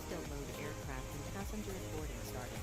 seatbelt load aircraft and passengers boarding started.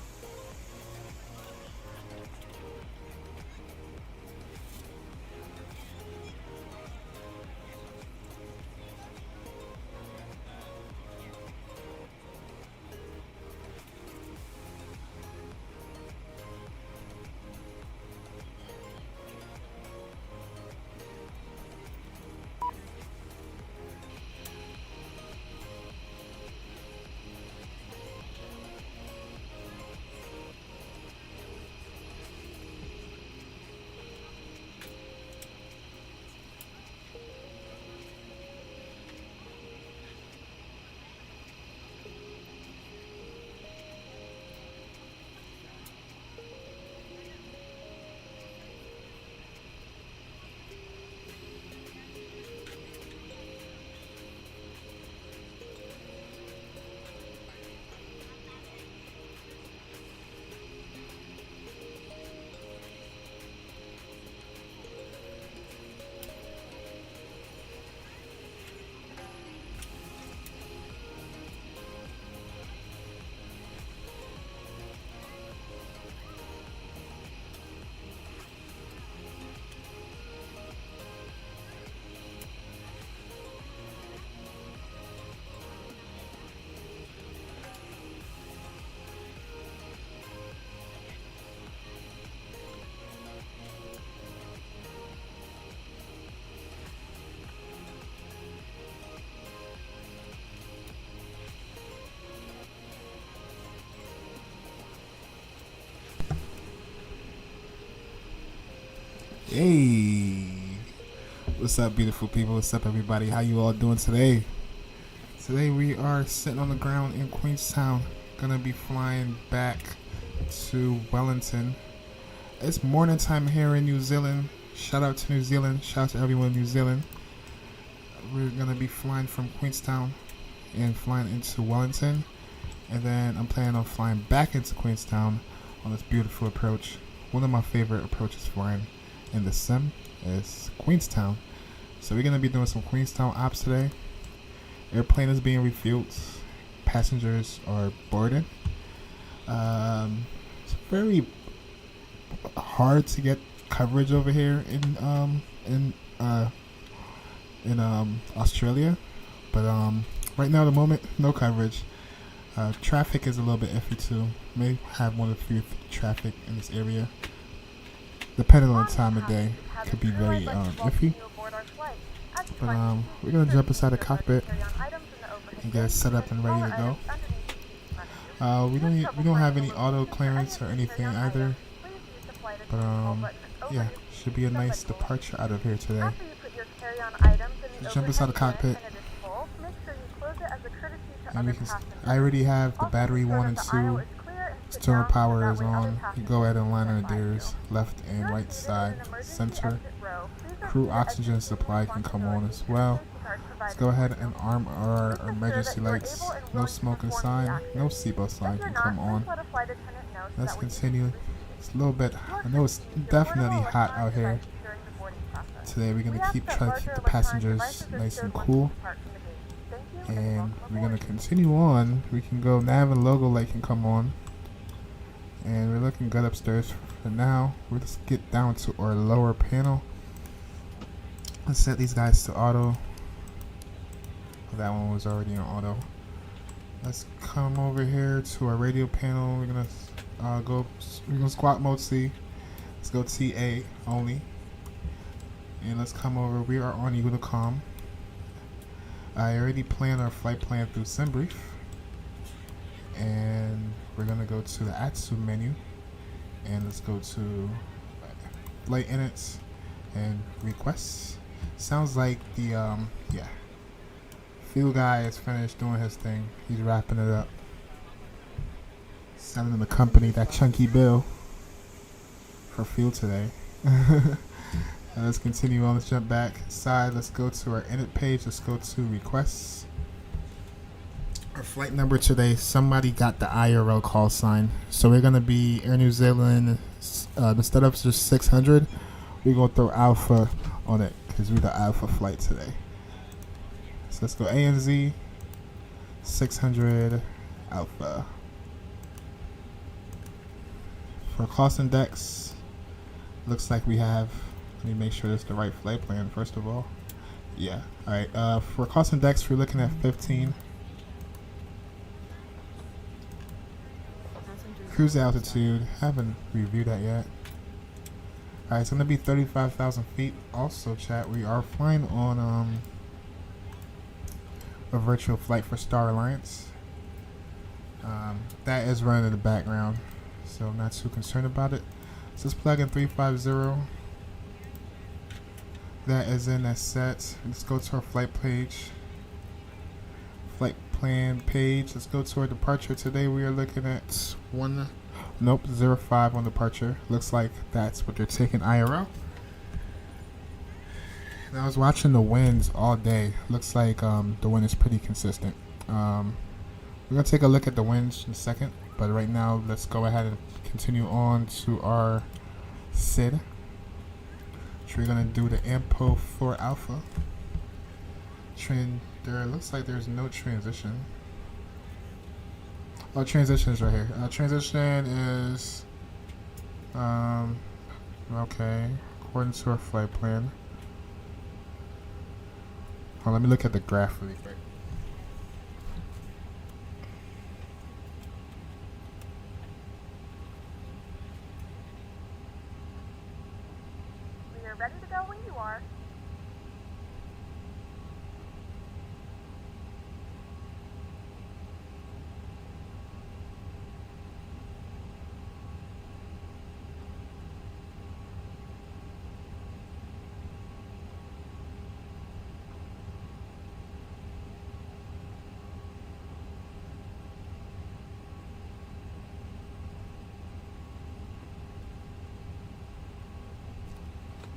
Hey, what's up, beautiful people? What's up, everybody? How you all doing today? Today we are sitting on the ground in Queenstown. Gonna be flying back to Wellington. It's morning time here in New Zealand. Shout out to New Zealand. Shout out to everyone in New Zealand. We're gonna be flying from Queenstown and flying into Wellington, and then I'm planning on flying back into Queenstown on this beautiful approach. One of my favorite approaches flying in the sim is Queenstown. So we're gonna be doing some Queenstown ops today. Airplane is being refueled. Passengers are boarding. It's very hard to get coverage over here in Australia, but right now at the moment no coverage. Traffic is a little bit iffy too. May have one or few traffic in this area. Depending on the time of day, could be very iffy. But we're gonna jump inside the cockpit and get set up and ready to go. We don't have any auto clearance or anything either. But yeah, should be a nice departure out of here today. Just jump inside the cockpit, and we can. I already have the battery 1 and 2. Steering power is on. You go ahead and line our gears, left and right side, center. Crew oxygen supply can come on as well. Let's go ahead and arm our emergency lights. No smoking sign, no seatbelt sign can come on. Let's continue. It's a little bit, I know it's definitely hot out here. Today we're going to try to keep the passengers nice and cool. And we're going to continue on. We can go nav and logo light can come on. And we're looking good upstairs for now. Let's get down to our lower panel. Let's set these guys to auto. That one was already on auto. Let's come over here to our radio panel. We're gonna squat mode C. Let's go TA only. And let's come over. We are on Unicom. I already planned our flight plan through SimBrief. And we're gonna go to the Atsu menu, and let's go to flight inits and requests. Sounds like the fuel guy is finished doing his thing. He's wrapping it up, sending the company that chunky bill for fuel today. Let's continue on. Let's jump back side. Let's go to our init page. Let's go to requests. Our flight number today, somebody got the IRL call sign. So we're going to be Air New Zealand. Instead of just 600, we're going to throw Alpha on it because we're the Alpha flight today. So let's go ANZ 600 Alpha. For cost index, looks like we have, let me make sure this is the right flight plan first of all. Yeah, alright, for cost index, we're looking at 15. Cruise altitude, haven't reviewed that yet. Alright, it's going to be 35,000 feet. Also, chat, we are flying on a virtual flight for Star Alliance. That is running in the background, so I'm not too concerned about it. So let's plug in 350. That is in, that's set. Let's go to our flight page. Flight plan page. Let's go to our departure. Today we are looking at 05 on departure. Looks like that's what they're taking IRL. And I was watching the winds all day. Looks like the wind is pretty consistent. We're going to take a look at the winds in a second, but right now let's go ahead and continue on to our SID. So we're going to do the AMPO 4 Alpha. There looks like there's no transition. Oh, transition is right here. Transition is okay, according to our flight plan. Oh, let me look at the graph really quick. We are ready to go when you are.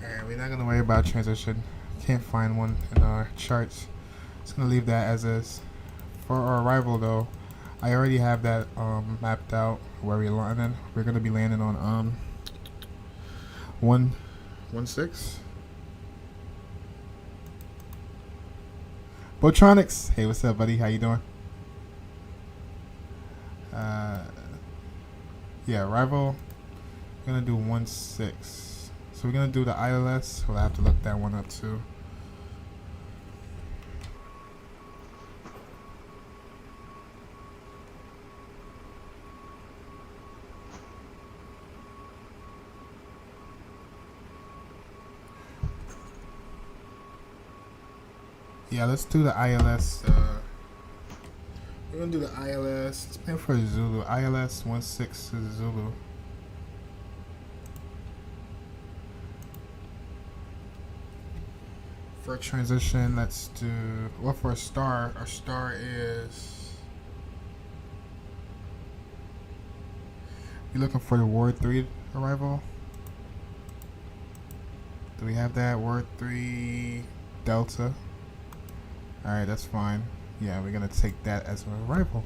Alright, we're not going to worry about transition. Can't find one in our charts. Just going to leave that as is. For our arrival though, I already have that mapped out where we're landing. We're going to be landing on 116. Botronics, hey, what's up, buddy? How you doing? Yeah, arrival. We're gonna do 16. So we're gonna do the ILS. We'll have to look that one up too. Yeah, let's do the ILS. We're gonna do the ILS. Let's plan for Zulu. ILS 16 is Zulu. For a transition, let's do. Well, for a star, our star is. You're looking for the Ward 3 arrival. Do we have that? Ward 3 Delta. Alright, that's fine. Yeah, we're gonna take that as an arrival.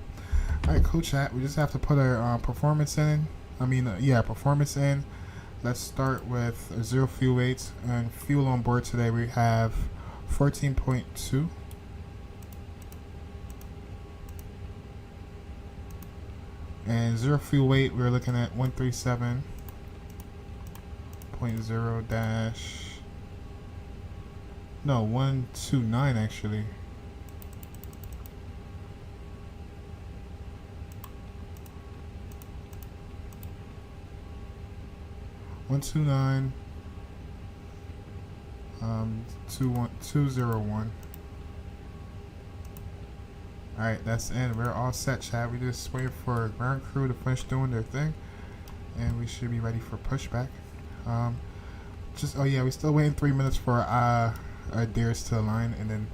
Alright, cool, chat. We just have to put our performance in. Performance in. Let's start with 0 fuel weight. And fuel on board today, we have 14.2. And 0 fuel weight, we're looking at 137.0 dash. No, 129 actually. One 201. Alright, that's in. We're all set, chat. We just wait for ground crew to finish doing their thing, and we should be ready for pushback. Oh yeah, we still waiting 3 minutes for our dares to align, and then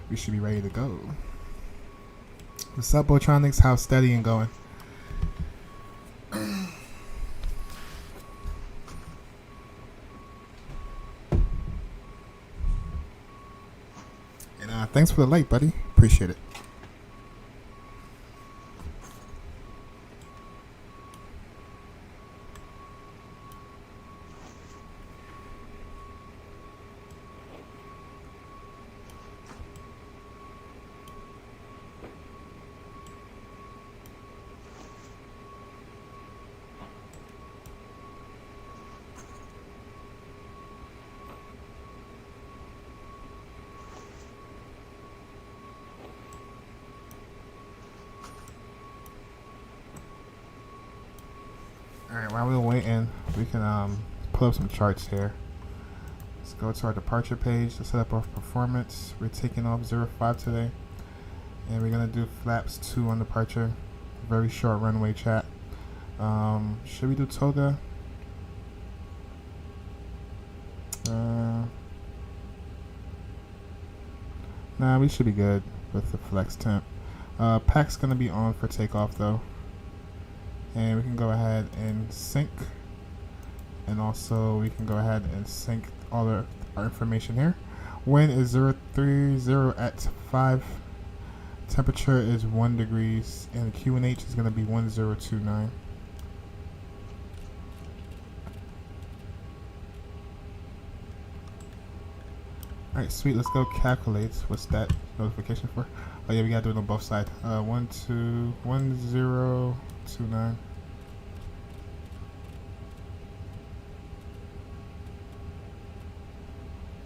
we should be ready to go. What's up, Botronics? How's steady and going? And thanks for the like, buddy. Appreciate it. can pull up some charts here. Let's go to our departure page to set up our performance. We're taking off 05 today, and we're gonna do flaps 2 on departure. Very short runway, chat. Should we do toga? Nah, we should be good with the flex temp. Pack's gonna be on for takeoff though, and we can go ahead and sync, and also we can go ahead and sync all our information here. Wind is 030 at 5. Temperature is 1 degrees, and the QNH is gonna be 1029. Alright, sweet, let's go calculate. What's that notification for? Oh yeah, we gotta do it on both sides. 1029.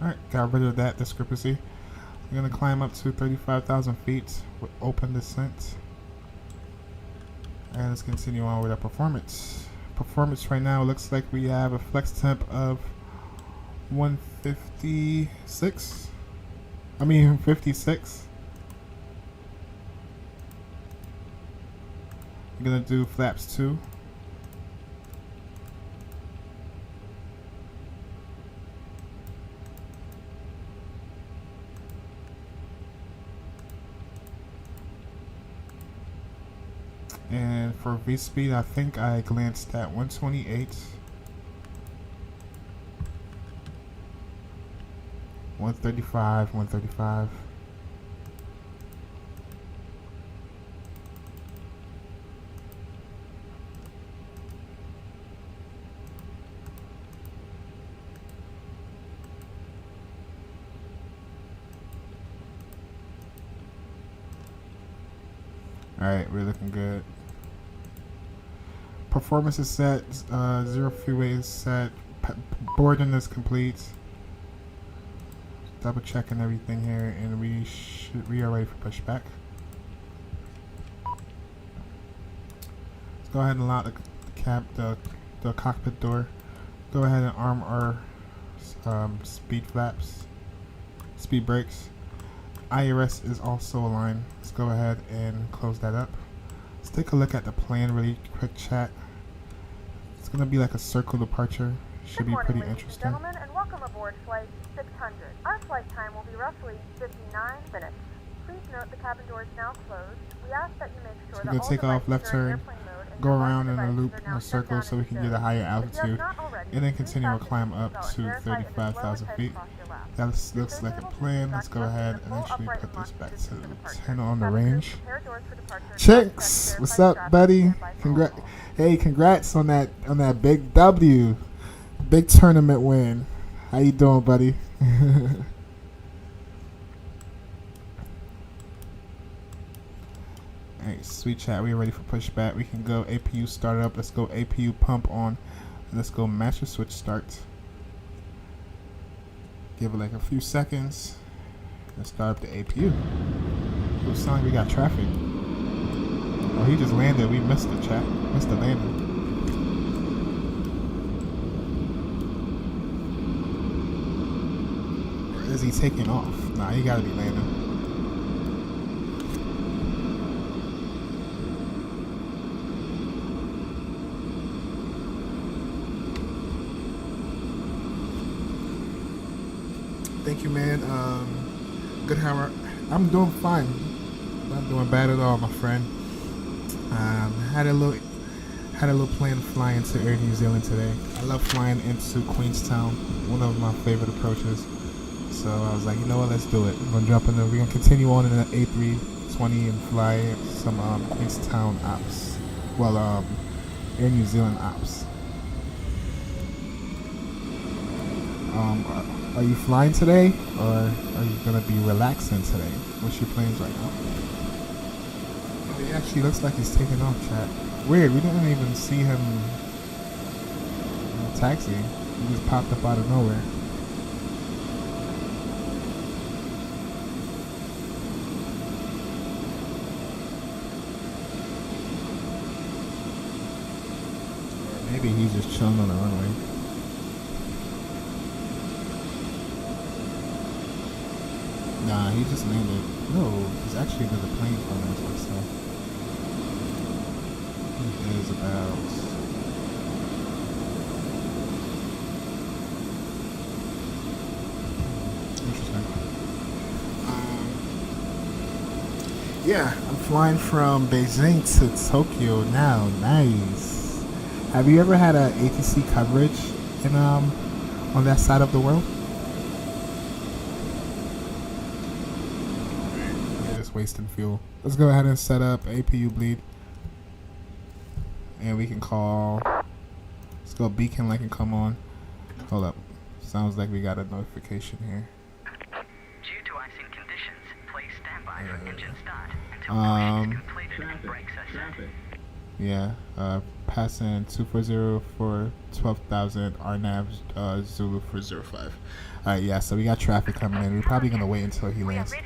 Alright, got rid of that discrepancy. We're gonna climb up to 35,000 feet with open descent. And let's continue on with our performance. Performance right now looks like we have a flex temp of 56. We're gonna do flaps 2. And for V speed, I think I glanced at 128. 135, 135. Alright, we're looking good. Performance is set, 0 freeway is set, boarding is complete. Double checking everything here, and we are ready for pushback. Let's go ahead and lock the cockpit door. Go ahead and arm our speed brakes. IRS is also aligned. Let's go ahead and close that up. Let's take a look at the plan really quick, chat. It's gonna be like a circle departure. Should be pretty interesting. Gentlemen, and welcome aboard flight 600. Our flight time will be roughly 59 minutes. Please note the cabin door is now closed. We ask that you make sure that all all take off, left turn, go around in a loop in a circle so we can get a higher altitude, and then continue our climb up to 35,000 feet. That looks like a plan. Let's go ahead and actually put this back to 10 on the range. Chicks, what's up, buddy? Congrats on that big W, big tournament win. How you doing, buddy? Alright, sweet chat. We are ready for pushback. We can go APU start up. Let's go APU pump on. Let's go master switch start. Give it like a few seconds. Let's start up the APU. Looks like we got traffic. Oh, he just landed. We missed the chat. Missed the landing. Or is he taking off? Nah, he gotta be landing. Thank you, man. Good hammer. I'm doing fine. Not doing bad at all, my friend. Had a little plan flying to Air New Zealand today. I love flying into Queenstown, one of my favorite approaches. So I was like, you know what, let's do it. We're gonna continue on in the A320 and fly some Queenstown ops. Well, Air New Zealand ops. Are you flying today, or are you gonna be relaxing today? What's your plans right now? It actually looks like he's taking off, chat. Weird, we didn't even see him in the taxi. He just popped up out of nowhere. Maybe Maybe he's just chilling on the runway. Nah, he just landed. No, he's actually there's a plane from us or so. He is about. Interesting. Yeah, I'm flying from Beijing to Tokyo now. Nice. Have you ever had a ATC coverage in on that side of the world? Yeah, just wasting fuel. Let's go ahead and set up APU bleed, and we can call. Let's go beacon light and come on. Hold up. Sounds like we got a notification here. Due to icing conditions, please stand by for engine start until pollution is completed and brakes are set. Yeah, passing 240 for 12,000, RNAV Zulu for 05. Alright, yeah, so we got traffic coming in. We're probably going to wait until he lands. Oh,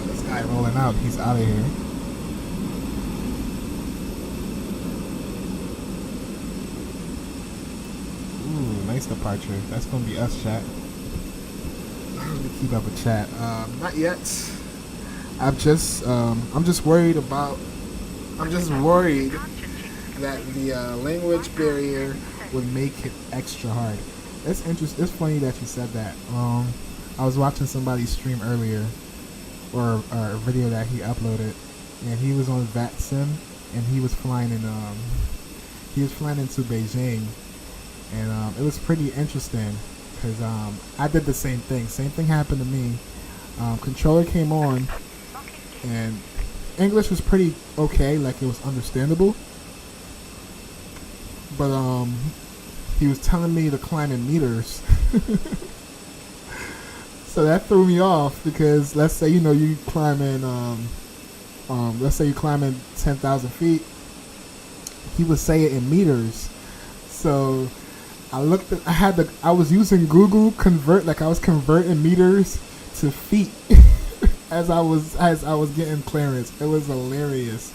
this guy rolling out. He's out of here. Ooh, nice departure. That's going to be us, chat. Let me keep up with chat. Not yet. I'm just worried that the language barrier would make it extra hard. It's interesting. It's funny that you said that. I was watching somebody stream earlier, or a video that he uploaded, and he was on Vatsim, and he was flying into Beijing, and it was pretty interesting because I did the same thing. Same thing happened to me. Controller came on, and English was pretty okay, like it was understandable. But he was telling me to climb in meters. So that threw me off because let's say you climb in let's say you climb in 10,000 feet. He would say it in meters. So I was using Google Convert, like I was converting meters to feet. as I was getting clearance. It was hilarious.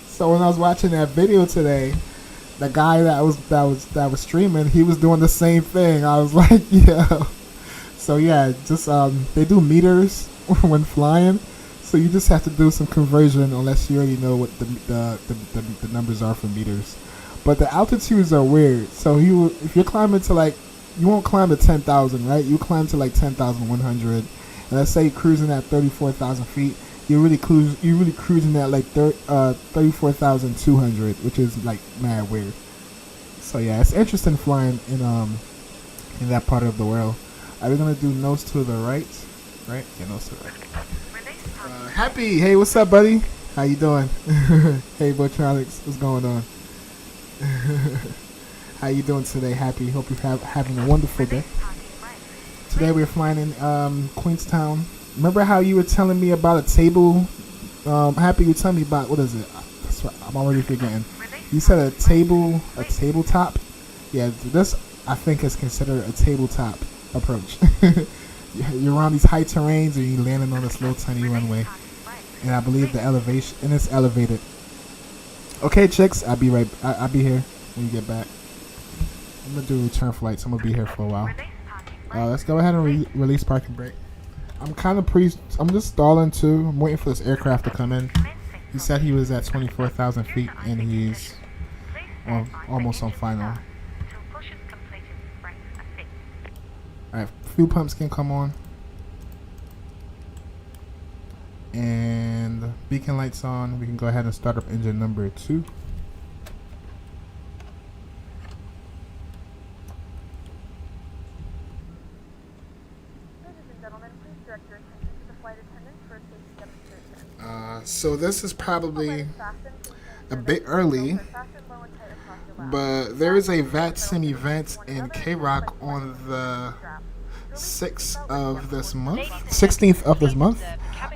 So when I was watching that video today, the guy that was streaming, he was doing the same thing. I was like, yeah. So yeah, just they do meters when flying. So you just have to do some conversion unless you already know what the numbers are for meters. But the altitudes are weird. So if you're climbing to you won't climb to 10,000, right? You climb to 10,100. And let's say you're cruising at 34,000 feet. You're really cruising at 34,200, which is mad weird. So yeah, it's interesting flying in that part of the world. Are we gonna do nose to the right? Right? Yeah, nose to the right. Happy, hey, what's up, buddy? How you doing? Hey, Botronics, what's going on? How you doing today? Happy. Hope you're having a wonderful day. Today we're flying in Queenstown. Remember how you were telling me about a table? Happy, you were telling me about, what is it? That's right, I'm already forgetting. You said a tabletop? Yeah, this I think is considered a tabletop approach. You're on these high terrains and you're landing on this little tiny runway. And I believe the elevation, and it's elevated. Okay, chicks, I'll be here when you get back. I'm gonna do return flights. I'm gonna be here for a while. Let's go ahead and release parking brake. I'm just stalling too. I'm waiting for this aircraft to come in. He said he was at 24,000 feet and he's almost on final. Alright, fuel pumps can come on. And beacon lights on. We can go ahead and start up engine number 2. So this is probably a bit early, but there is a Vatsim event in K-Rock on the 16th of this month.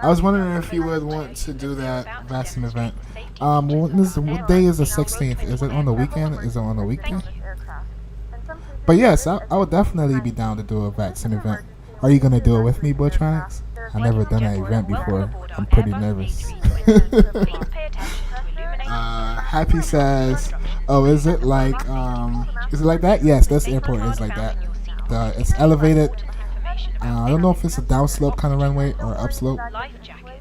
I was wondering if you would want to do that Vatsim event. What day is the 16th? Is it on the weekend? Is it on the weekend? But yes, I would definitely be down to do a Vatsim event. Are you going to do it with me, Botronics? I've never done an event before. I'm pretty nervous. Happy says, "Oh, is it like that? Yes, this airport is like that. It's elevated. I don't know if it's a downslope kind of runway or upslope,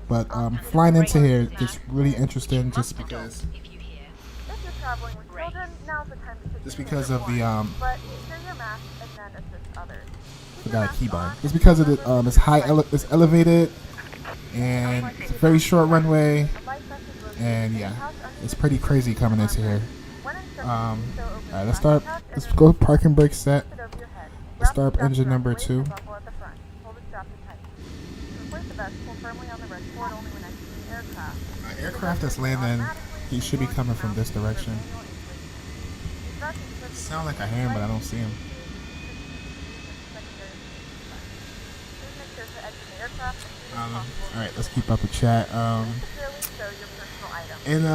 but flying into here gets really interesting just because If you're traveling with children, now's the time to take just your because favorite of the one. But secure your mask and then assist others. forgot a keybind. It's because of the it's it's elevated and it's a very short runway, and yeah, it's pretty crazy coming into here. Alright, let's start. Let's go parking brake set. Let's start up engine number 2. Aircraft that's landing, he should be coming from this direction. Sound like I hear him, but I don't see him. Alright, let's keep up a chat. In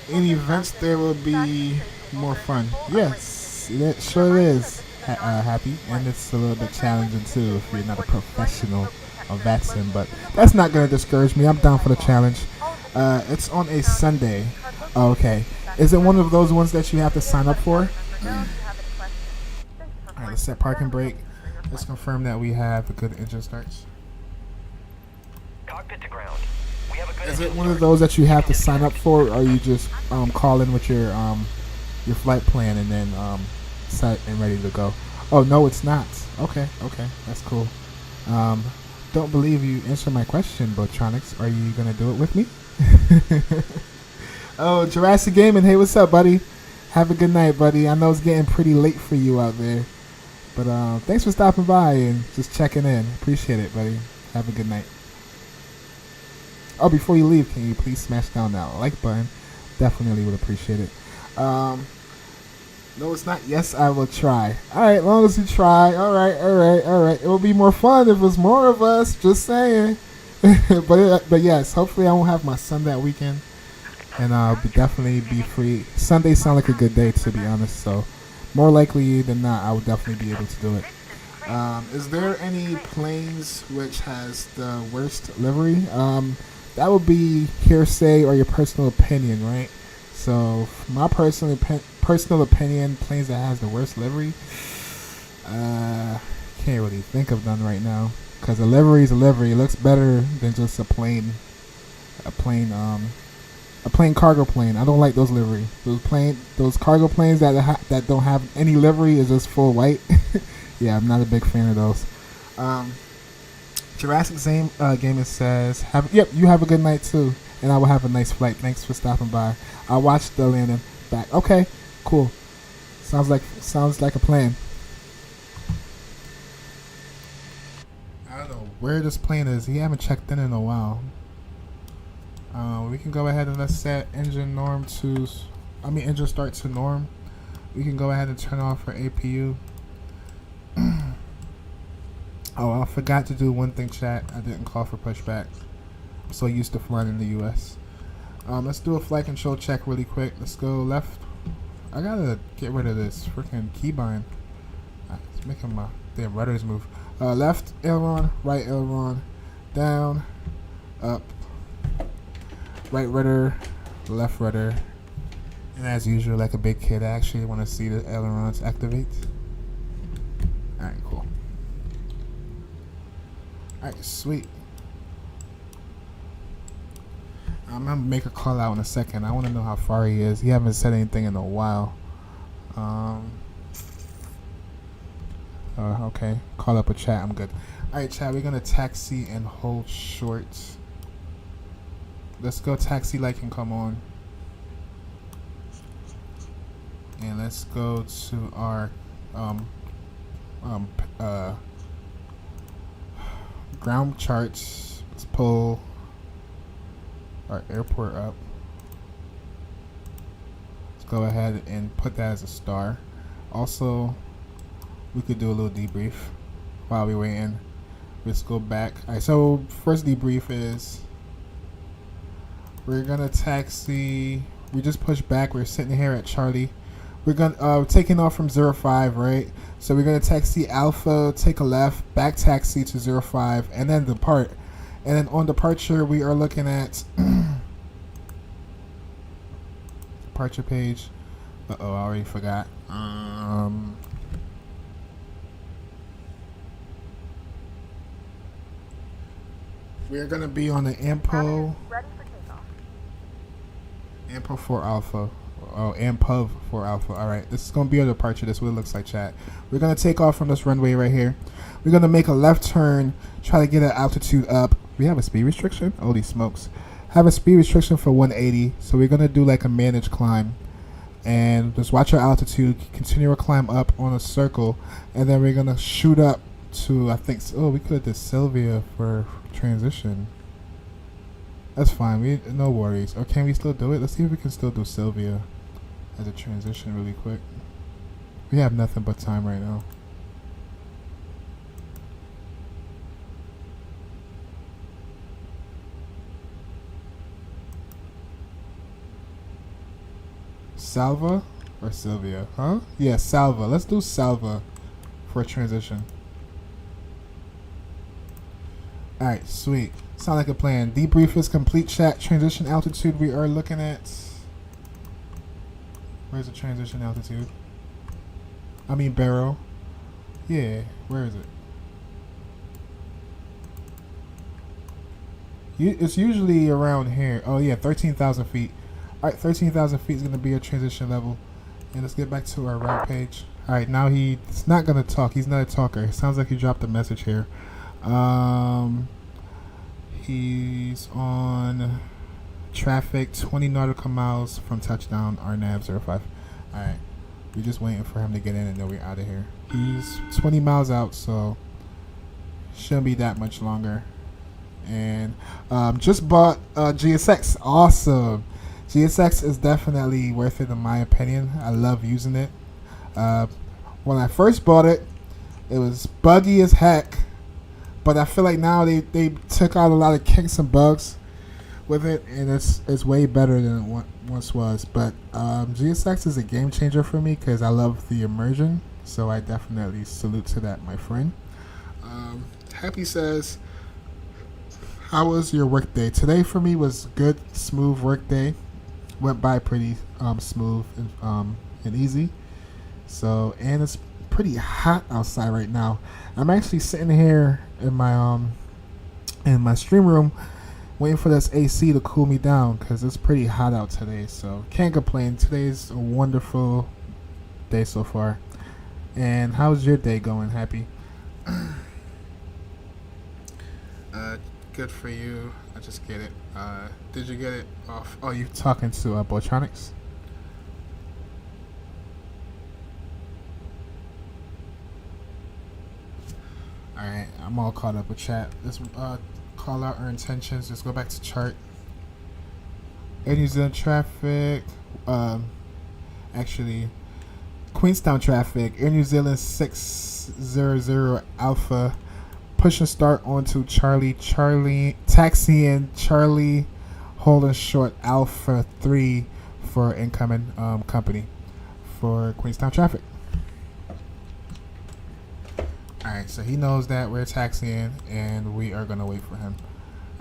events there will be more fun. Yes, it sure is. Happy, and it's a little bit challenging too if you're not a professional of Vatsim, but that's not gonna discourage me. I'm down for the challenge. It's on a Sunday. Oh, okay. Is it one of those ones that you have to sign up for? Alright, let's set parking brake. Let's confirm that we have a good engine starts. Cockpit to ground. We have a good Is it one of those that you have to sign up for, or you just call in with your flight plan and then set and ready to go? Oh no, it's not. Okay, that's cool. Don't believe you answered my question, Botronics. Are you gonna do it with me? Oh, Jurassic Gaming. Hey, what's up, buddy? Have a good night, buddy. I know it's getting pretty late for you out there, but thanks for stopping by and just checking in. Appreciate it, buddy. Have a good night. Oh, before you leave, can you please smash down that like button? Definitely would appreciate it. No, it's not. Yes, I will try. Alright, as long as you try. Alright. It will be more fun if it's more of us. Just saying. but yes, hopefully I won't have my son that weekend. And I'll definitely be free. Sundays sound like a good day, to be honest. So, more likely than not, I will definitely be able to do it. Is there any planes which has the worst livery? That would be hearsay or your personal opinion, right? So, my personal opinion, planes that has the worst livery, can't really think of none right now. Because a livery is a livery. It looks better than just a plain cargo plane. I don't like those livery. Those cargo planes that don't have any livery is just full white. Yeah, I'm not a big fan of those. Jurassic Gaming says, you have a good night too, and I will have a nice flight. Thanks for stopping by. I'll watch the landing back. Okay, cool. Sounds like a plan. I don't know where this plane is. He haven't checked in a while. We can go ahead and let's set engine start to norm. We can go ahead and turn off our APU. Oh, I forgot to do one thing, chat. I didn't call for pushback. I'm so used to flying in the US. Let's do a flight control check really quick. Let's go left. I gotta get rid of this freaking keybind. It's making my damn rudders move. Left aileron, right aileron, down, up, right rudder, left rudder. And as usual, like a big kid, I actually want to see the ailerons activate. Alright, cool. Alright, sweet. I'm gonna make a call out in a second. I want to know how far he is. He haven't said anything in a while. Okay. Call up a chat. I'm good. Alright, chat. We're gonna taxi and hold short. Let's go taxi light can come on. And let's go to our ground charts. Let's pull our airport up. Let's go ahead and put that as a star. Also, we could do a little debrief while we waiting. Let's go back. Alright, so first debrief is we're gonna taxi. We just pushed back. We're sitting here at Charlie. We're gonna taking off from 05, right? So we're gonna taxi Alpha, take a left, back taxi to 05, and then depart. And then on departure, we are looking at departure page. Uh-oh, I already forgot. We're going to be on the AMPO. Ready for takeoff. AMPO 4 Alpha. Oh, AMPOV 4 Alpha. Alright, this is going to be our departure. This is what it looks like, chat. We're going to take off from this runway right here. We're going to make a left turn, try to get an altitude up. We have a speed restriction? Holy smokes. Have a speed restriction for 180. So we're going to do like a managed climb. And just watch our altitude, continue our climb up on a circle. And then we're going to shoot up to, I think, oh, we could have did Sylvia for transition. That's fine. No worries. Or can we still do it? Let's see if we can still do Sylvia as a transition really quick. We have nothing but time right now. Salva or Sylvia? Huh? Yeah, Salva. Let's do Salva for a transition. Alright, sweet. Sound like a plan. Debrief is complete, chat. Transition altitude we are looking at. Where's the transition altitude? I mean barrel. Yeah, where is it? It's usually around here. Oh yeah, 13,000 feet. Alright, 13,000 feet is going to be a transition level. And let's get back to our route page. Alright, now he's not going to talk. He's not a talker. It sounds like he dropped a message here. He's on traffic 20 nautical miles from touchdown RNAV 05. Alright, we're just waiting for him to get in and then we're out of here. He's 20 miles out, so shouldn't be that much longer. And just bought GSX. Awesome. GSX is definitely worth it in my opinion. I love using it. When I first bought it, it was buggy as heck. But I feel like now they took out a lot of kinks and bugs with it, and it's way better than it once was. But GSX is a game changer for me because I love the immersion. So I definitely salute to that, my friend. Happy says, how was your work day? Today for me was good, smooth work day. Went by pretty smooth and easy. So, and it's pretty hot outside right now. I'm actually sitting here in my stream room waiting for this AC to cool me down because it's pretty hot out today. So can't complain. Today's a wonderful day so far. And how's your day going, Happy? Good for you. I just get it. Did you get it off? Oh, you talking to Botronics? Alright, I'm all caught up with chat. Let's call out our intentions. Let's go back to chart. Air New Zealand traffic. Actually, Queenstown traffic. Air New Zealand 600 Alpha. Push and start onto Charlie, taxiing Charlie, holding short Alpha 3 for incoming company for Queenstown traffic. Alright, so he knows that we're taxiing and we are going to wait for him.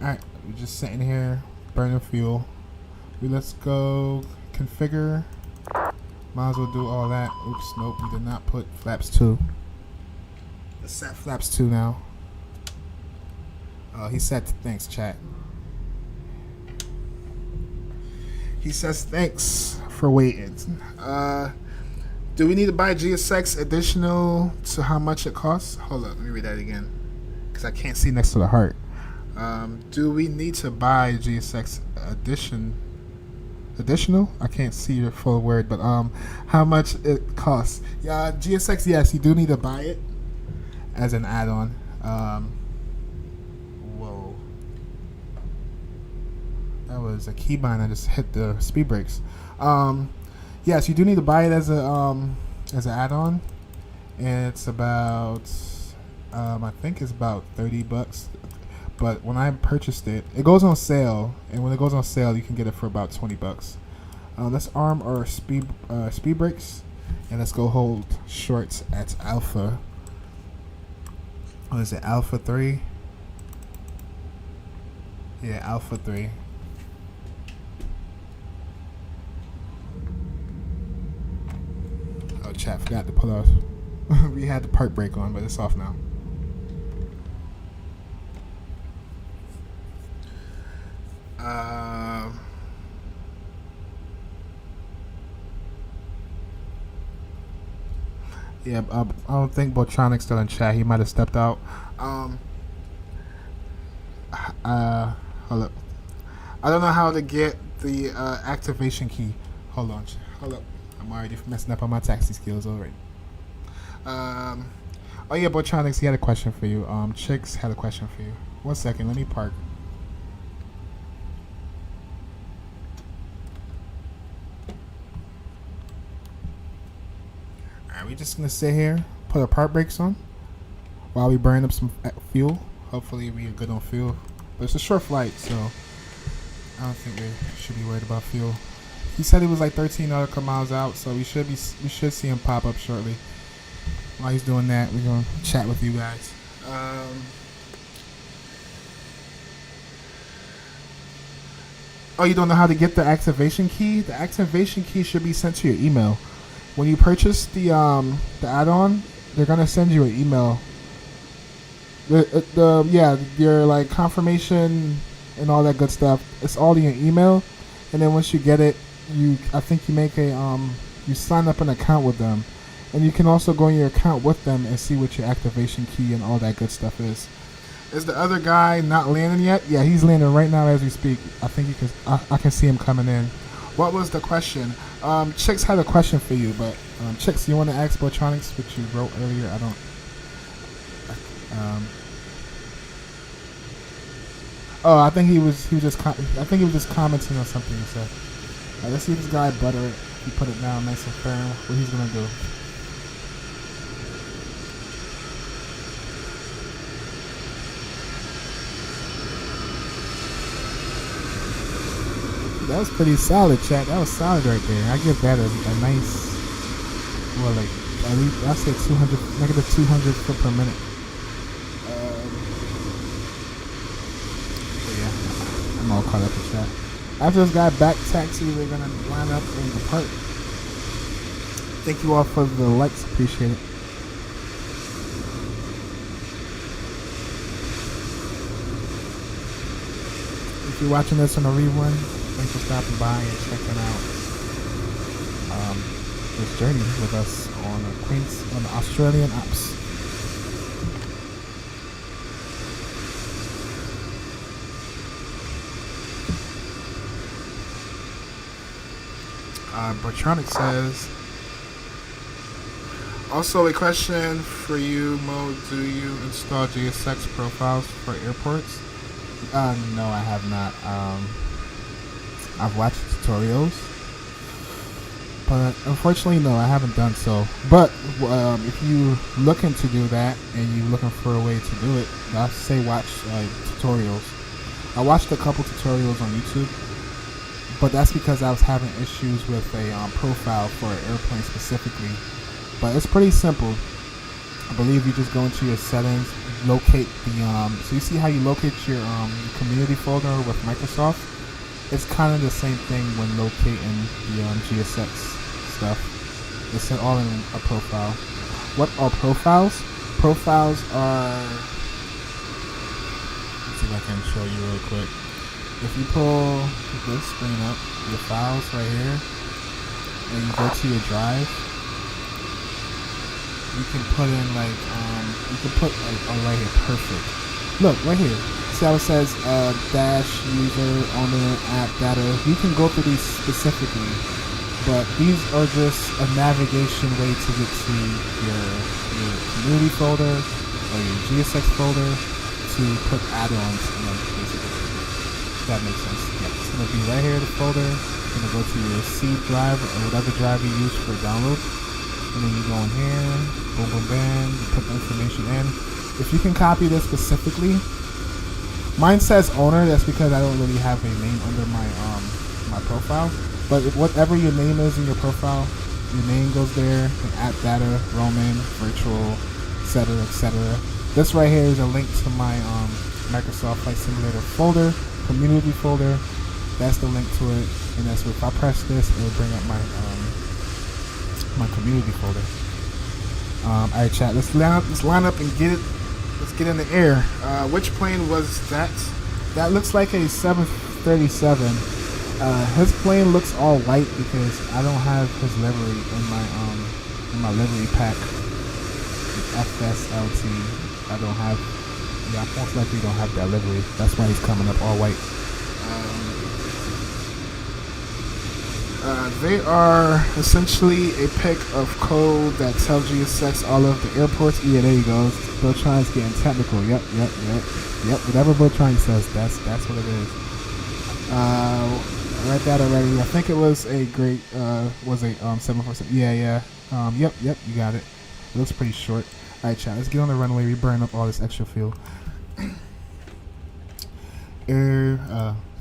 Alright, we're just sitting here, burning fuel. Let's go configure. Might as well do all that. Oops, nope, we did not put flaps 2. Let's set flaps 2 now. He said thanks, chat. He says thanks for waiting. Do we need to buy GSX additional to how much it costs? Hold up, let me read that again because I can't see next to the heart. Do we need to buy GSX additional? I can't see the full word, but how much it costs? Yeah, GSX, yes, you do need to buy it as an add-on. Whoa, that was a keybind. I just hit the speed brakes. Yes, you do need to buy it as an add-on, and it's about I think it's about $30. But when I purchased it, it goes on sale, and when it goes on sale, you can get it for about $20. Let's arm our speed brakes, and let's go hold shorts at Alpha. What is it, Alpha 3? Yeah, Alpha 3. chat. Forgot to put off. We had the part break on, but it's off now. Yeah, I don't think Botronic's still in chat. He might have stepped out. Hold up. I don't know how to get the activation key. Hold up. I'm already messing up on my taxi skills already. Oh yeah, Botronics, he had a question for you. Chicks had a question for you. 1 second, let me park. Alright, we're just gonna sit here, put our part brakes on while we burn up some fuel. Hopefully we are good on fuel. But it's a short flight, so I don't think we should be worried about fuel. He said it was like 13 nautical miles out, so we should see him pop up shortly. While he's doing that, we're gonna chat with you guys. Oh, you don't know how to get the activation key? The activation key should be sent to your email. When you purchase the add-on, they're gonna send you an email. Your like confirmation and all that good stuff. It's all in your email, and then once you get it, I think you make you sign up an account with them, and you can also go in your account with them and see what your activation key and all that good stuff is. Is the other guy not landing yet? Yeah, he's landing right now as we speak. I think you can. I can see him coming in. What was the question? Chicks had a question for you, but Chicks, you want to ask Botronics what you wrote earlier? I don't. I think he was just commenting on something you said. Let's see if this guy butter it. He put it down nice and firm. What he's gonna do? That was pretty solid, chat. That was solid right there. I give that a nice, well, like at least I say -200 foot per minute. I'm all caught up in chat. After this guy back taxi, we're gonna line up in the park. Thank you all for the likes, appreciate it. If you're watching this on a rerun, thanks for stopping by and checking out this journey with us on the Australian Alps. Botronic says, also a question for you, Mo. Do you install GSX profiles for airports? No, I have not. I've watched tutorials, but unfortunately, no, I haven't done so. But if you looking to do that and you're looking for a way to do it, I say watch tutorials. I watched a couple tutorials on YouTube. But that's because I was having issues with a profile for an airplane specifically. But it's pretty simple. I believe you just go into your settings, locate the so you see how you locate your community folder with Microsoft? It's kind of the same thing when locating the GSX stuff. It's all in a profile. What are profiles? Profiles are, let's see if I can show you real quick. If you pull this screen up, your files right here, and you go to your drive, you can put in like, right here, perfect. Look, right here. See how it says dash user owner app data? You can go through these specifically, but these are just a navigation way to get to your community folder or your GSX folder to put add-ons in, basically. That makes sense. Yeah, it's gonna be right here, the folder. It's gonna go to your C drive or whatever drive you use for download, and then you go in here, boom, boom, bam. You put the information in. If you can copy this specifically, mine says owner. That's because I don't really have a name under my my profile. But whatever your name is in your profile, your name goes there. And app data, Roman, virtual, etc., etc. This right here is a link to my Microsoft Flight Simulator folder. Community folder, that's the link to it, and that's if I press this, it will bring up my my community folder. Alright, chat. Let's line up and get it. Let's get in the air. Which plane was that? That looks like a 737. His plane looks all white because I don't have his livery in my livery pack. FSLT. I don't have. Yeah, I most likely don't have that livery. That's why he's coming up all white. They are essentially a pick of code that tells you it sets all of the airports. Yeah, there you go. Bertrand's getting technical. Yep. Whatever Bertrand says, that's what it is. I read that already. I think it was a great 747. Yeah. Yep, you got it. It looks pretty short. Alright, chat, let's get on the runway. We burn up all this extra fuel.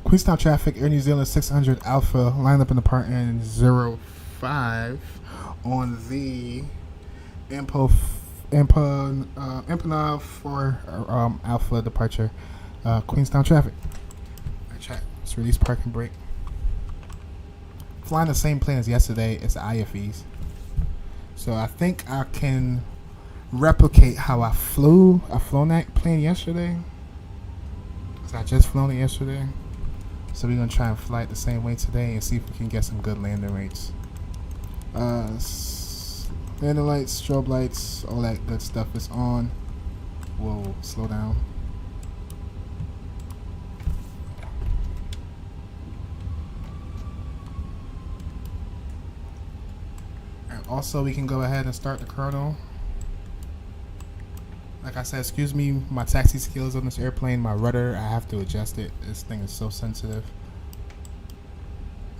Queenstown traffic, Air New Zealand 600 Alpha, lined up in the part in 05 on the Empanada for Alpha departure. Queenstown traffic. Alright, chat, let's release parking brake. Flying the same plane as yesterday, it's the IFEs. So I think I can replicate how I flown that plane yesterday. So I just flown it yesterday. So we're gonna try and fly it the same way today and see if we can get some good landing rates. Landing lights, strobe lights, all that good stuff is on. Whoa, slow down. And also we can go ahead and start the chrono. Like I said, excuse me, my taxi skills on this airplane, my rudder, I have to adjust it. This thing is so sensitive.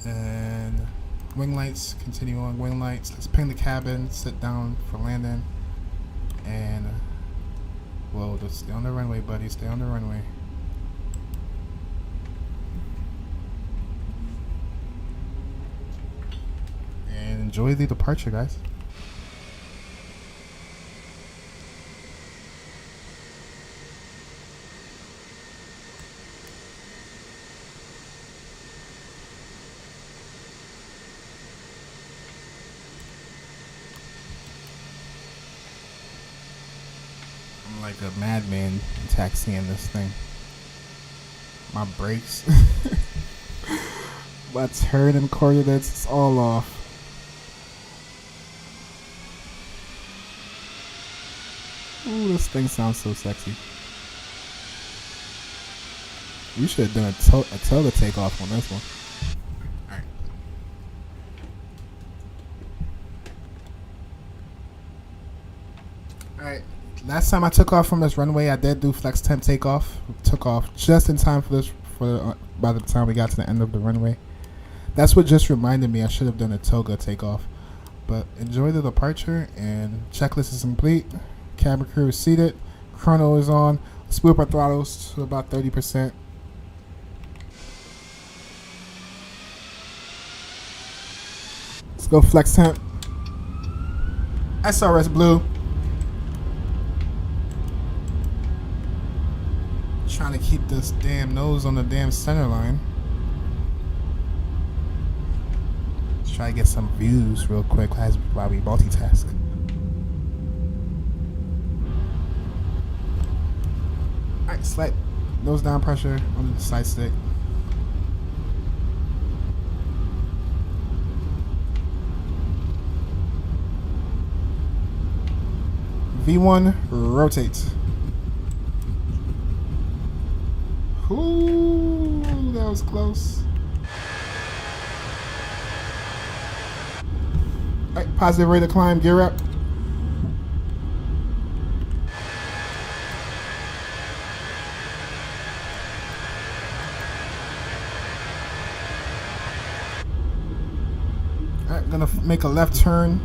And wing lights, continue on wing lights. Let's ping the cabin, sit down for landing. And, whoa, just stay on the runway, buddy, stay on the runway. And enjoy the departure, guys. Like a madman taxiing this thing. My brakes, my turning coordinates, it's all off. Ooh, this thing sounds so sexy. We should have done a toga takeoff on this one. Alright. Alright. Last time I took off from this runway, I did do flex temp takeoff. Took off just in time for this. By the time we got to the end of the runway, that's what just reminded me I should have done a toga takeoff. But enjoy the departure, and checklist is complete. Cabin crew is seated. Chrono is on. Let's move our throttles to about 30%. Let's go flex temp. SRS blue. Trying to keep this damn nose on the damn center line. Let's try to get some views real quick while we multitask. Alright, slight nose down pressure on the side stick. V1 rotates. Ooh, that was close. Alright, positive rate of climb, gear up. Alright, gonna make a left turn.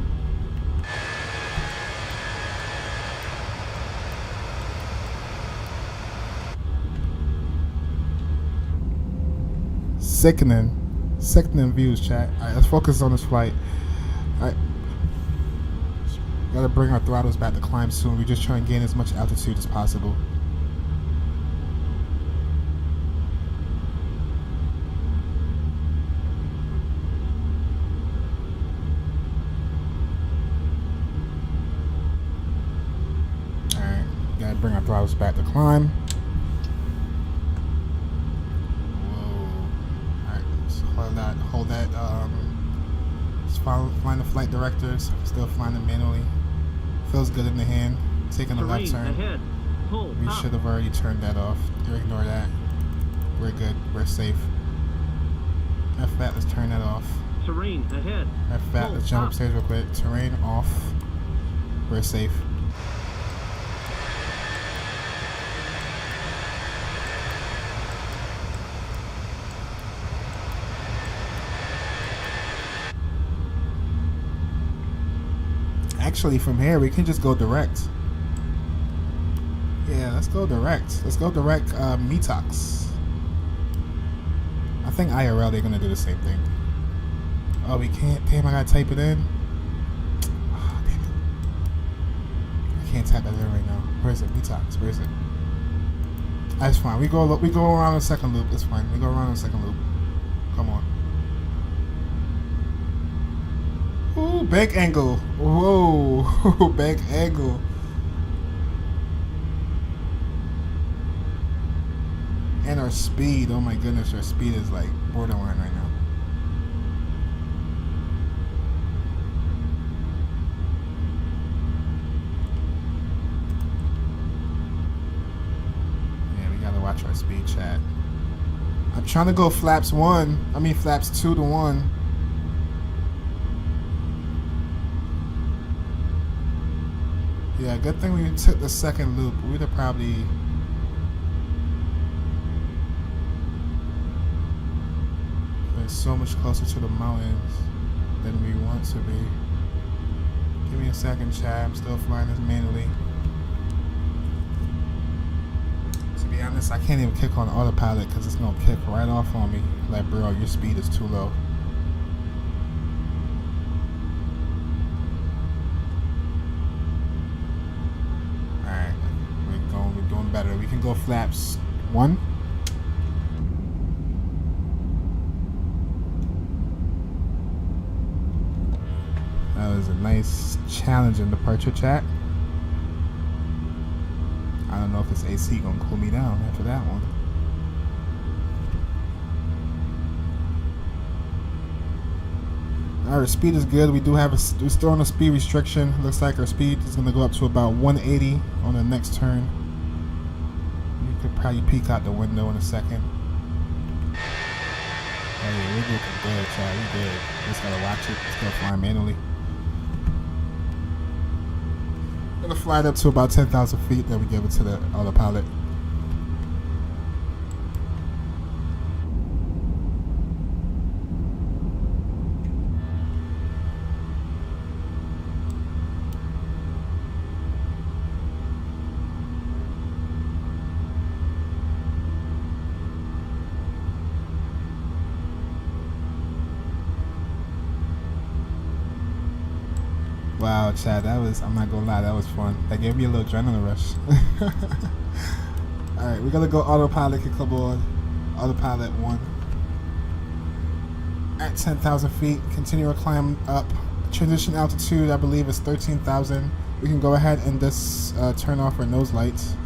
Sickening views, chat. Alright, let's focus on this flight. Alright. Gotta bring our throttles back to climb soon. We're just trying to gain as much altitude as possible. throttles back to climb. Whoa. Alright, just hold that, just flying the flight directors, still flying them manually. Feels good in the hand. Taking a left turn. Ahead. Pull We up. should have already turned that off. Ignore that. We're good. We're safe. F-Fat, let's turn that off. Terrain ahead. F-Fat, let's jump upstairs real quick. Terrain off. We're safe. Actually, from here we can just go direct. Yeah, let's go direct. Let's go direct Metox. I think IRL they're gonna do the same thing. Oh, we can't. Damn, I gotta type it in. Oh, damn it. I can't type that in right now. Where is it? Metox. Where is it? That's fine. We go around a second loop. It's fine. We go around a second loop. Come on. Ooh, bank angle. Whoa, bank angle. And our speed. Oh my goodness, our speed is like borderline right now. Yeah, we gotta watch our speed, chat. I'm trying to go flaps 2 to 1. Yeah, good thing we took the second loop. We'd have probably been so much closer to the mountains than we want to be. Give me a second, chat. I'm still flying this manually. To be honest, I can't even kick on autopilot because it's gonna kick right off on me. Like, bro, your speed is too low. Better. We can go flaps 1. That was a nice challenging departure, chat. I don't know if this AC gonna cool me down after that one. Our speed is good. We do have we're still on a speed restriction. Looks like our speed is gonna go up to about 180 on the next turn. Could probably peek out the window in a second. Oh yeah, we're looking good, child. We good. Just gotta watch it. Just gotta fly manually. Gonna fly it up to about 10,000 feet, then we give it to the autopilot. Wow, Chad, that was, I'm not gonna lie, that was fun. That gave me a little adrenaline rush. Alright, we're gonna go autopilot, kick aboard. Autopilot 1. At 10,000 feet, continue our climb up. Transition altitude, I believe, is 13,000. We can go ahead and just turn off our nose lights.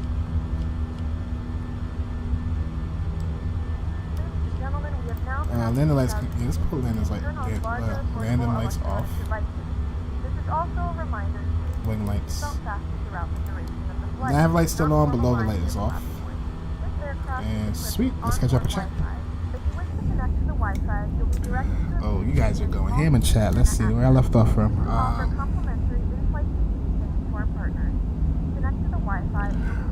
Landing lights, yeah, let's put landing lights, landing lights off. Also a reminder to Wing lights. belt fasten throughout the duration of the flight. Nav light's still on, below the light is off. And sweet, let's catch up a check. If you wish to connect to the Wi-Fi, you'll be directed to Oh, you guys are going ham in chat. Let's see where I left off from. offer complimentary in-flight communication to our partners. Connect to the Wi-Fi.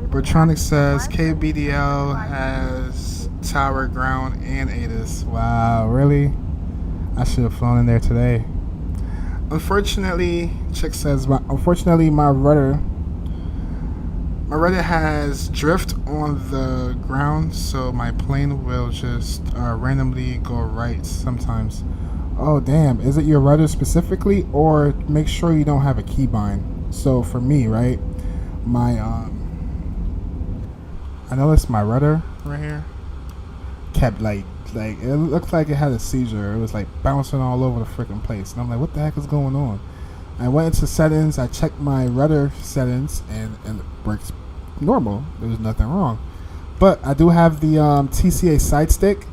Bertronic says KBDL has tower, ground, and ATIS. Wow, really? I should have flown in there today. Unfortunately, Chick says, unfortunately my rudder has drift on the ground, so my plane will just randomly go right sometimes. Oh damn, is it your rudder specifically, or make sure you don't have a keybind? So for me, right, my I noticed my rudder right here kept like it looked like it had a seizure. It was like bouncing all over the freaking place, and I'm like, what the heck is going on? I went into settings, I checked my rudder settings, and it works normal. There was nothing wrong. But I do have the TCA side stick,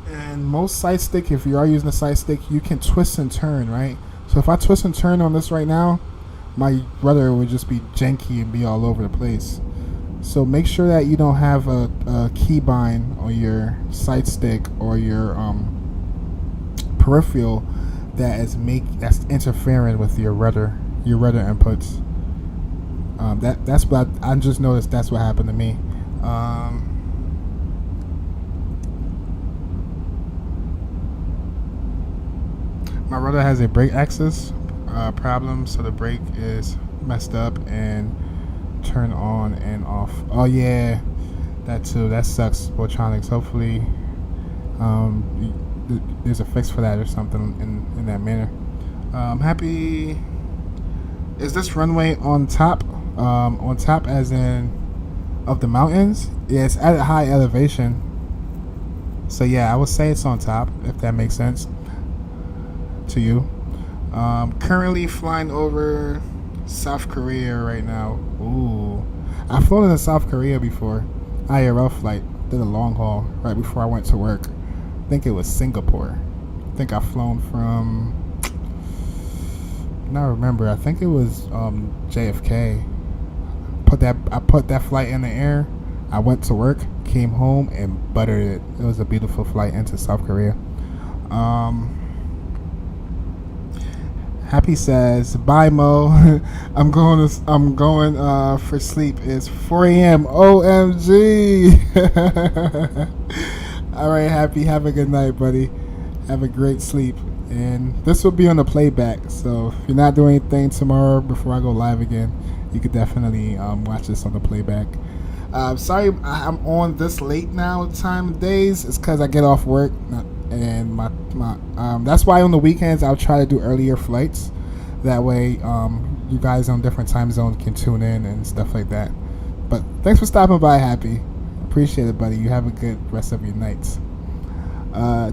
and most side stick, if you are using a side stick, you can twist and turn, right? So if I twist and turn on this right now, my rudder would just be janky and be all over the place. So make sure that you don't have a keybind on your side stick or your peripheral that's interfering with your rudder inputs. That's what I just noticed. That's what happened to me. My rudder has a brake axis problem, so the brake is messed up and turn on and off. Oh yeah, that too. That sucks, Botronics. Hopefully there's a fix for that or something in that manner. I'm happy. Is this runway on top? On top as in of the mountains? Yeah, it's at a high elevation. So yeah, I would say it's on top, if that makes sense to you. Currently flying over South Korea right now. Ooh, I've flown in South Korea before. IRL flight, did a long haul right before I went to work. I think it was Singapore. I think I've flown from, I remember, I think it was JFK. I put that flight in the air. I went to work, came home, and buttered it. It was a beautiful flight into South Korea. Happy says, "Bye Mo, I'm going for sleep. It's 4 a.m. OMG." All right, Happy. Have a good night, buddy. Have a great sleep. And this will be on the playback. So if you're not doing anything tomorrow before I go live again, you could definitely watch this on the playback. Sorry, I'm on this late now. Time of days. It's because I get off work. And my that's why on the weekends I'll try to do earlier flights. That way you guys on different time zones can tune in and stuff like that. But thanks for stopping by, Happy. Appreciate it, buddy. You have a good rest of your nights.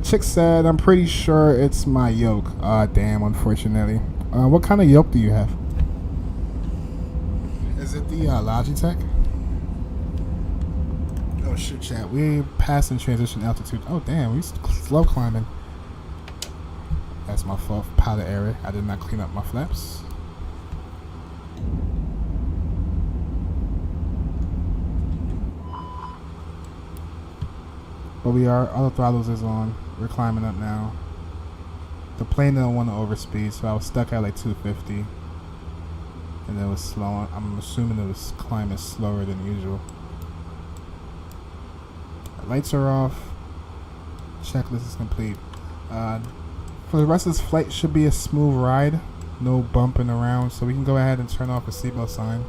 Chick said, I'm pretty sure it's my yoke. Damn, unfortunately. What kind of yoke do you have? Is it the Logitech? Oh shoot, chat. We passing transition altitude. Oh damn, we slow climbing. That's my fault. Pilot error. I did not clean up my flaps. But we are. Auto throttles is on. We're climbing up now. The plane didn't want to overspeed, so I was stuck at like 250, and it was slow. I'm assuming it was climbing slower than usual. Lights are off. Checklist is complete. For the rest of this flight, should be a smooth ride. No bumping around, so we can go ahead and turn off the seatbelt sign.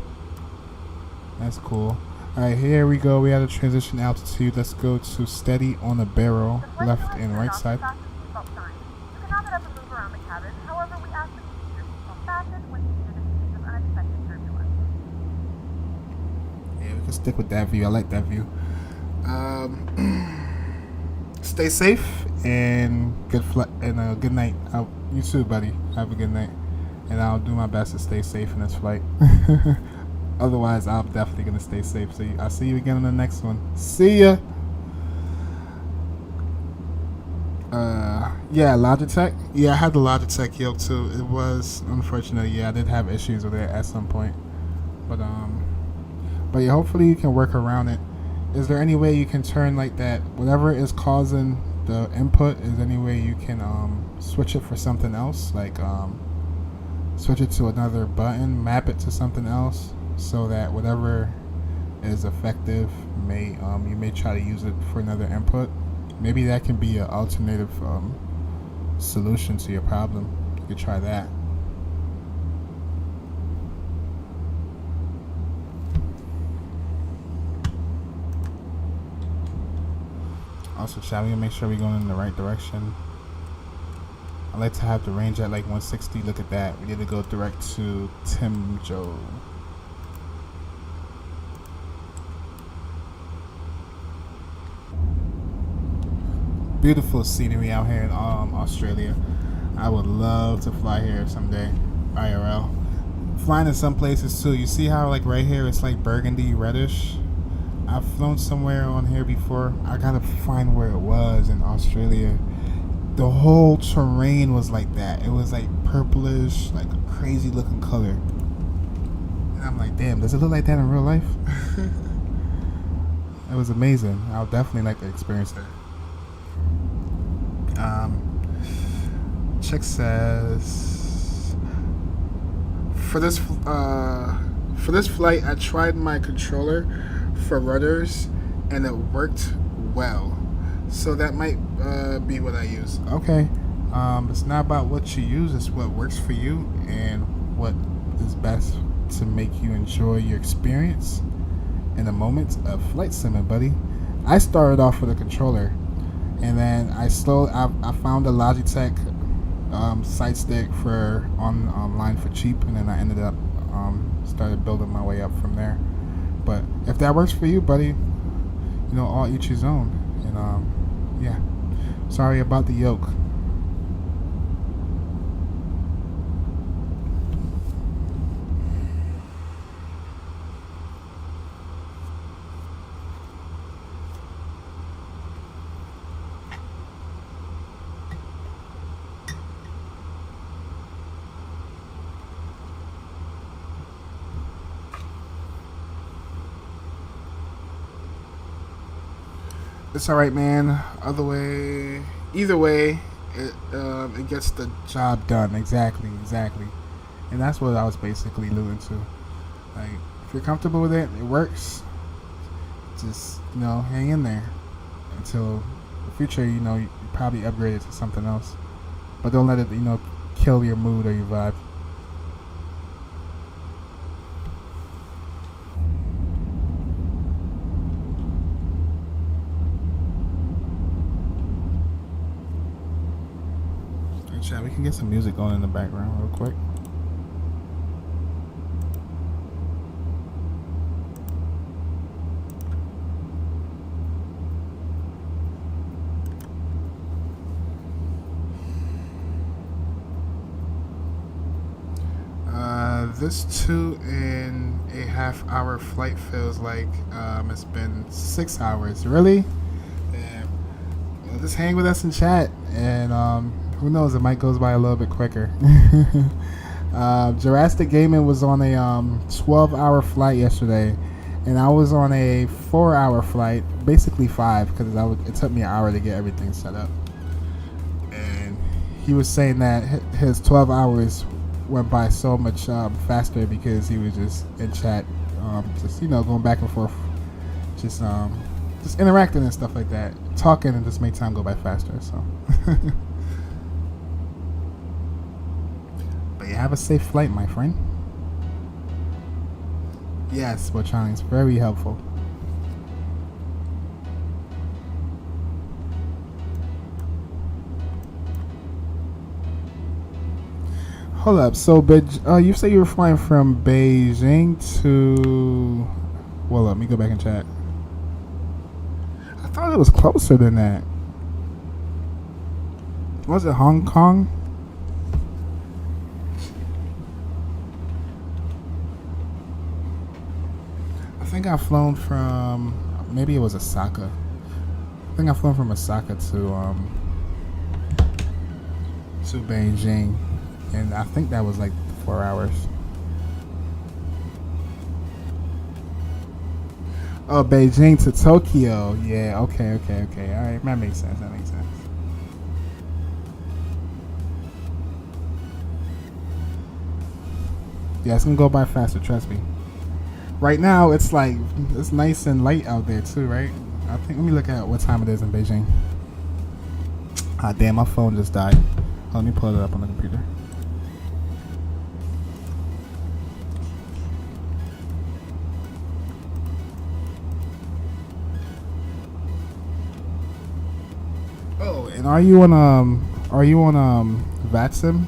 That's cool. Alright, here we go. We have a transition altitude. Let's go to steady on the barrel, left and right side. You can now get up and move around the cabin. However, we ask that you keep your seatbelt fastened when needed in case of unexpected turbulence. Yeah, we can stick with that view. I like that view. Stay safe and good night. You too, buddy. Have a good night, and I'll do my best to stay safe in this flight. Otherwise, I'm definitely gonna stay safe. So I'll see you again on the next one. See ya. Yeah, Logitech. Yeah, I had the Logitech yoke too. It was unfortunate. Yeah, I did have issues with it at some point, but yeah, hopefully you can work around it. Is there any way you can turn like that? Whatever is causing the input, is any way you can switch it for something else? Like switch it to another button, map it to something else, so that whatever is effective you may try to use it for another input. Maybe that can be an alternative solution to your problem. You could try that. Also, shall we make sure we're going in the right direction? I like to have the range at like 160. Look at that. We need to go direct to Timjo. Beautiful scenery out here in Australia. I would love to fly here someday, IRL. flying in some places too. You see how like right here it's like burgundy reddish? I've flown somewhere on here before. I gotta find where it was in Australia. The whole terrain was like that. It was like purplish, like a crazy looking color. And I'm like, damn, does it look like that in real life? It was amazing. I would definitely like to experience that. Chick says, for this flight, I tried my controller for rudders, and it worked well. So that might be what I use. Okay. It's not about what you use, it's what works for you and what is best to make you enjoy your experience in the moments of flight simming, buddy. I started off with a controller, and then I found a Logitech side stick for online for cheap, and then I ended up started building my way up from there. But if that works for you, buddy, you know, all each his own. And yeah, sorry about the yoke. It's all right, man. Either way, it gets the job done. Exactly. And that's what I was basically alluding to. Like, if you're comfortable with it, it works. Just, you know, hang in there until the future. You know, you probably upgrade it to something else, but don't let it, you know, kill your mood or your vibe. Chat, we can get some music going in the background real quick. This 2.5 hour flight feels like it's been 6 hours. Really? Damn. Well, just hang with us in chat, and who knows, it might goes by a little bit quicker. Jurassic Gaming was on a 12-hour flight yesterday, and I was on a 4-hour flight, basically 5, because it took me an hour to get everything set up. And he was saying that his 12 hours went by so much faster because he was just in chat, just, you know, going back and forth, just interacting and stuff like that, talking, and just made time go by faster. So. Have a safe flight, my friend. Yes, Bochani, it's very helpful. Hold up, so you say you were flying from Beijing to... Well, let me go back and chat. I thought it was closer than that. Was it Hong Kong? I think I've flown from, maybe it was Osaka. I think I've flown from Osaka to Beijing, and I think that was like 4 hours. Oh, Beijing to Tokyo. Yeah, okay. All right, that makes sense. Yeah, it's gonna go by faster, trust me. Right now, it's like, it's nice and light out there too, right? I think, let me look at what time it is in Beijing. Ah, damn, my phone just died. Let me pull it up on the computer. Oh, and are you on Vatsim?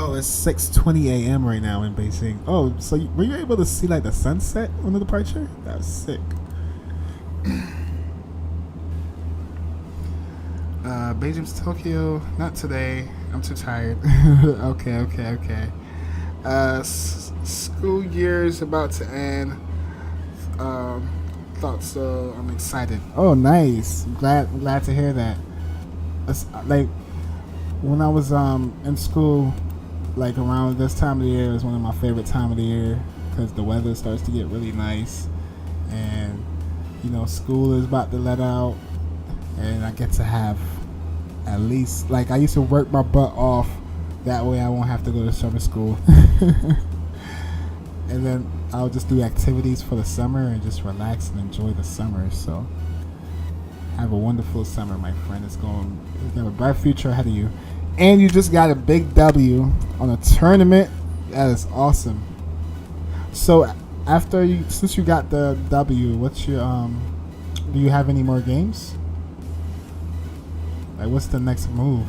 Oh, it's 6:20 a.m. right now in Beijing. Oh, so were you able to see like the sunset on the departure? That was sick. Beijing to Tokyo, not today. I'm too tired. Okay. School year's about to end. Thought so. I'm excited. Oh, nice. Glad to hear that. It's, like when I was in school, like around this time of the year is one of my favorite time of the year because the weather starts to get really nice, and school is about to let out, and I get to have at least like I used to work my butt off. That way I won't have to go to summer school. And then I'll just do activities for the summer and just relax and enjoy the summer. So have a wonderful summer, my friend. You have a bright future ahead of you. And you just got a big W on a tournament. That is awesome. So since you got the W, what's your do you have any more games? Like, what's the next move?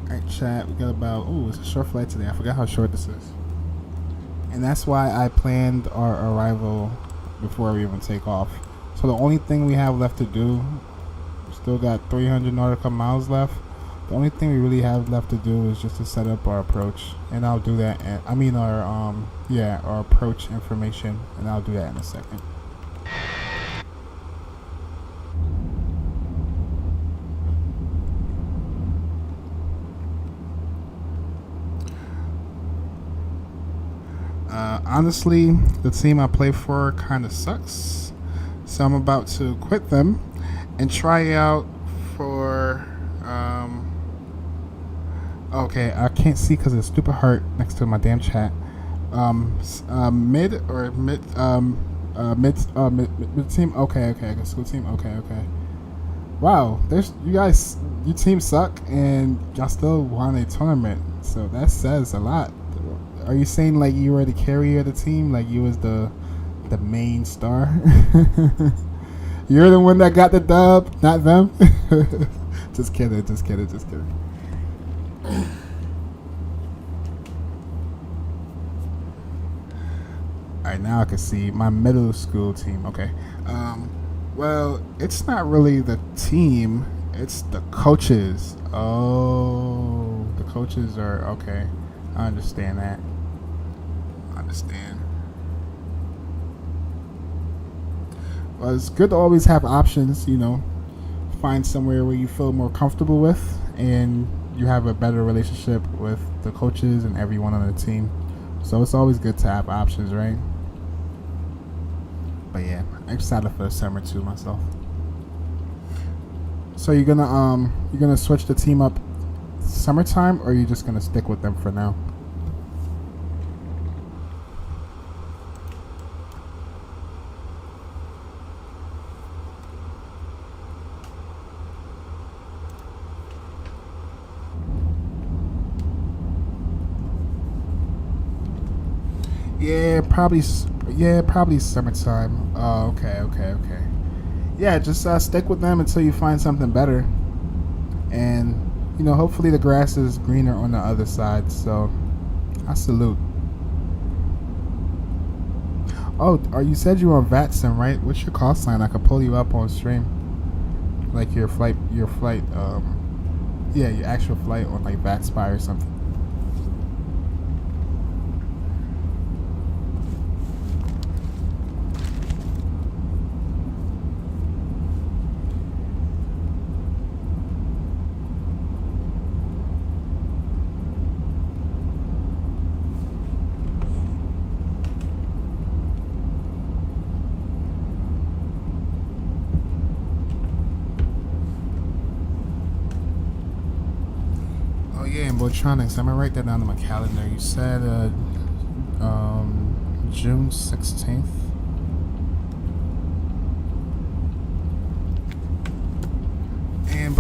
Alright, chat, we got about, it's a short flight today. I forgot how short this is. And that's why I planned our arrival before we even take off. So the only thing we have left to do, we still got 300 nautical miles left. The only thing we really have left to do is just to set up our approach, and I'll do that. Our approach information, and I'll do that in a second. Honestly, the team I play for kind of sucks, so I'm about to quit them and try out for okay, I can't see because of the stupid heart next to my damn chat. Mid team. Okay, school team. Okay. Wow, your team suck and y'all still won a tournament, so that says a lot. Are you saying like you were the carrier of the team, like you was the main star? You're the one that got the dub, not them? Just kidding. Alright, now I can see my middle school team. Okay. Well, it's not really the team, it's the coaches. Oh, the coaches are okay. I understand that. Well, it's good to always have options, find somewhere where you feel more comfortable with and you have a better relationship with the coaches and everyone on the team. So it's always good to have options, right? But yeah, I'm excited for the summer too myself. So you're gonna switch the team up summertime, or are you just gonna stick with them for now? Yeah, probably summertime. Oh, okay. Yeah, just stick with them until you find something better. And, hopefully the grass is greener on the other side. So, I salute. Oh, you said you were on Vatsim, right? What's your call sign? I could pull you up on stream. Like your flight, your actual flight on like VatSpy or something. Electronics. I'm gonna write that down on my calendar. You said June 16th.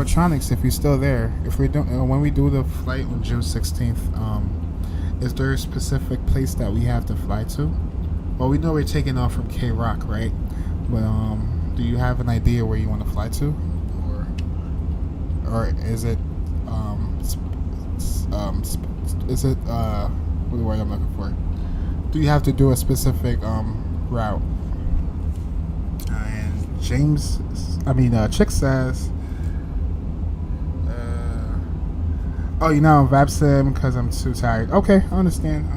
Electronics, if you're still there, if we're doing when we do the flight on June 16th, is there a specific place that we have to fly to? Well, we know we're taking off from K Rock, right? But do you have an idea where you want to fly to, or is it is it what the word I'm looking for? Do you have to do a specific route? And Chick says, oh, you're not on Vatsim because I'm too tired. Okay, I understand.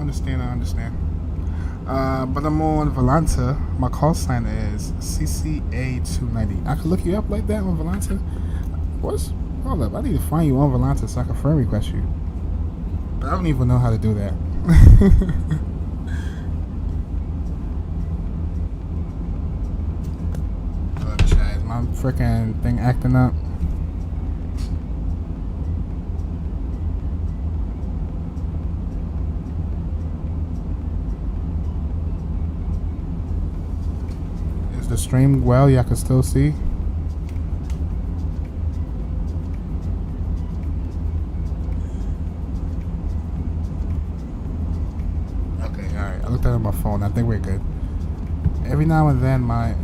But I'm on Volanta. My call sign is CCA290. I can look you up like that on Volanta? Hold up, I need to find you on Volanta so I can friend request you. But I don't even know how to do that. Is my freaking thing acting up? Is the stream well? Y'all can still see? I looked at it on my phone. I think we're good. Every now and then, my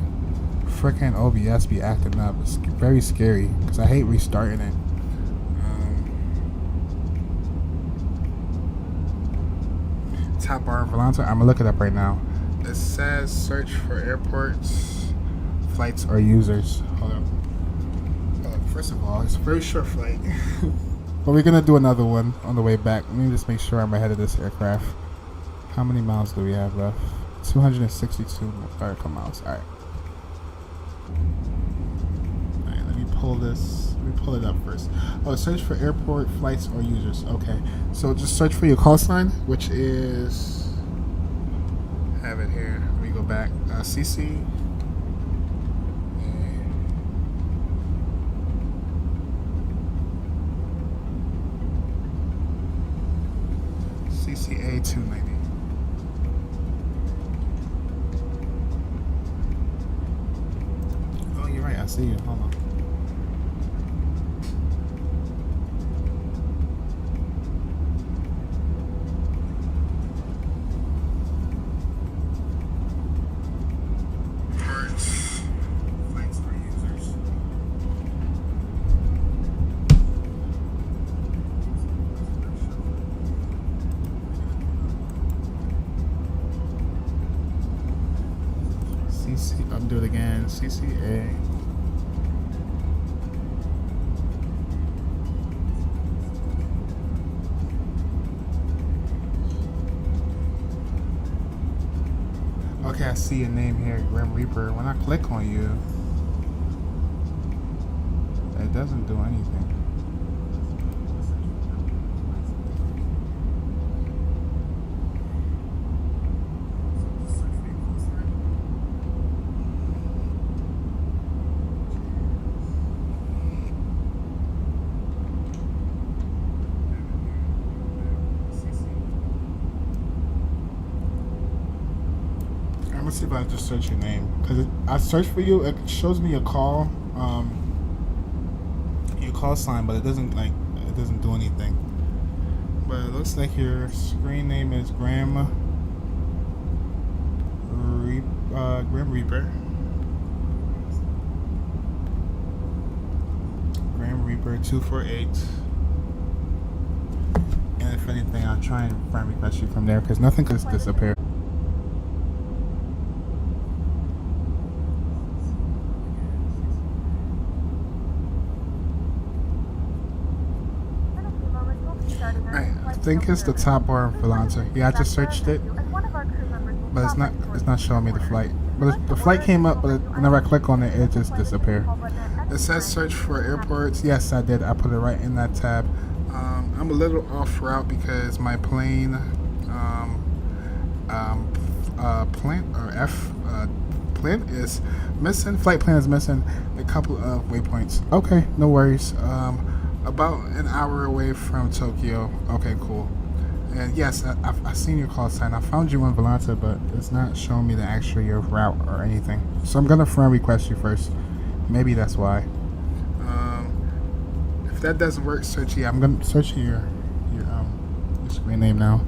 freaking OBS be acting up. It's very scary because I hate restarting it. Top bar Volanta. I'm gonna look it up right now. It says search for airports, flights, or users. Hold up. First of all, it's a very short flight, but we're gonna do another one on the way back. Let me just make sure I'm ahead of this aircraft. How many miles do we have left? 262 vertical miles. Alright. Alright, let me pull this. Let me pull it up first. Oh, search for airport, flights, or users. Okay. So just search for your call sign, which is... have it here. Let me go back. CC... CCA290. Oh, you're right. I see you. Hold on. Hertz. Flights for users. I'll do it again. CCA. Okay, I see your name here, Grim Reaper. When I click on you, it doesn't do anything. Let's see if I just search your name, because I searched for you. It shows me your call sign, but it doesn't do anything. But it looks like your screen name is Grim Reaper. Grim Reaper 248. And if anything, I'll try and friend request you from there, because nothing could disappear. I think it's the top bar of Volanta. Yeah, I just searched it, but it's not showing me the flight. But the flight came up, but whenever I click on it, it just disappeared. It says search for airports. Yes, I did. I put it right in that tab. I'm a little off route because my plane, plan is missing. Flight plan is missing a couple of waypoints. Okay, no worries. About an hour away from Tokyo. Okay, cool. And yes, I've seen your call sign. I found you on Volanta, but it's not showing me the actual your route or anything. So I'm gonna friend request you first. Maybe that's why. If that doesn't work, search here. I'm gonna search your screen name now.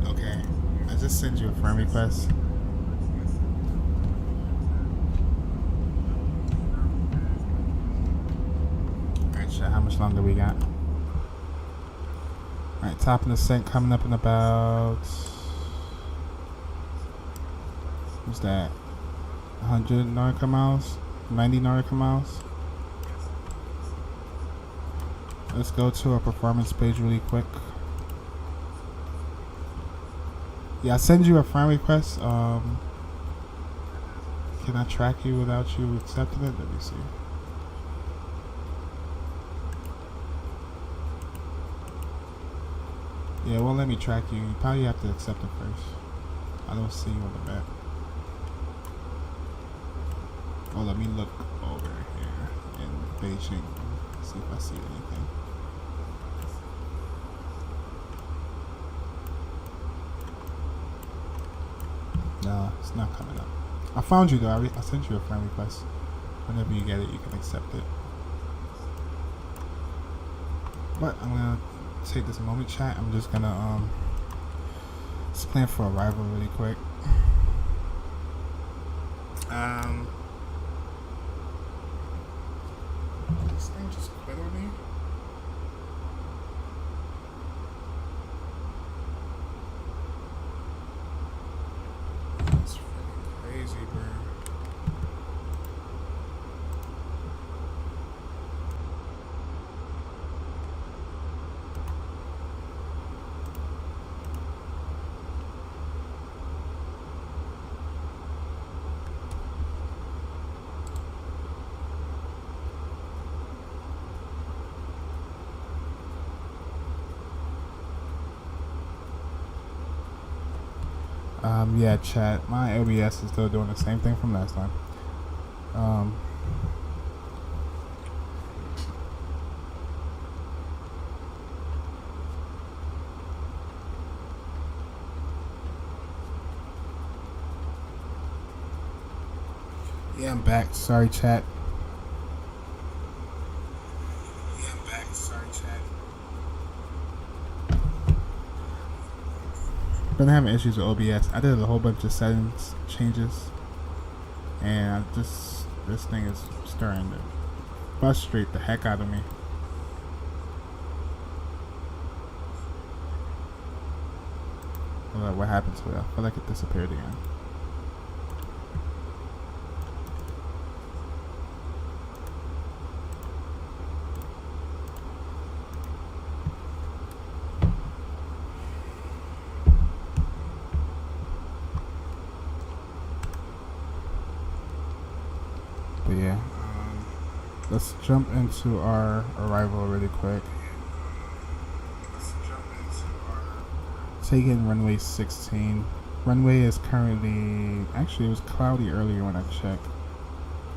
Okay, I just sent you a friend request. How much longer we got? Alright, top of the set coming up in about, what's that? 100 nautical miles? 90 nautical miles? Let's go to our performance page really quick. Yeah, I send you a friend request. Can I track you without you accepting it? Let me see. Yeah, it won't let me track you. You probably have to accept it first. I don't see you on the map. Oh, let me look over here in Beijing. See if I see anything. No, it's not coming up. I found you though. I sent you a friend request. Whenever you get it, you can accept it. But I'm gonna take this moment, chat. I'm just gonna just plan for arrival really quick. This thing just quit on me. That's freaking crazy, bro. Yeah, chat. My OBS is still doing the same thing from last time. Yeah, I'm back. Sorry, chat. Been having issues with OBS. I did a whole bunch of settings changes, and this thing is starting to frustrate the heck out of me. What happened to it? I feel like it disappeared again. But yeah, let's jump into our arrival really quick. Taking runway 16. Runway is currently, actually it was cloudy earlier when I checked.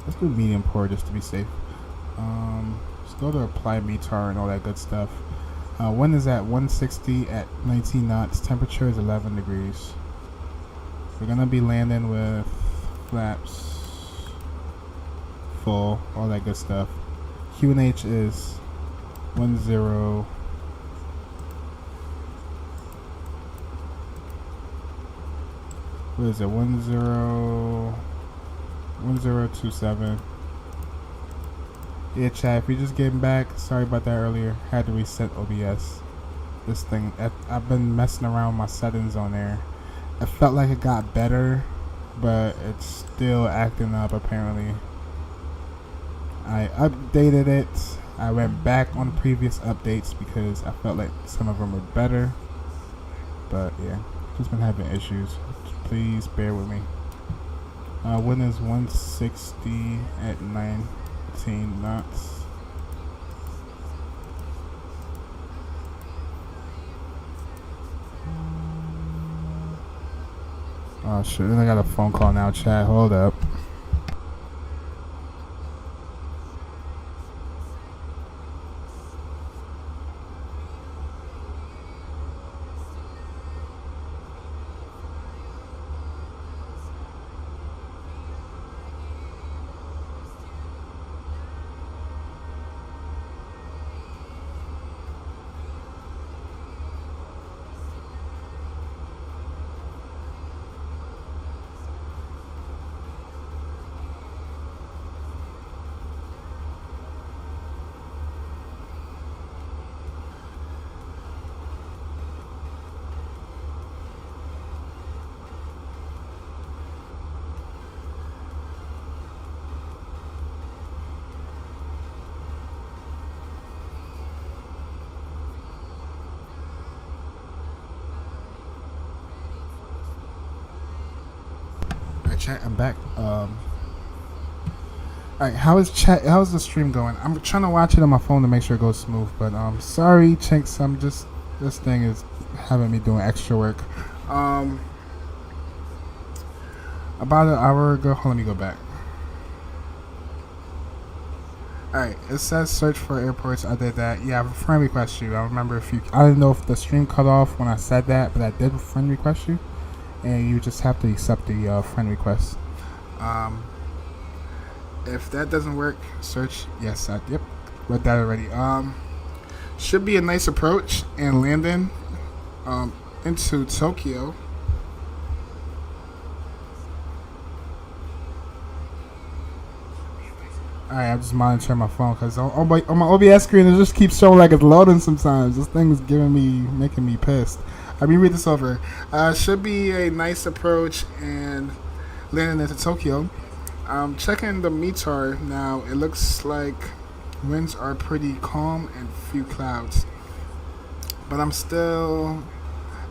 Let's do medium pour just to be safe. Let's go to apply METAR and all that good stuff. Wind is at 160 at 19 knots. Temperature is 11 degrees. We're gonna be landing with flaps full, all that good stuff. QNH is 10. What is it? 1027. Yeah, chat. If you're just getting back, sorry about that earlier. Had to reset OBS. This thing, I've been messing around with my settings on there. It felt like it got better, but it's still acting up apparently. I updated it. I went back on previous updates because I felt like some of them were better. But yeah, just been having issues. Please bear with me. Wind is 160 at 19 knots. Oh shit, I got a phone call now, chat. Hold up. chat, I'm back. Alright, how's the stream going? I'm trying to watch it on my phone to make sure it goes smooth, but sorry chinks, this thing is having me doing extra work. About an hour ago, hold on, let me go back. Alright, it says search for airports. I did that. Yeah, I friend request you. I remember I didn't know if the stream cut off when I said that, but I did friend request you, and you just have to accept the friend request. If that doesn't work, search. Yes, yep, read that already. Should be a nice approach and landing into Tokyo. Alright, I'm just monitoring my phone because on my OBS screen it just keeps showing like it's loading sometimes. This thing is making me pissed. Let me read this over. Should be a nice approach and landing into Tokyo. Checking the METAR now. It looks like winds are pretty calm and few clouds. But I'm still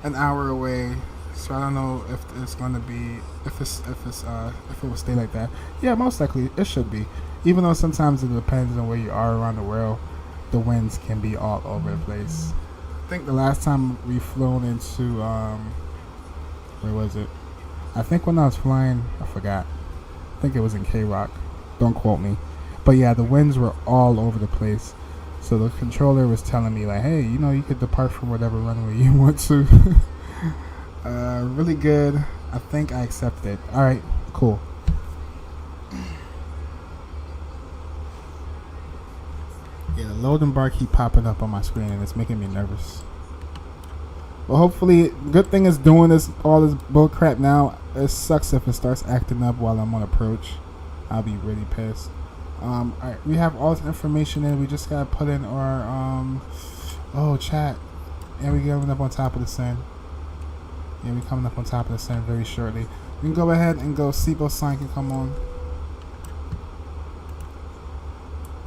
an hour away, so I don't know if it's going to be if it will stay like that. Yeah, most likely it should be. Even though sometimes it depends on where you are around the world, the winds can be all over the place. I think the last time we flown into where was it? I think when I was flying, I forgot. I think it was in K-Rock. Don't quote me. But yeah, the winds were all over the place. So the controller was telling me like, hey, you could depart from whatever runway you want to. Really good. I think I accepted. Alright, cool. Yeah, the loading bar keep popping up on my screen and it's making me nervous. Well, hopefully, good thing is doing all this bullcrap now. It sucks if it starts acting up while I'm on approach. I'll be really pissed. Alright, we have all this information in. We just gotta put in our chat. And we coming up on top of the sun. Yeah, we coming up on top of the sun very shortly. We can go ahead and go. Seatbelt sign can come on.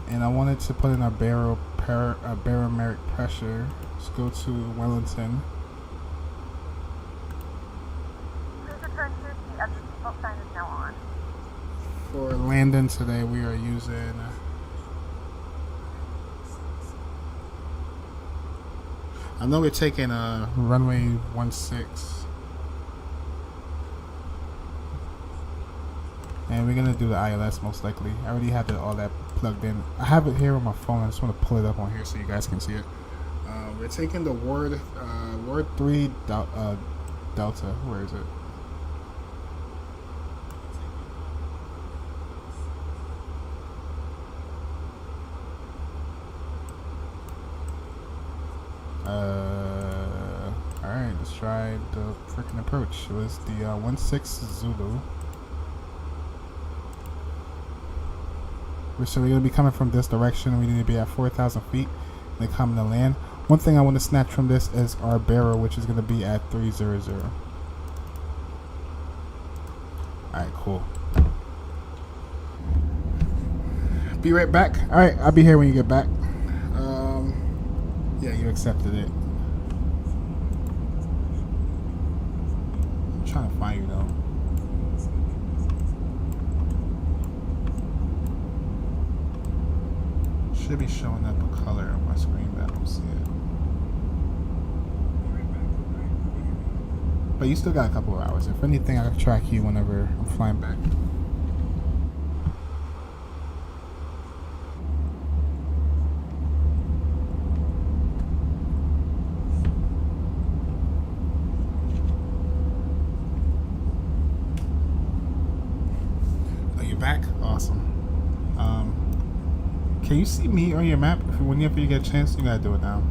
And I wanted to put in our barometric pressure. Let's go to Wellington. Please return to your seat as the seatbelt sign is now on. For landing today, we are using I know we're taking a runway 16. And we're gonna do the ILS most likely. I already have all that plugged in. I have it here on my phone. I just want to pull it up on here so you guys can see it. We're taking the Ward 3 Delta. Where is it? Alright, let's try the freaking approach. It was the 16 Zulu. So we're going to be coming from this direction. We need to be at 4,000 feet. Then coming to land. One thing I want to snatch from this is our barrel, which is going to be at 300. Alright, cool. Be right back. Alright, I'll be here when you get back. Yeah, you accepted it. I'm trying to find you though. Should be showing up a color on my screen, but I don't see it. But you still got a couple of hours. If anything, I can track you whenever I'm flying back. Oh, you're back? Awesome. Can you see me on your map? Whenever you get a chance, you gotta do it now.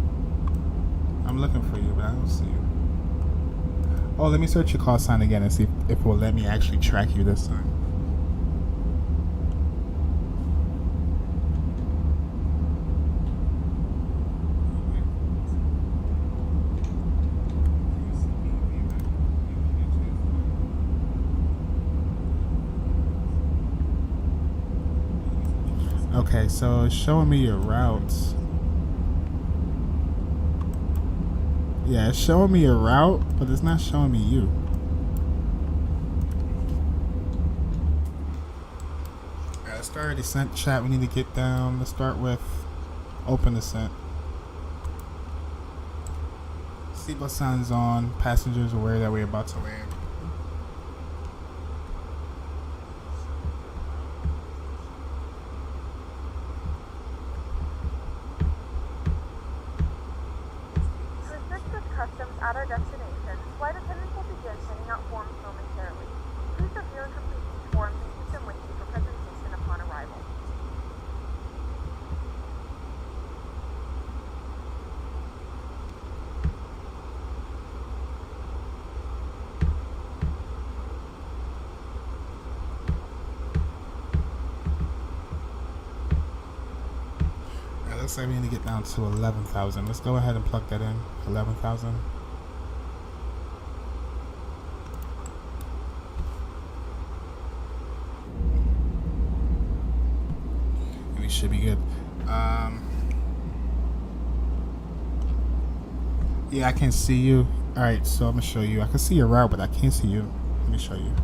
I'm looking for you, but I don't see you. Oh, let me search your call sign again and see if it will let me actually track you this time. Okay, so it's showing me your routes. Yeah, it's showing me your route, but it's not showing me you. already sent chat. We need to get down. Let's start with open descent. Seatbelt sign is on. Passengers aware that we're about to land. To assist with customs at our destination, flight attendants will begin handing out forms momentarily. Please review and complete these forms and keep them with you for presentation upon arrival. It looks like we need to get down to 11,000. Let's go ahead and plug that in. 11,000. We should be good. Yeah, I can see you. Alright, so I'm gonna show you. I can see your route, but I can't see you. Let me show you.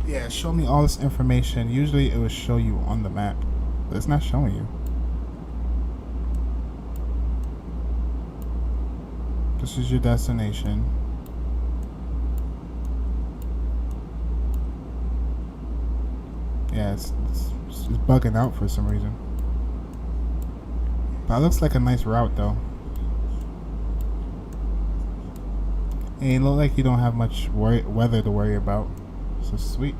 Yeah, show me all this information. Usually it would show you on the map, but it's not showing you. This is your destination. Yeah, it's bugging out for some reason. But it looks like a nice route though. And it looks like you don't have much weather to worry about. So sweet.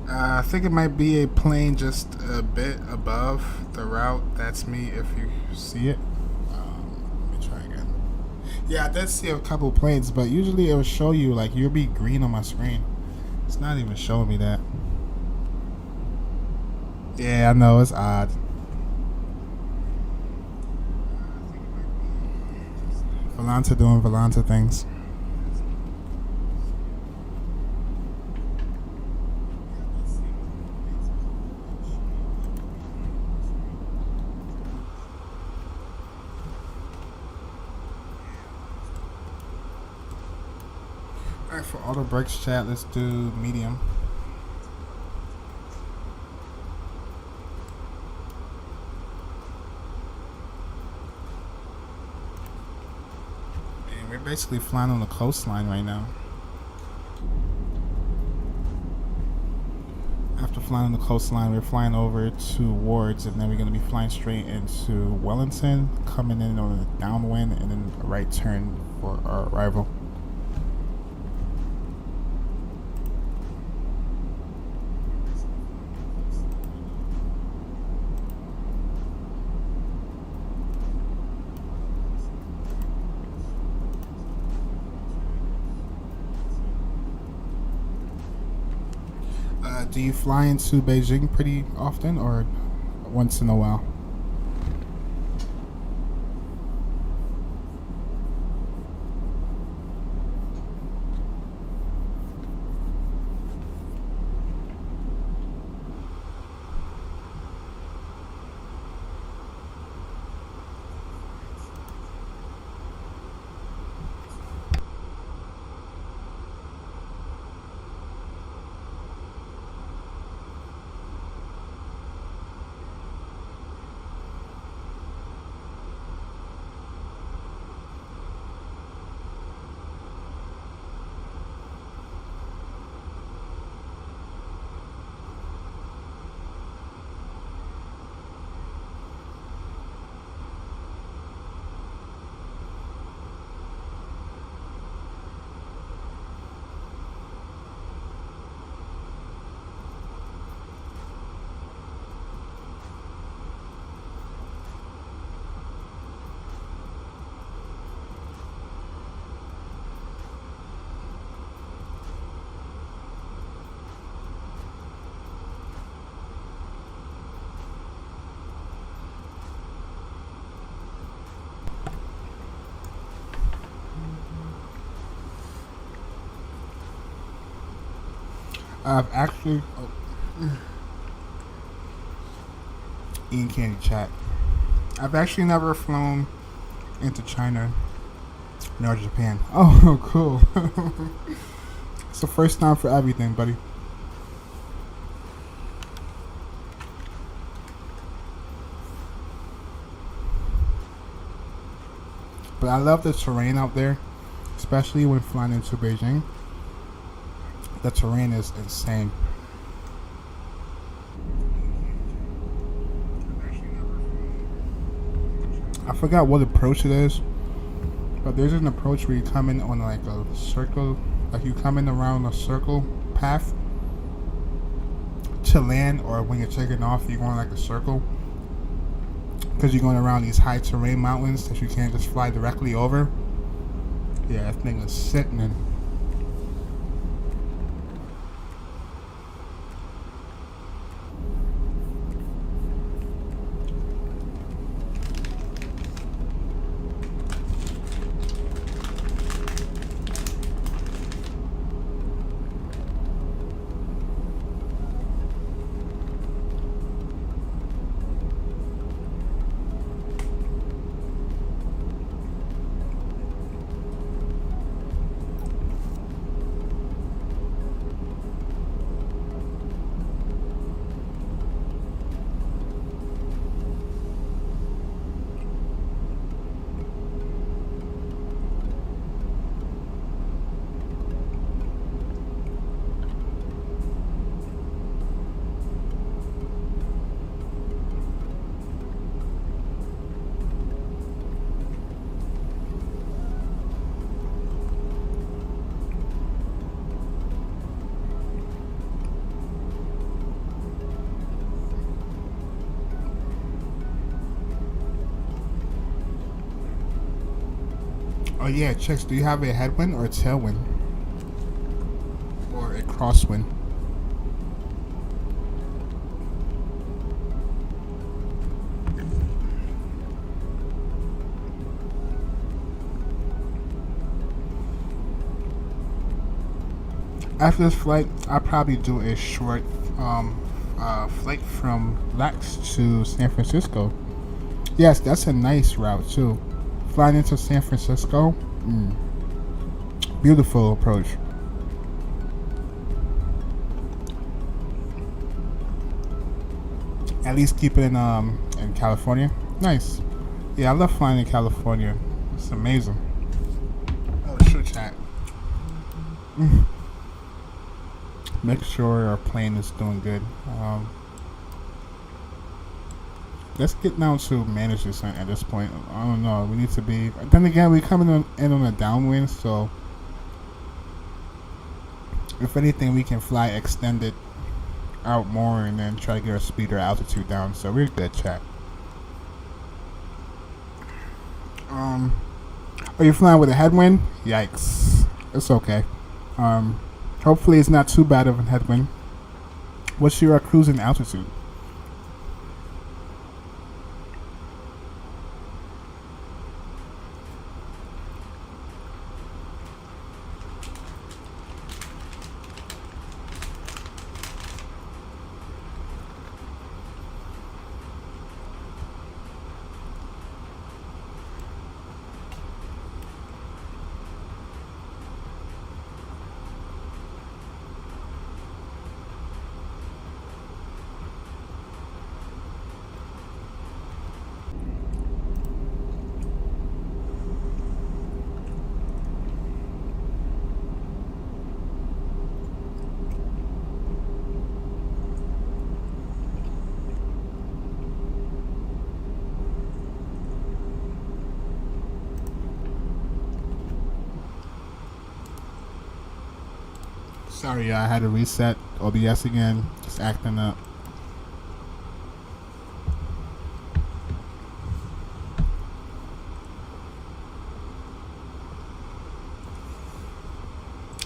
I think it might be a plane just a bit above the route. That's me if you see it. Let me try again. Yeah, I did see a couple planes, but usually it will show you, like, you'll be green on my screen. It's not even showing me that. Yeah, I know, it's odd. Volanta doing Volanta things. Alright, for auto brakes chat, let's do medium. And we're basically flying on the coastline right now. After flying on the coastline, we're flying over to Wards, and then we're going to be flying straight into Wellington, coming in on a downwind, and then a right turn for our arrival. Do you fly into Beijing pretty often or once in a while? I've actually eating candy chat. I've actually never flown into China nor Japan. Oh, cool. It's the first time for everything, buddy. But I love the terrain out there, especially when flying into Beijing. The terrain is insane. I forgot what approach it is, but there's an approach where you come in on like a circle, like you come in around a circle path to land, or when you're taking off, you're going like a circle because you're going around these high terrain mountains that you can't just fly directly over. Yeah, that thing is sickening. Oh yeah, chicks, do you have a headwind or a tailwind? Or a crosswind? After this flight, I'll probably do a short flight from Lex to San Francisco. Yes, that's a nice route too. Flying into San Francisco, beautiful approach. At least keep it in California. Nice. Yeah, I love flying in California. It's amazing. Oh, shoot chat. Make sure our plane is doing good. Let's get down to manage this at this point. I don't know. We need to be. Then again, we're coming in on a downwind, so if anything, we can fly extended out more and then try to get our speed or altitude down. So we're good, chat. Are you flying with a headwind? Yikes! It's okay. Hopefully, it's not too bad of a headwind. What's your cruising altitude? Sorry, I had to reset OBS again. Just acting up.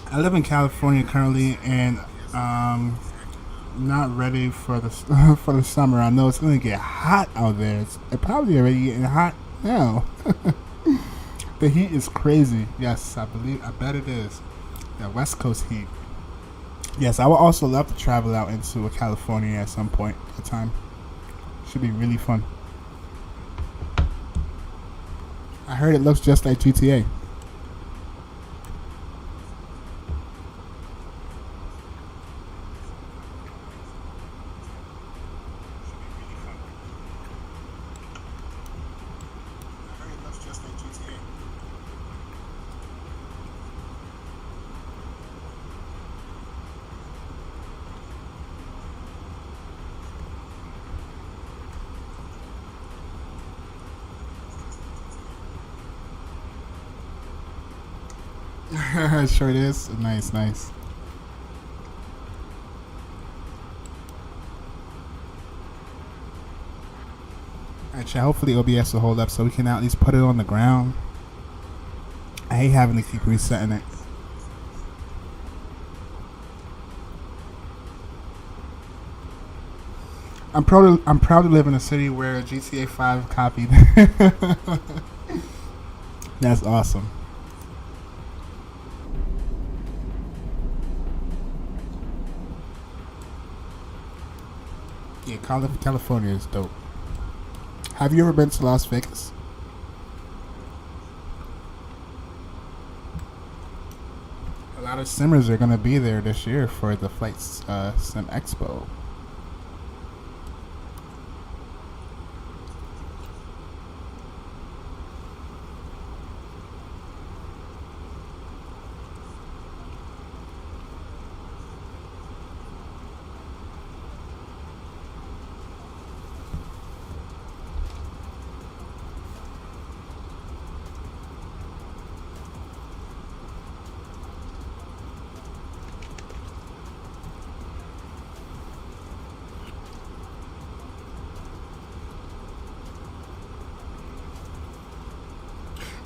I live in California currently, and not ready for the for the summer. I know it's gonna get hot out there. It's probably already getting hot now. The heat is crazy. Yes, I bet it is. That West Coast heat. Yes, I would also love to travel out into California at some point in time. Should be really fun. I heard it looks just like GTA. Sure it is. Nice, nice. Alright, hopefully OBS will hold up so we can at least put it on the ground. I hate having to keep resetting it. I'm proud to live in a city where GTA 5 copied. That's awesome. Yeah, California is dope. Have you ever been to Las Vegas? A lot of simmers are going to be there this year for the Flight Sim Expo.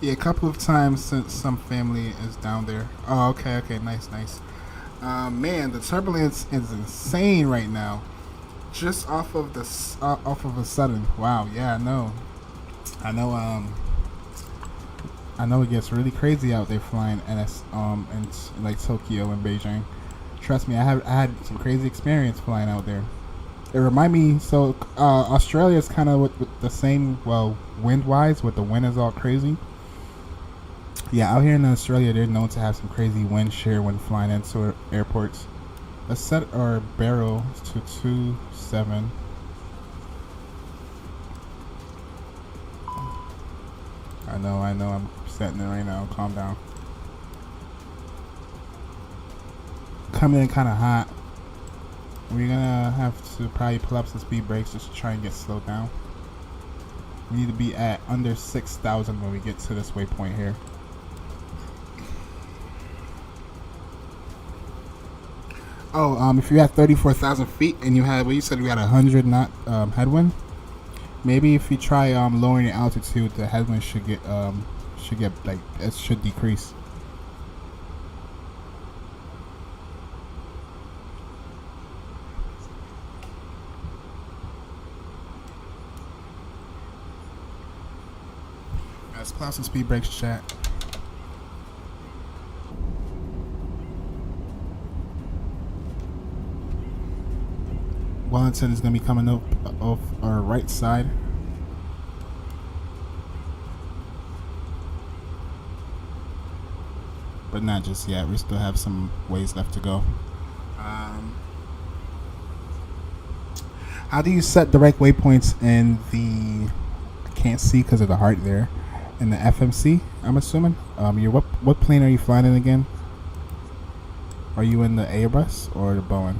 Yeah, a couple of times since some family is down there. Oh, okay, nice. Man, the turbulence is insane right now. Just off of a sudden. Wow, yeah, I know it gets really crazy out there flying in like Tokyo and Beijing. Trust me, I had some crazy experience flying out there. It remind me, so Australia is kind of with the same, well, wind-wise, with the wind is all crazy. Yeah, out here in Australia, they're known to have some crazy wind shear when flying into airports. Let's set our barrel to 27. I know, I'm setting it right now. Calm down. Coming in kind of hot. We're gonna have to probably pull up some speed brakes just to try and get slowed down. We need to be at under 6,000 when we get to this waypoint here. Oh, if you had 34,000 feet and you had, well, you said we had 100 knot headwind. Maybe if you try lowering the altitude, the headwind should get like, it should decrease. Let's close some speed brakes, chat. Wellington is going to be coming up off our right side. But not just yet. We still have some ways left to go. How do you set direct waypoints in the... I can't see because of the heart there. In the FMC, I'm assuming. What plane are you flying in again? Are you in the Airbus or the Boeing?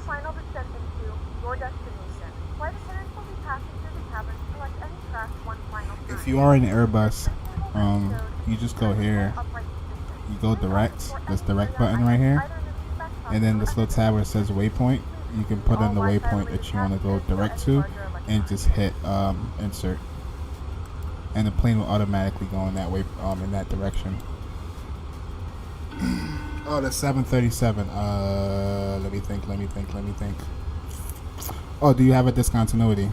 Final descent into your destination. Flight attendants will be passing through the cabin to collect any trash one final time. If you are in Airbus, you just go here. You go direct. This direct button right here, and then this little tab where it says waypoint. You can put in the waypoint that you want to go direct to, and just hit insert, and the plane will automatically go in that way, in that direction. Oh, the 737. Let me think. Oh, do you have a discontinuity?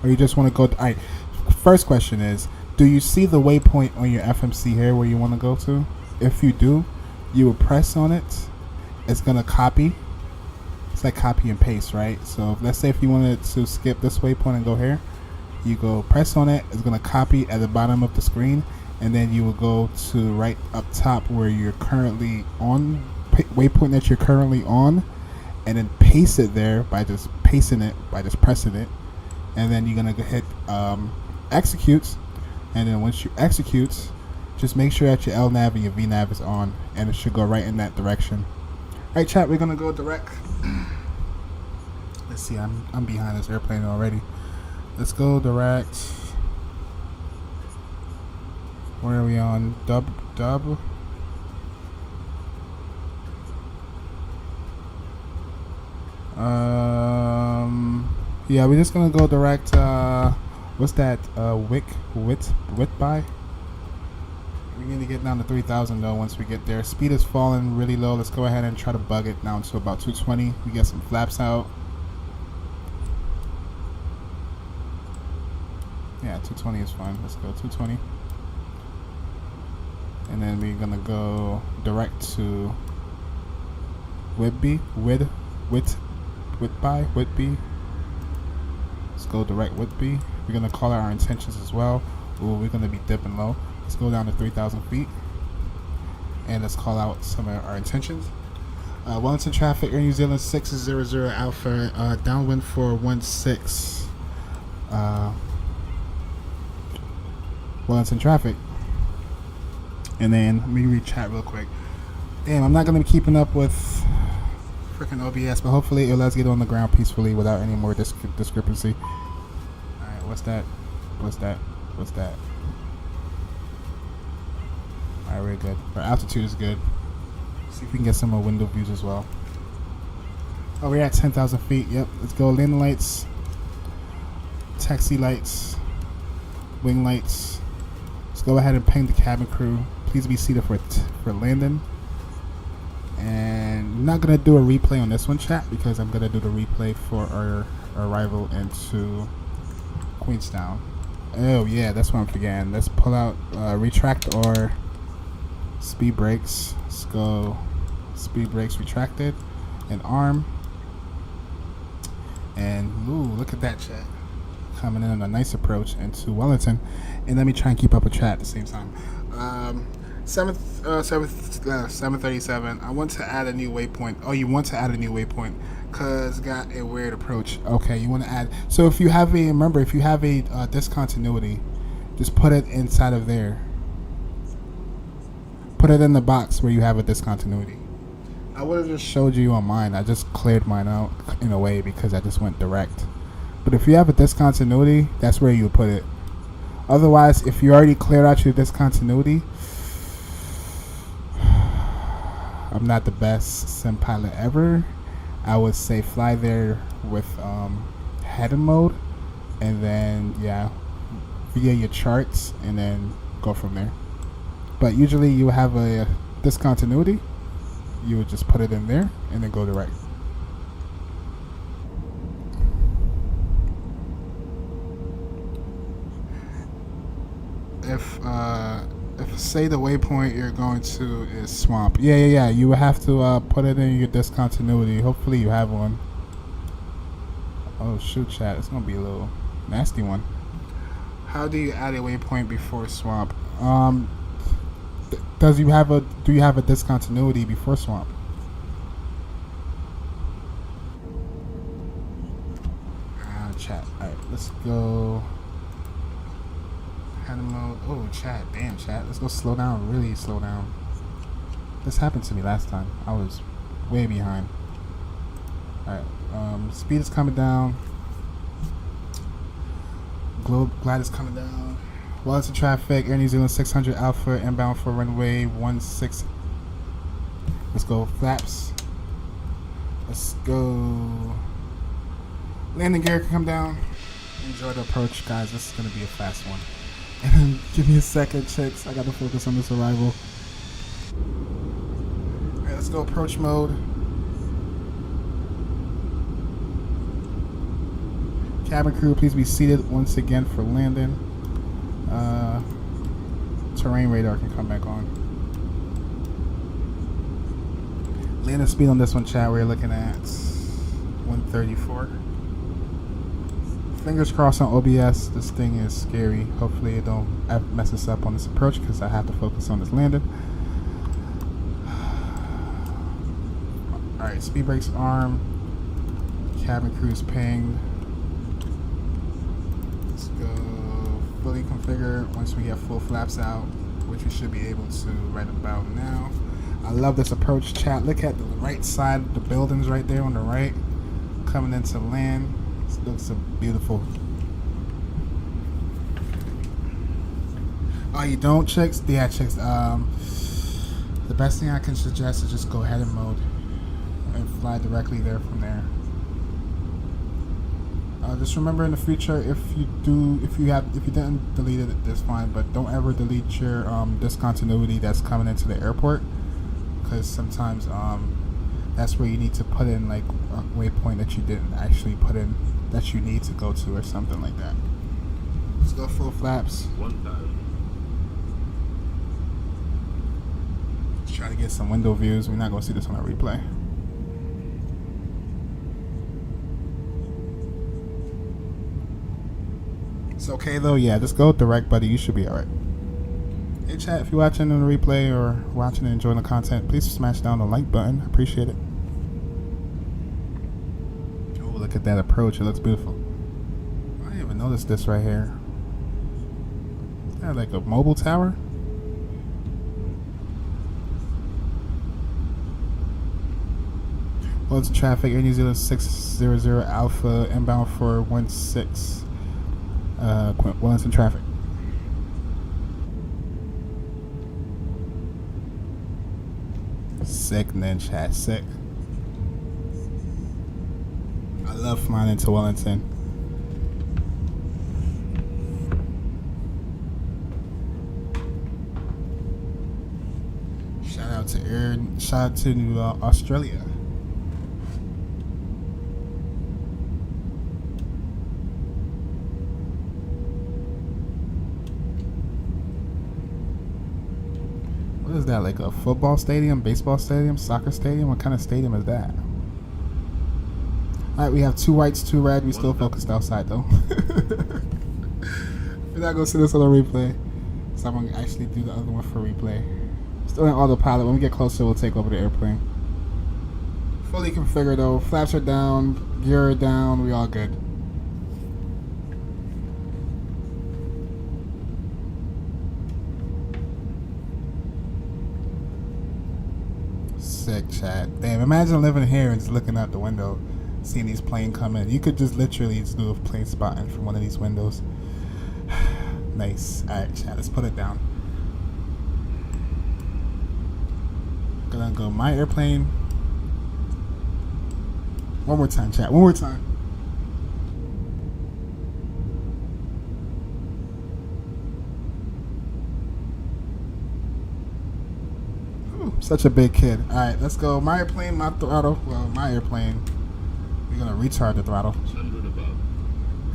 Or you just want to go... Alright, first question is, do you see the waypoint on your FMC here where you want to go to? If you do, you will press on it. It's gonna copy. It's like copy and paste, right? So let's say if you wanted to skip this waypoint and go here, you go press on it. It's gonna copy at the bottom of the screen, and then you will go to right up top where you're currently on, waypoint that you're currently on, and then paste it there by just pasting it, by just pressing it, and then you're gonna go hit execute, and then once you execute, just make sure that your LNAV and your VNAV is on, and it should go right in that direction. Alright, chat, we're gonna go direct. Let's see, I'm behind this airplane already. Let's go direct. Where are we on? Dub. Yeah, we're just gonna go direct. What's that? Width by. We need to get down to 3,000 though. Once we get there, speed is falling really low. Let's go ahead and try to bug it down to about 220. We get some flaps out. Yeah, 220 is fine. Let's go 220. And then we're gonna go direct to Whitby. Let's go direct Whitby. We're gonna call out our intentions as well. Ooh, we're gonna be dipping low. Let's go down to 3,000 feet. And let's call out some of our intentions. Wellington traffic, Air New Zealand 600 Alpha, downwind for 16. Wellington traffic. And then let me read chat real quick. Damn, I'm not gonna be keeping up with freaking OBS, but hopefully it'll let us get on the ground peacefully without any more discrepancy. Alright, what's that? Alright, we're good. Our altitude is good. See if we can get some more window views as well. Oh, we're at 10,000 feet. Yep, let's go. Landing lights, taxi lights, wing lights. Let's go ahead and ping the cabin crew. Please be seated for landing. And I'm not gonna do a replay on this one, chat, because I'm gonna do the replay for our arrival into Queenstown. Oh yeah, that's what I'm forgetting. Let's pull out retract or speed brakes. Let's go speed brakes retracted and arm. And ooh, look at that, chat. Coming in on a nice approach into Wellington. And let me try and keep up a chat at the same time. 737. I want to add a new waypoint. Oh, you want to add a new waypoint because got a weird approach. Okay, you want to add. So if you have a, remember, if you have a discontinuity, just put it inside of there. Put it in the box where you have a discontinuity. I would have just showed you on mine. I just cleared mine out in a way because I just went direct. But if you have a discontinuity, that's where you put it. Otherwise, if you already cleared out your discontinuity, I'm not the best sim pilot ever. I would say fly there with heading mode, and then yeah, via your charts, and then go from there. But usually you have a discontinuity, you would just put it in there and then go direct. If say the waypoint you're going to is swamp, yeah, you would have to put it in your discontinuity. Hopefully you have one. Oh shoot, chat, it's gonna be a little nasty one. How do you add a waypoint before swamp? Do you have a discontinuity before swamp? Chat. All right, let's go. Mode. Oh, chat. Damn, chat. Let's go slow down. Really slow down. This happened to me last time. I was way behind. Alright. Speed is coming down. Glide is coming down. Wellington traffic. Air New Zealand 600 Alpha. Inbound for runway 16. Let's go. Flaps. Let's go. Landing gear can come down. Enjoy the approach, guys. This is going to be a fast one. And give me a second, chicks. I gotta focus on this arrival. Alright, let's go approach mode. Cabin crew, please be seated once again for landing. Terrain radar can come back on. Landing speed on this one, chat, we're looking at 134. Fingers crossed on OBS. This thing is scary. Hopefully it don't mess us up on this approach because I have to focus on this landing. Alright, speed brakes arm. Cabin cruise ping. Let's go fully configure once we get full flaps out, which we should be able to right about now. I love this approach, chat. Look at the right side of the buildings right there on the right. Coming into land. This looks so beautiful. Oh, you don't, chicks? Yeah, chicks. The best thing I can suggest is just go ahead and mode and fly directly there from there. Just remember in the future, if you didn't delete it, that's fine. But don't ever delete your discontinuity that's coming into the airport, because sometimes that's where you need to put in like a waypoint that you didn't actually put in that you need to go to or something like that. Let's go full flaps. 1,000. Let's try to get some window views. We're not gonna see this on a replay. It's okay though, yeah, just go direct, buddy. You should be alright. Hey chat, if you're watching on the replay or watching and enjoying the content, please smash down the like button. I appreciate it. Oh, look at that approach. It looks beautiful. I didn't even notice this right here. Is that like a mobile tower? Well, it's traffic. Air New Zealand 600 Alpha inbound for 16. Wellington traffic. Sick, then chat, sick. I love flying into Wellington. Shout out to Australia. What is that, like a football stadium, baseball stadium, soccer stadium? What kind of stadium is that? Alright, we have 2 whites, 2 red. We still focused outside though. We're not gonna see this on the replay, so I'm gonna actually do the other one for replay. Still in autopilot. When we get closer, we'll take over the airplane. Fully configured though. Flaps are down, gear down. We all good. Sick, chat. Damn, imagine living here and just looking out the window, seeing these planes come in. You could just literally just do a plane spotting from one of these windows. Nice. Alright, chat, let's put it down. Gonna go my airplane. One more time, chat. One more time. Such a big kid. Alright, let's go. My airplane, my throttle. Well, my airplane. We're gonna retard the throttle. 100 above.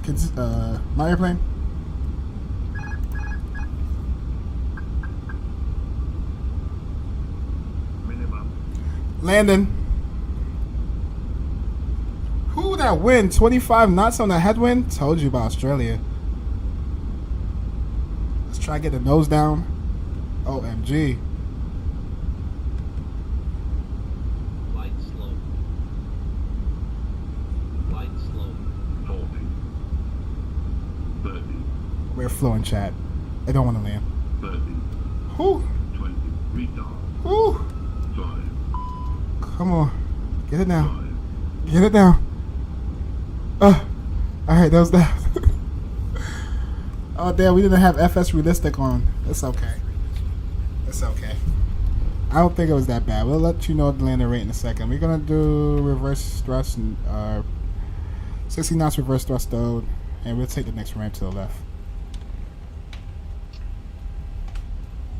Kids, my airplane. Minimum. Landing. Who that wind? 25 knots on the headwind? Told you about Australia. Let's try to get the nose down. OMG. Light slow. Light slow. 40. 30. We're flowing, chat. I don't want to land. 30. Whoo. 20. Retard. Whoo. 5. Come on. Get it down. 5. Get it down. Alright, that was that. Oh damn, we didn't have FS realistic on. That's okay. That's okay. I don't think it was that bad. We'll let you know the landing rate in a second. We're gonna do reverse thrust and 60 knots reverse thrust though, and we'll take the next ramp to the left.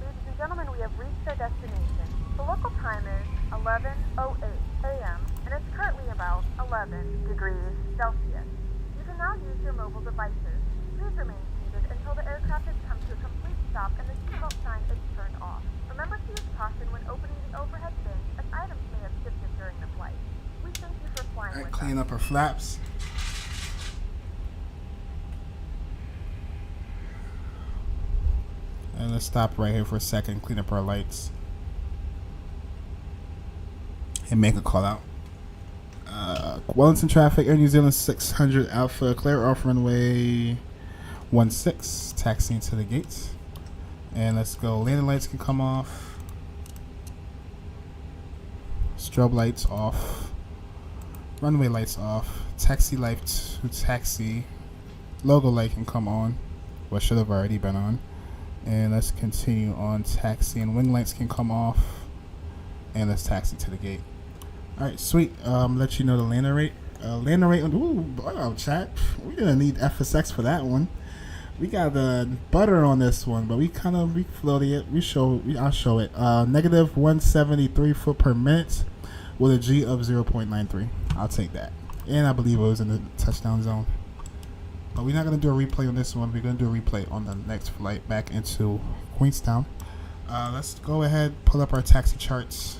Ladies and gentlemen, we have reached our destination. The local time is 11:08 a.m. and it's currently about 11 degrees Celsius. You can now use your mobile devices. Please remain seated until the aircraft has come to stop and the seatbelt sign is turned off. Remember to use caution when opening the overhead bins as items may have shifted during the flight. We thank you for flying with us. Clean up her flaps. And let's stop right here for a second, clean up our lights, and make a call out. Wellington traffic, Air New Zealand 600 Alpha, clear off runway 16, taxiing to the gates. And let's go. Landing lights can come off. Strobe lights off. Runway lights off. Taxi light to taxi. Logo light can come on. What should have already been on. And let's continue on taxi. And wing lights can come off. And let's taxi to the gate. Alright, sweet. Let you know the landing rate. Landing rate. Ooh, wow, chat. We're gonna need FSX for that one. We got the butter on this one, but we floated it. I'll show it. Negative 173 foot per minute with a G of 0.93. I'll take that. And I believe it was in the touchdown zone. But we're not gonna do a replay on this one. We're gonna do a replay on the next flight back into Queenstown. Let's go ahead, pull up our taxi charts.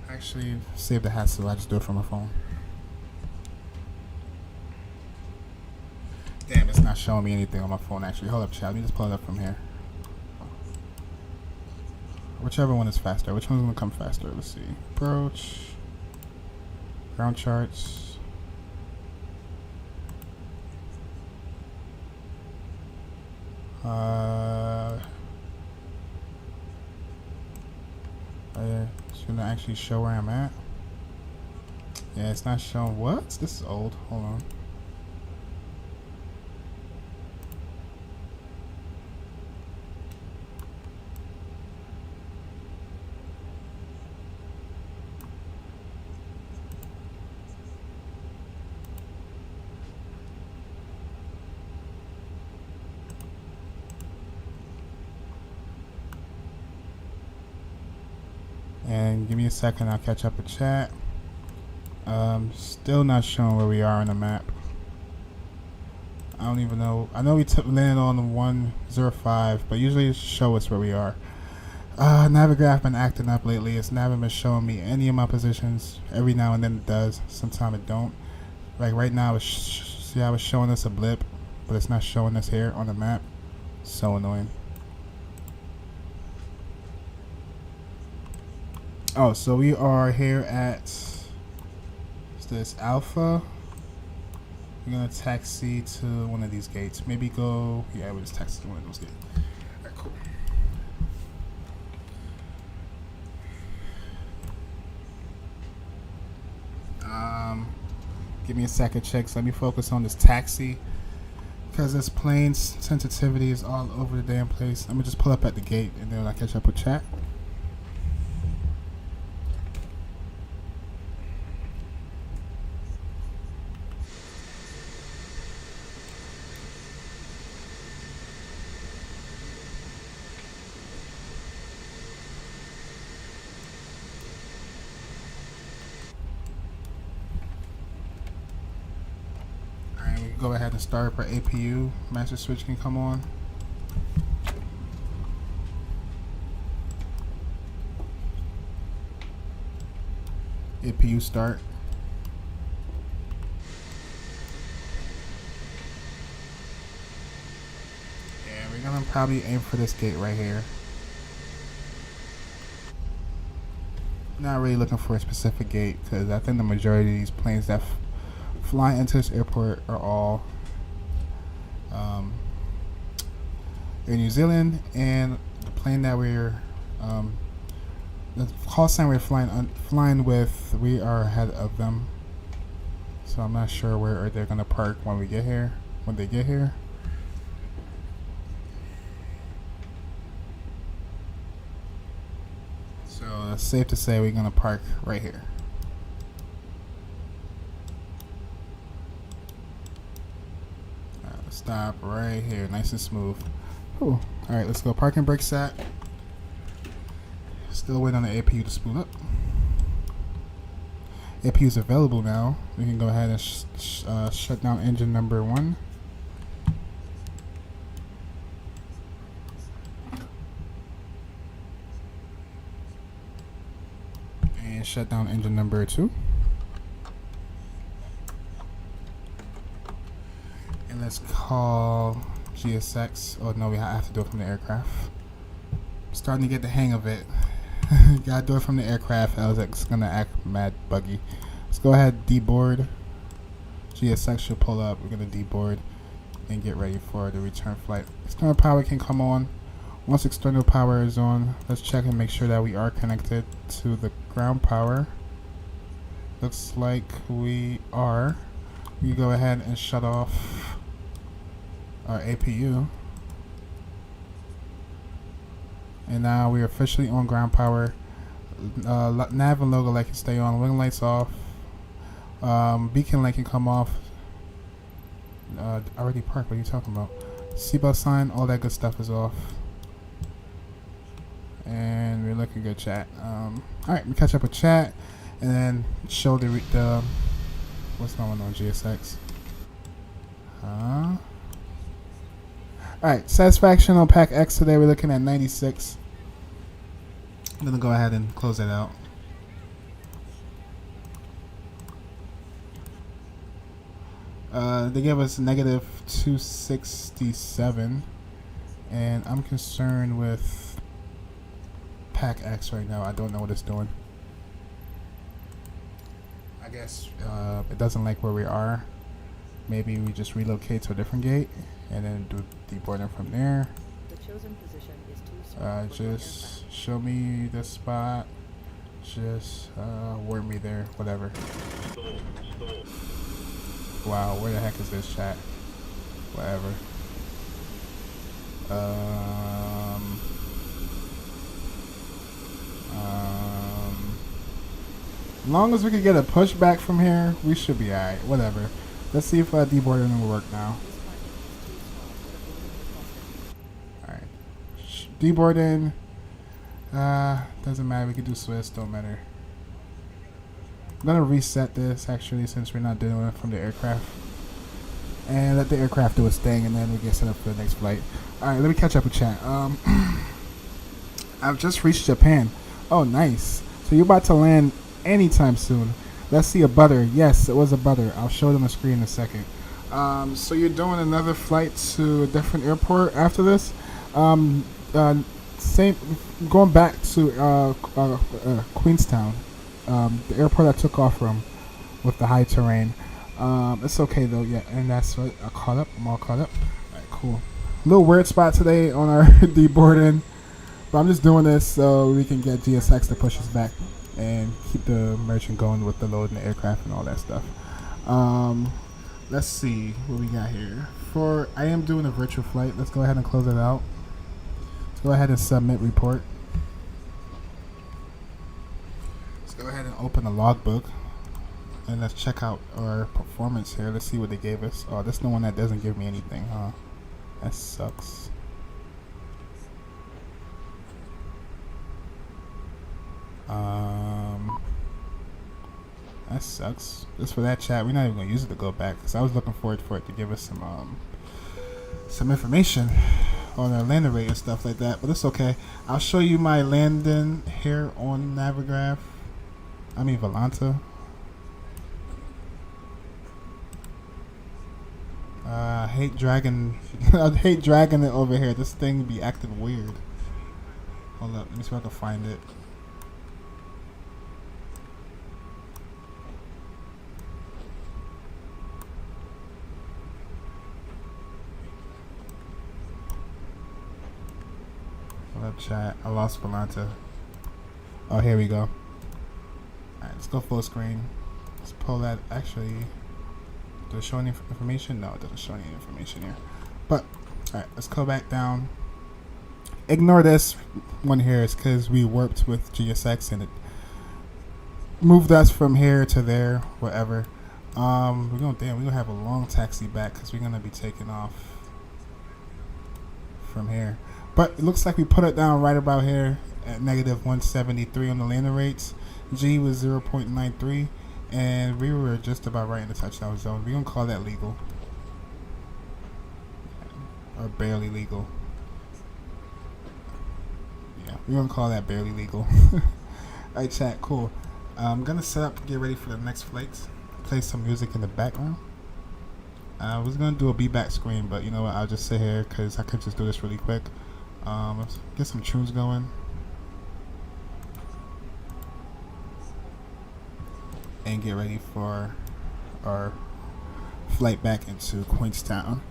Actually, save the hassle. I just do it from my phone. Damn, it's not showing me anything on my phone. Actually, hold up, chat. Let me just pull it up from here. Whichever one is faster. Which one's gonna come faster? Let's see. Approach. Ground charts. It's gonna actually show where I'm at. Yeah, it's not showing. What? This is old. Hold on. And give me a second, I'll catch up with chat. Still not showing where we are on the map. I don't even know. I know we landed on the 105, but usually it show us where we are. Navigraph been acting up lately. It's never been showing me any of my positions. Every now and then it does. Sometimes it don't. Like right now, see how it's showing us a blip, but it's not showing us here on the map. So annoying. Oh, so we are here at, what's this, Alpha. We're gonna taxi to one of these gates. Maybe go, yeah, we'll just taxi to one of those gates. Alright, cool. Give me a second, check. So let me focus on this taxi, because this plane sensitivity is all over the damn place. Let me just pull up at the gate, and then I'll catch up with chat. Go ahead and start up our APU. Master switch can come on. APU start. Yeah, we're gonna probably aim for this gate right here. Not really looking for a specific gate, because I think the majority of these planes that flying into this airport are all in New Zealand, and the plane that we're the call sign we're flying with, we are ahead of them. So I'm not sure where they're gonna park when we get here. When they get here. So it's safe to say we're gonna park right here. Stop right here, nice and smooth. All right, let's go. Parking brake set. Still waiting on the APU to spool up. APU is available now. We can go ahead and shut down engine number 1. and shut down engine number 2. And let's call GSX. Oh no, we have to do it from the aircraft. I'm starting to get the hang of it. Gotta do it from the aircraft, else it's gonna act mad buggy. Let's go ahead, deboard. GSX should pull up. We're gonna deboard and get ready for the return flight. External power can come on. Once external power is on, let's check and make sure that we are connected to the ground power. Looks like we are. We go ahead and shut off our APU. And now we're officially on ground power. Nav and logo light can stay on. Wing lights off. Beacon light can come off. Already parked, what are you talking about? Seatbelt sign, all that good stuff is off. And we're looking good, chat. Alright, we catch up with chat and then show the what's going on GSX. Alright, satisfaction on pack X today. We're looking at 96. I'm gonna go ahead and close it out. They gave us negative 267, and I'm concerned with pack X right now. I don't know what it's doing. I guess it doesn't like where we are. Maybe we just relocate to a different gate and then do deboarding from there. The chosen position is too small. Just show me the spot. Just warn me there. Whatever. Wow, where the heck is this, chat? Whatever. As long as we can get a pushback from here, we should be alright. Whatever. Let's see if deboarding will work now. Alright. Deboarding. Doesn't matter. We can do Swiss. Don't matter. I'm gonna reset this actually, since we're not doing it from the aircraft, and let the aircraft do its thing, and then we get set up for the next flight. All right, let me catch up with chat. I've just reached Japan. Oh, nice. So you're about to land anytime soon. Let's see a butter. Yes, it was a butter. I'll show them the screen in a second. So you're doing another flight to a different airport after this. Same, going back to Queenstown. The airport I took off from with the high terrain. It's okay though, yeah, and that's what I caught up. I'm all caught up. Alright, cool. A little weird spot today on our deboarding, but I'm just doing this so we can get GSX to push us back and keep the merchant going with the load in the aircraft and all that stuff. Let's see what we got here. I am doing a virtual flight. Let's go ahead and close it out. Let's go ahead and submit report. Go ahead and open the logbook and let's check out our performance here. Let's see what they gave us. Oh, this is the one that doesn't give me anything, huh? That sucks. That sucks. Just for that, chat, we're not even gonna use it to go back because I was looking forward for it to give us some information on our landing rate and stuff like that, but it's okay. I'll show you my landing here on Navigraph. I mean Volanta. I hate dragging I hate dragging it over here. This thing be acting weird. Hold up, let me see if I can find it. Hold up, chat. I lost Volanta. Oh, here we go. Alright, let's go full screen. Let's pull that. Actually, does it show any information? No, it doesn't show any information here. But, alright, let's go back down. Ignore this one here. It's because we warped with GSX and it moved us from here to there, whatever. We're gonna have a long taxi back because we're gonna be taking off from here. But it looks like we put it down right about here at negative 173 on the landing rates. G was 0.93, and we were just about right in the touchdown zone. We're gonna call that legal, or barely legal. Yeah, we're gonna call that barely legal. Alright, chat, cool. I'm gonna set up, get ready for the next flights. Play some music in the background. I was gonna do a be-back screen, but you know what? I'll just sit here because I could just do this really quick. Let's get some tunes going. And get ready for our flight back into Queenstown.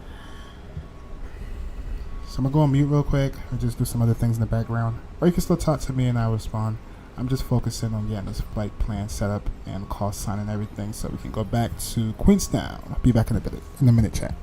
So I'm gonna go on mute real quick and just do some other things in the background. Or you can still talk to me and I'll respond. I'm just focusing on getting this flight plan set up and call sign and everything so we can go back to Queenstown. I'll be back in a minute, chat.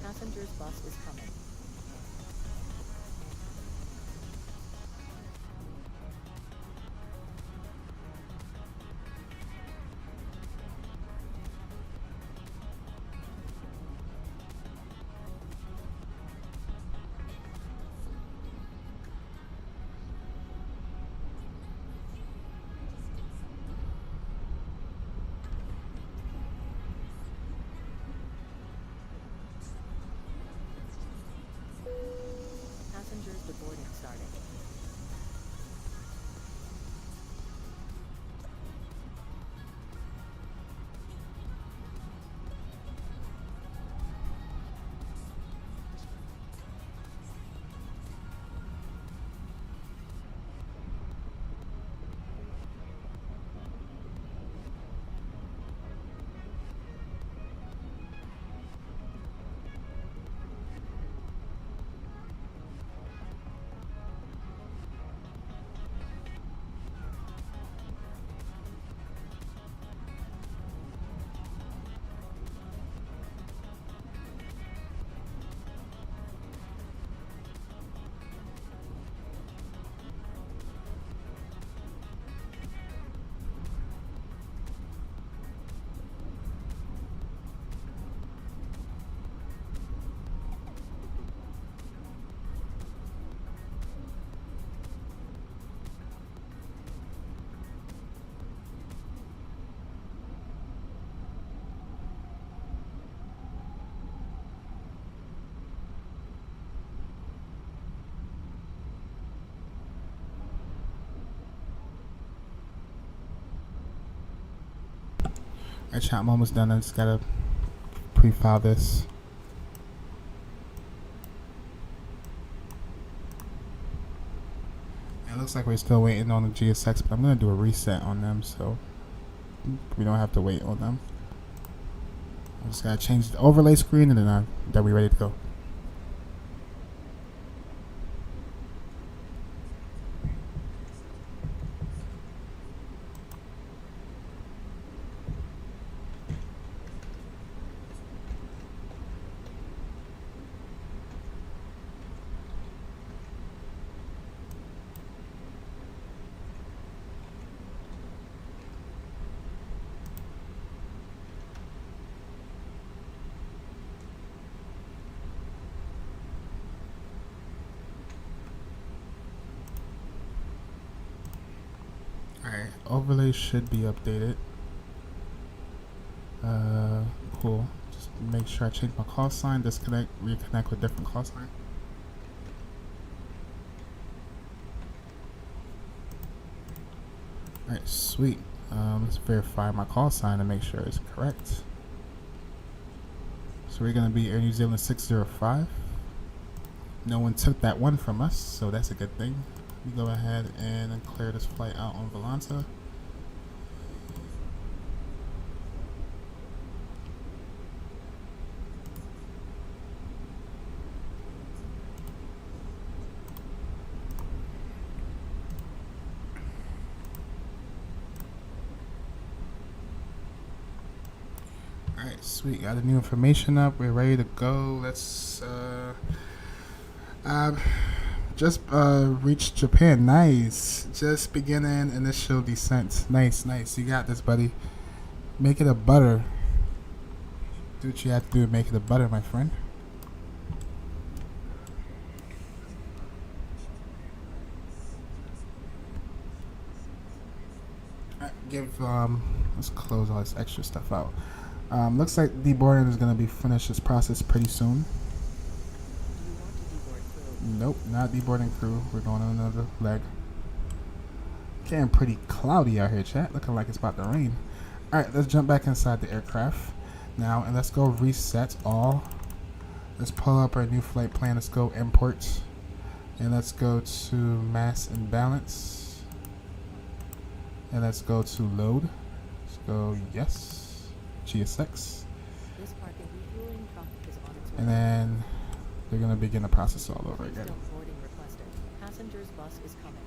Passenger's bus is coming. Alright, chat, I'm almost done. I just gotta pre-file this. It looks like we're still waiting on the GSX, but I'm gonna do a reset on them so we don't have to wait on them. I just gotta change the overlay screen and then we're ready to go. Alright, overlay should be updated. Cool. Just make sure I change my call sign, disconnect, reconnect with different call sign. Alright, sweet. Let's verify my call sign to make sure it's correct. So we're gonna be Air New Zealand 605. No one took that one from us, so that's a good thing. We go ahead and clear this flight out on Volanta. Alright, sweet. Got the new information up. We're ready to go. Let's just reached Japan. Nice. Just beginning initial descent. Nice, nice. You got this, buddy. Make it a butter. Do what you have to do to make it a butter, my friend. Alright, let's close all this extra stuff out. Looks like deboarding is gonna be finished this process pretty soon. Nope, not deboarding crew. We're going on another leg. Getting pretty cloudy out here, chat. Looking like it's about to rain. Alright, let's jump back inside the aircraft now and let's go reset all. Let's pull up our new flight plan. Let's go import. And let's go to mass and balance. And let's go to load. Let's go yes. GSX. And then they're going to begin the process all over again. Boarding requested. Passengers bus is coming.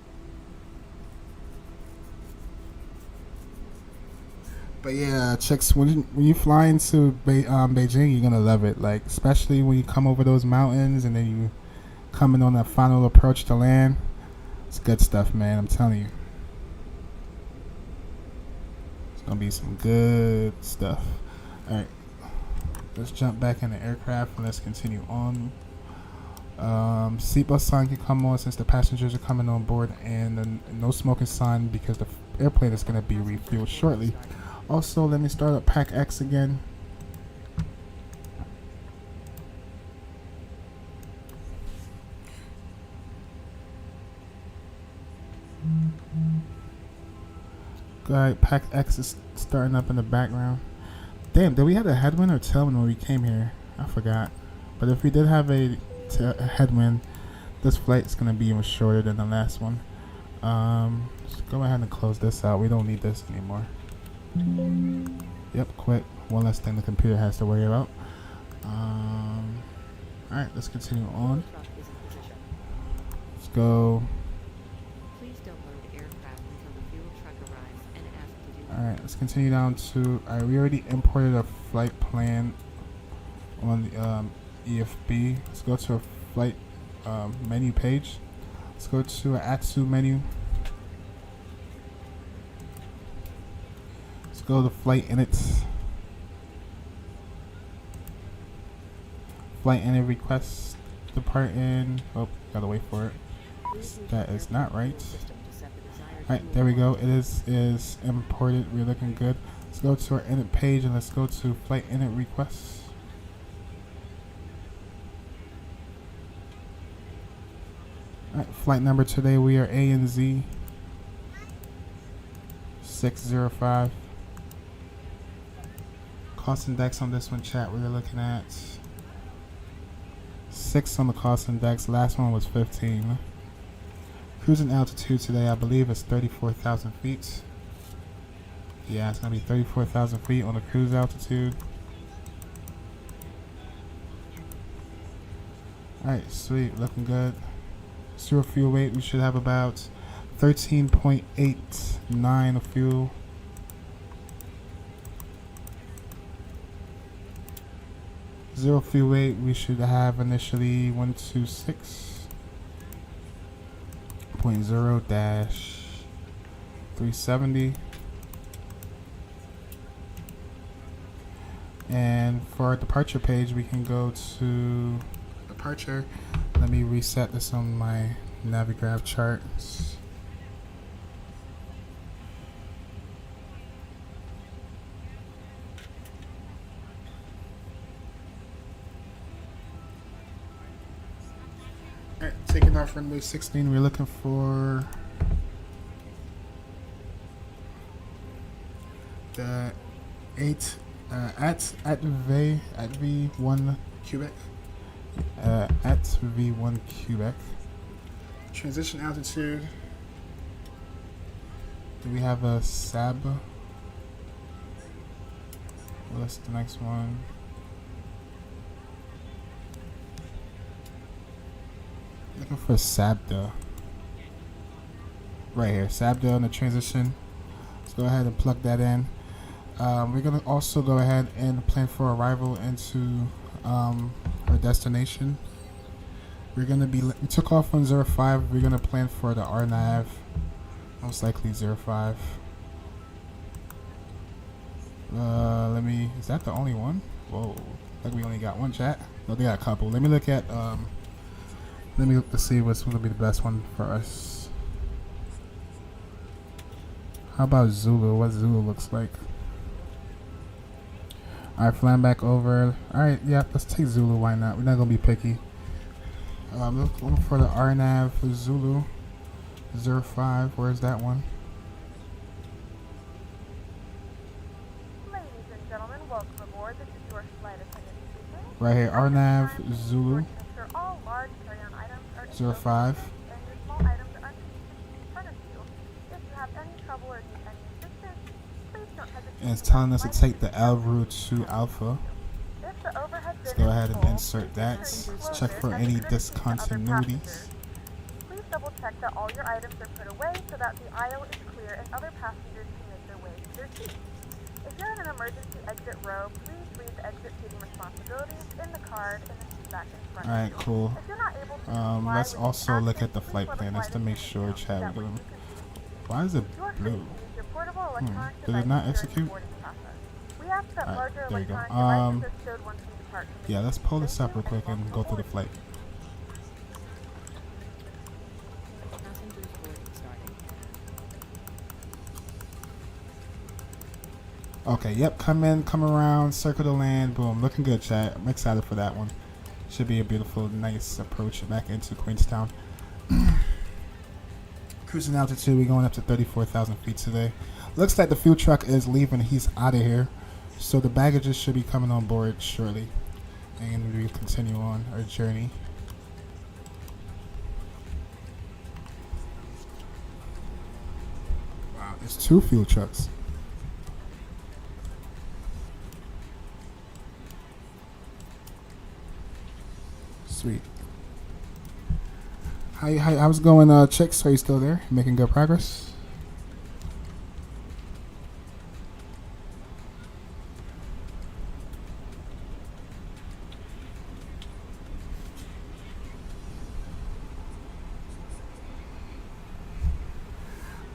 But yeah, chicks, when you fly into Beijing, you're going to love it. Like, especially when you come over those mountains and then you come in on that final approach to land. It's good stuff, man. I'm telling you. It's going to be some good stuff. All right. Let's jump back in the aircraft and let's continue on. Seatbelt sign can come on since the passengers are coming on board, and the no smoking sign because the airplane is going to be refueled shortly. Also, let me start up Pack X again. Alright, Pack X is starting up in the background. Damn, did we have a headwind or tailwind when we came here? I forgot. But if we did have a headwind, this flight is going to be even shorter than the last one. Let's go ahead and close this out. We don't need this anymore. Yep, quit. One less thing the computer has to worry about. Alright, let's continue on. Let's go. Please don't load aircraft until the fuel truck arrives and ask to do. Alright, let's continue down to. Alright, we already imported a flight plan on the EFB. Let's go to a flight menu page. Let's go to an ATSU menu. Let's go to flight init. Flight init request depart in. Oh, gotta wait for it. That is not right. Alright, there we go. It is imported. We're looking good. Let's go to our init page and let's go to flight init requests. Alright, flight number today we are ANZ 605. Cost index on this one, chat, we're looking at 6 on the cost index. Last one was 15. Cruising altitude today, I believe, is 34,000 feet. Yeah, it's going to be 34,000 feet on the cruise altitude. Alright, sweet. Looking good. Zero fuel weight, we should have about 13.89 of fuel. Zero fuel weight, we should have initially 126.0-370. And for our departure page, we can go to departure. Let me reset this on my Navigraph charts. Alright, taking off runway 16, we're looking for the 8 at V1 Quebec. At V1 Quebec. Transition altitude. Do we have a SAB? What's the next one? Looking for SABDA. Right here, SABDA on the transition. Let's go ahead and plug that in. We're gonna also go ahead and plan for arrival into our destination. We're gonna be, we took off on 05. We're gonna plan for the RNAV, most likely 05. Is that the only one? Whoa, like we only got one, chat. No, they got a couple. Let me look at let me look to see what's gonna be the best one for us. How about Zulu? What Zulu looks like? Alright, flying back over. Alright, yeah, let's take Zulu. Why not? We're not gonna be picky. Looking for the RNAV for Zulu 05. Where's that one? Ladies and gentlemen, welcome aboard. This is your flight attendant speaking. Right here, RNAV Zulu Make sure all large carry-on items are 05. and your small items are underneath in front of you. If you have any trouble or need any assistance, please don't hesitate. And it's telling us to take the L route to Alpha. If the overhead Let's bin go is ahead and full, insert that. please Let's close check it for and any courtesy to other discontinuities. passengers. Please double check that all your items are put away so that the aisle is clear and other passengers can make their way to their seats. If you're in an emergency exit row, please read the exit seating responsibilities in the card in the seat back in front of you. Alright, cool. If you're not able to comply Let's with also these look at the actions, flight please let plan. the That's to flight make attendant sure, know chat, that we're way doing. you can see. Why is it You are free blue? to use your portable electronic Did it not devices during the execute? boarding process. We ask that Alright, larger there you go. electronic devices are stowed once we depart from the Yeah, let's pull this Thank up you real quick and go through the flight. Passengers boarding started. Okay, yep, come in, come around, circle the land, boom. Looking good, chat. I'm excited for that one. Should be a beautiful, nice approach back into Queenstown. Cruising altitude, we're going up to 34,000 feet today. Looks like the fuel truck is leaving. He's out of here. So the baggages should be coming on board shortly. And we continue on our journey. Wow, there's 2 fuel trucks. Sweet. How's it going, chicks? Are you still there? Making good progress?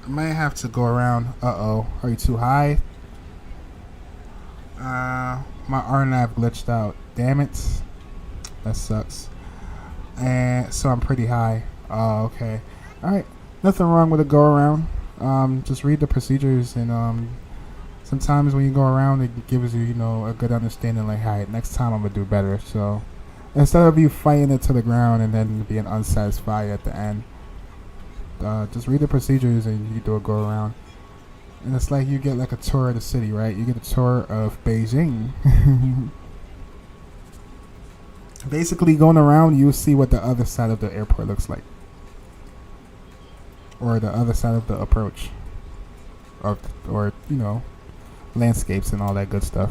I might have to go around. Uh-oh. Are you too high? My RNAV glitched out. Damn it. That sucks. And so I'm pretty high. Oh, okay. Alright. Nothing wrong with a go around. Just read the procedures, and sometimes when you go around, it gives you, a good understanding, like, hey, next time I'm gonna do better. So instead of you fighting it to the ground and then being unsatisfied at the end, just read the procedures and you do a go around. And it's like you get like a tour of the city, right? You get a tour of Beijing. Basically, going around, you'll see what the other side of the airport looks like. Or the other side of the approach. Or you know, landscapes and all that good stuff.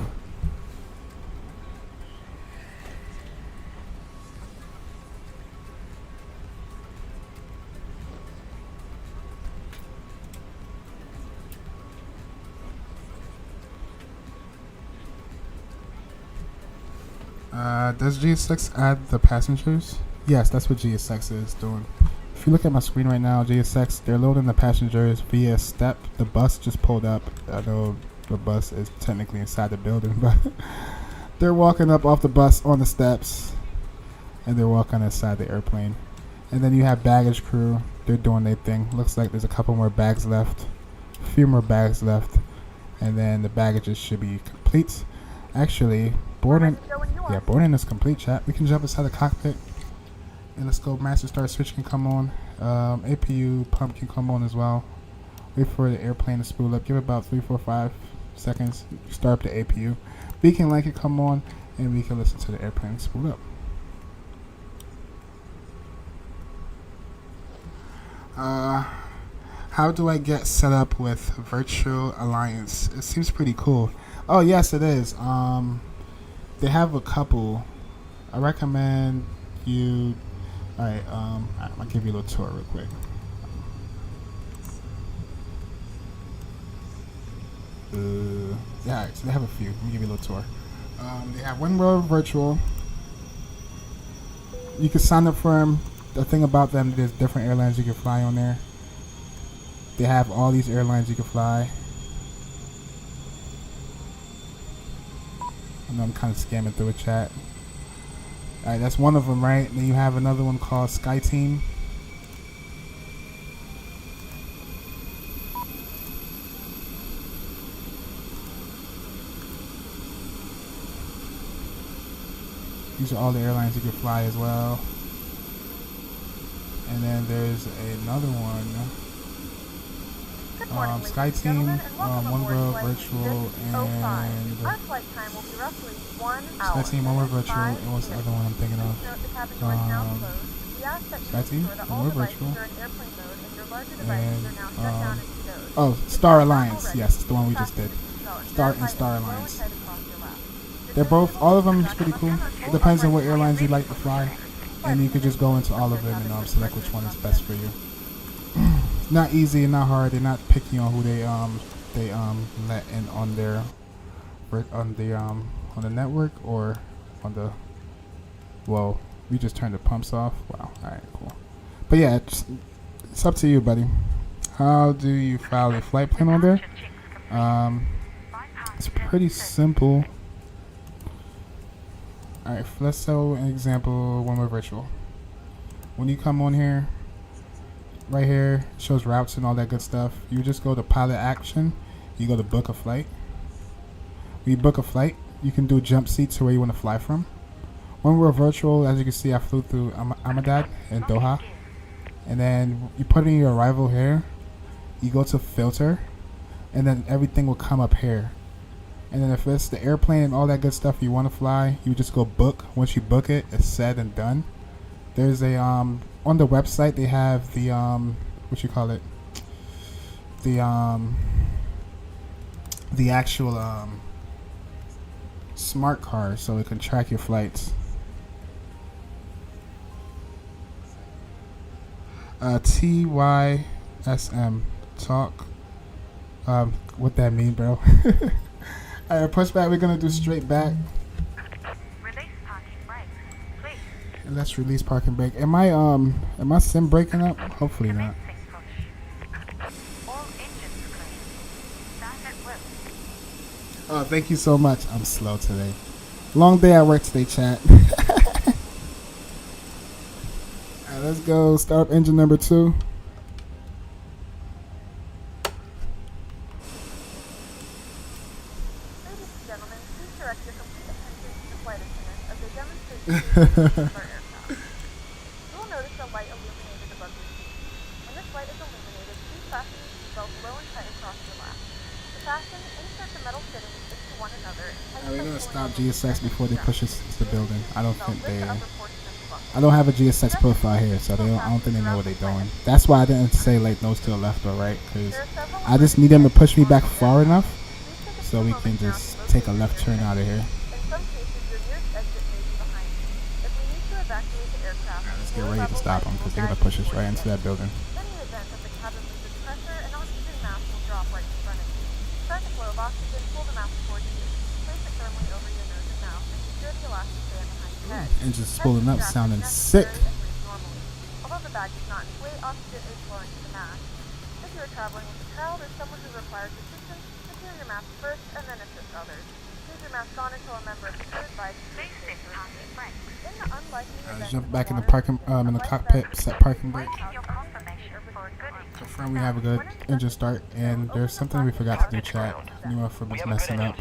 Does GSX add the passengers? Yes, that's what GSX is doing. If you look at my screen right now, GSX, they're loading the passengers via step. The bus just pulled up. I know the bus is technically inside the building, but they're walking up off the bus on the steps, and they're walking inside the airplane. And then you have baggage crew. They're doing their thing. Looks like there's a couple more bags left, a few more bags left, and then the baggages should be complete. Actually, boarding is complete, chat. We can jump inside the cockpit. And let's go. Master start switch can come on. APU pump can come on as well. Wait for the airplane to spool up. Give it about 3, 4, 5 seconds. Start up the APU. Beacon light can come on, and we can listen to the airplane spool up. How do I get set up with Virtual Alliance? It seems pretty cool. Oh yes, it is. They have a couple. I recommend you. All right. I'll give you a little tour real quick. Yeah, so they have a few. Let me give you a little tour. They have One World Virtual. You can sign up for them. The thing about them, there's different airlines you can fly on there. They have all these airlines you can fly. I know I'm kind of scamming through a chat. Alright, that's one of them, right? Then you have another one called SkyTeam. These are all the airlines you can fly as well. And then there's another one. SkyTeam, One World Virtual, and SkyTeam, One World Virtual, and what's the other one I'm thinking of? SkyTeam, One World Virtual, and Star Alliance. Yes, it's the one we just did. Star Alliance. They're both, all of them is pretty cool. It depends on what airlines you like to fly, and you can just go into all of them and select which one is best for you. Not easy and not hard. They're not picky on who they let in on their on the network or on the. Well, we just turned the pumps off. Wow. All right, cool. But yeah, it's up to you, buddy. How do you file a flight plan on there? It's pretty simple. All right, let's show an example. One more virtual. When you come on here. Right here, it shows routes and all that good stuff. You just go to pilot action. You go to book a flight. When you book a flight, you can do jump seats to where you want to fly from. When we're virtual, as you can see, I flew through Ahmedabad and Doha. And then you put in your arrival here. You go to filter. And then everything will come up here. And then if it's the airplane and all that good stuff you want to fly, you just go book. Once you book it, it's said and done. There's a on the website they have the what you call it, the actual smart card, so it can track your flights. TYSM talk. What that mean, bro? Alright, push back. We're gonna do straight back. And let's release parking brake. Am I sim breaking up? Hopefully not. Oh, thank you so much. I'm slow today. Long day at work today, chat. Alright, let's go. Start up engine number 2. Ladies and gentlemen, please direct your complete attention to the flight attendant as they demonstrate the safety of our aircraft. You will notice a light illuminated above your seat. When this light is illuminated, please fasten your seatbelt low and tight across your lap. Fasten insert the metal fittings into one another. We're gonna stop GSX before they push us to the building. I don't think they. I don't have a GSX profile here, so I don't think they know what they're doing. That's why I didn't say like nose to the left or right, because I just need them to push me back far enough so we can just take a left turn out of here. In some cases, your nearest exit may be behind you. If we need to evacuate the aircraft, Let's get ready to stop them because they're gonna push us right into that building. in the event that the cabin loses pressure, an oxygen mask will drop right in front of you. Start the flow of oxygen, pull the mask towards you, place it firmly over your nose and mouth, and secure the elastic band behind your head. Engine's spooling up, sounding sick. Although the bag is not inflated, oxygen is flowing to the mask. If you are traveling with a child or someone who requires assistance, secure your mask first and then assist others. Leave your mask on until a member of the crew advises you to stay to receive. In the unlikely event Jump of back in the water, parking, in the cockpit, set parking brake. Your confirmation for good Confirm we have a good engine start, and there's something we forgot to do, chat. New for was messing up.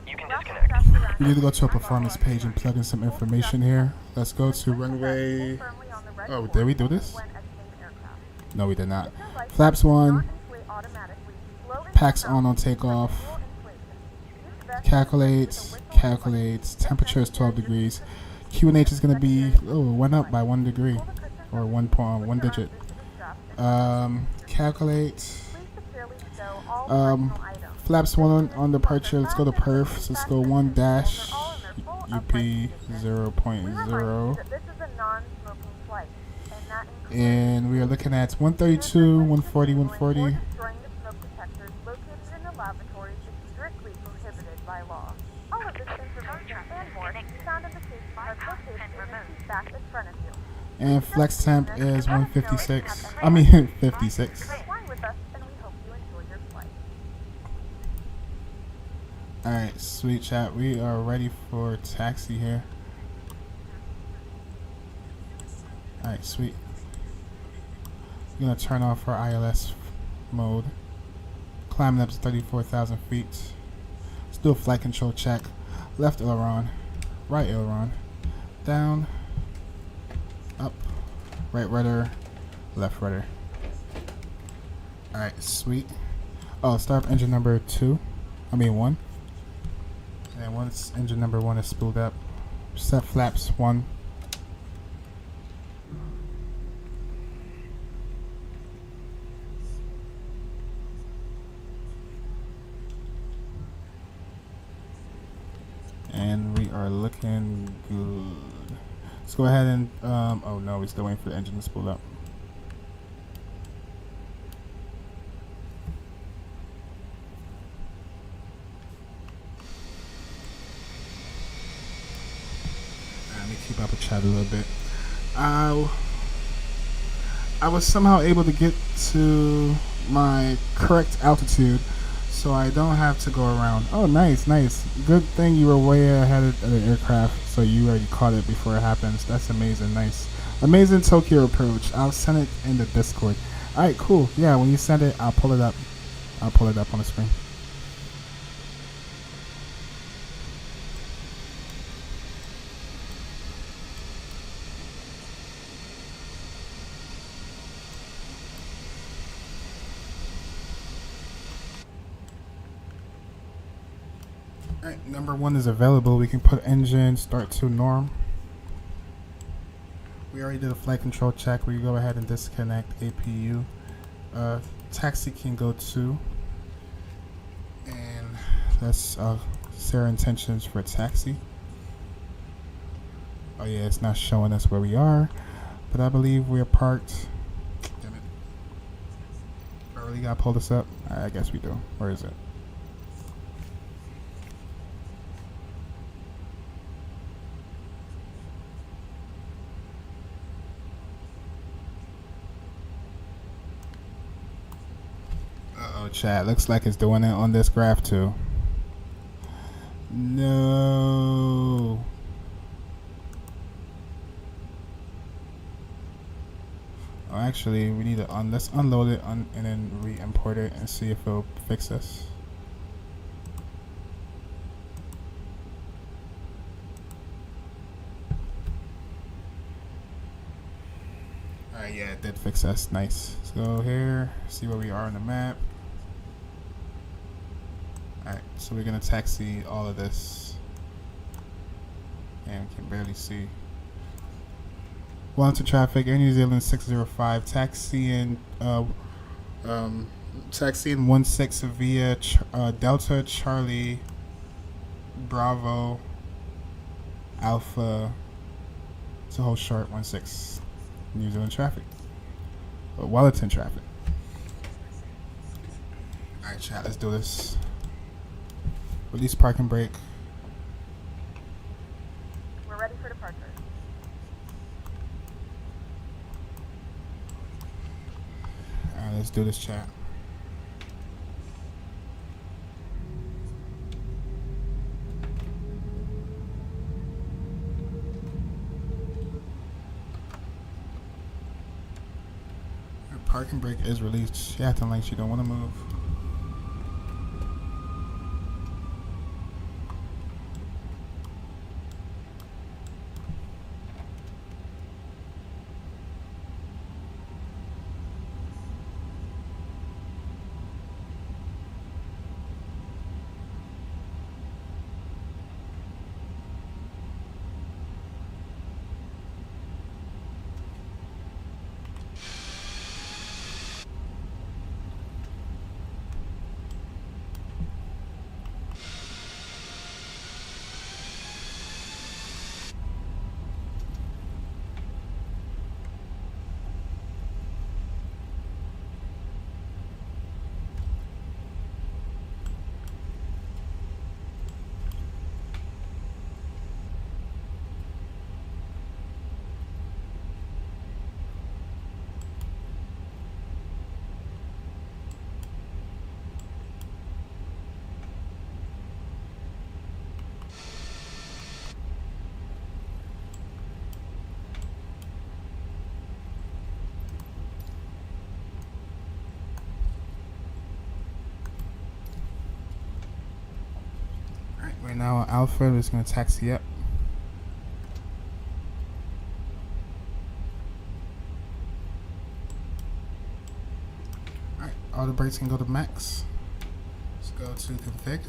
You can disconnect. We need to go to a performance page and plug in some information here. Let's go to runway. firmly on the red Oh, course did we do this? when exiting the aircraft. No, we did not. If your lights Flaps do not on. inflate automatically, blow into Packs the on mouth takeoff. for fuel inflation. Use vest Calculates. Temperature is 12 degrees. QNH is gonna be went up by 1 degree, or 1 digit. Calculate. Please securely stow all Um, personal items. Flaps 1 on departure. Let's go to perf. So let's go 1 dash UP We 0.0. remind you that this is a non-smoking flight, and that includes And we are looking at 132, 140, 140. or destroying the smoke detectors located in the lavatories is strictly prohibited by law. All of this information and more can be found in the safety card located in the seat back in front of you. And flex temp is 156. I mean 56. Fly with us, and we hope you enjoy your flight. Alright, sweet chat. We are ready for taxi here. Alright, sweet. We're gonna turn off our ILS mode. Climbing up to 34,000 feet. Let's do a flight control check. Left aileron, right aileron, down, up, right rudder, left rudder. Alright, sweet. Oh, start up engine number 1. And once engine number 1 is spooled up, set flaps 1. And we are looking good. Let's go ahead and, oh no, we're still waiting for the engine to spool up. Let me keep up with chat a little bit. I was somehow able to get to my correct altitude, so I don't have to go around. Oh, nice. Good thing you were way ahead of the aircraft, so you already caught it before it happens. That's amazing. Nice. Amazing Tokyo approach. I'll send it in the Discord. Alright, cool. Yeah, when you send it, I'll pull it up. I'll pull it up on the screen. Alright, number 1 is available. We can put engine start to norm. We already did a flight control check where you go ahead and disconnect APU. Taxi can go to. And that's set our intentions for taxi. Oh yeah, it's not showing us where we are, but I believe we are parked. Damn it. I really gotta pull this up? I guess we do. Where is it? Uh-oh, chat. Looks like it's doing it on this graph too. No. Oh, actually, we need to let's unload it and then re-import it and see if it'll fix this. Alright, yeah, it did fix us. Nice. Let's go here, see where we are on the map. Alright, so we're gonna taxi all of this. And we can barely see. Wellington traffic, Air New Zealand 605, taxiing taxiing 16 via Delta Charlie Bravo Alpha. It's a whole short 16 New Zealand traffic. Wellington traffic. Alright, chat, let's do this. Release parking brake. We're ready for departure. Alright, let's do this, chat. Your parking brake is released. She acting like she don't want to move. Right now, Alfred is going to taxi up. Alright, all the brakes can go to max. Let's go to config.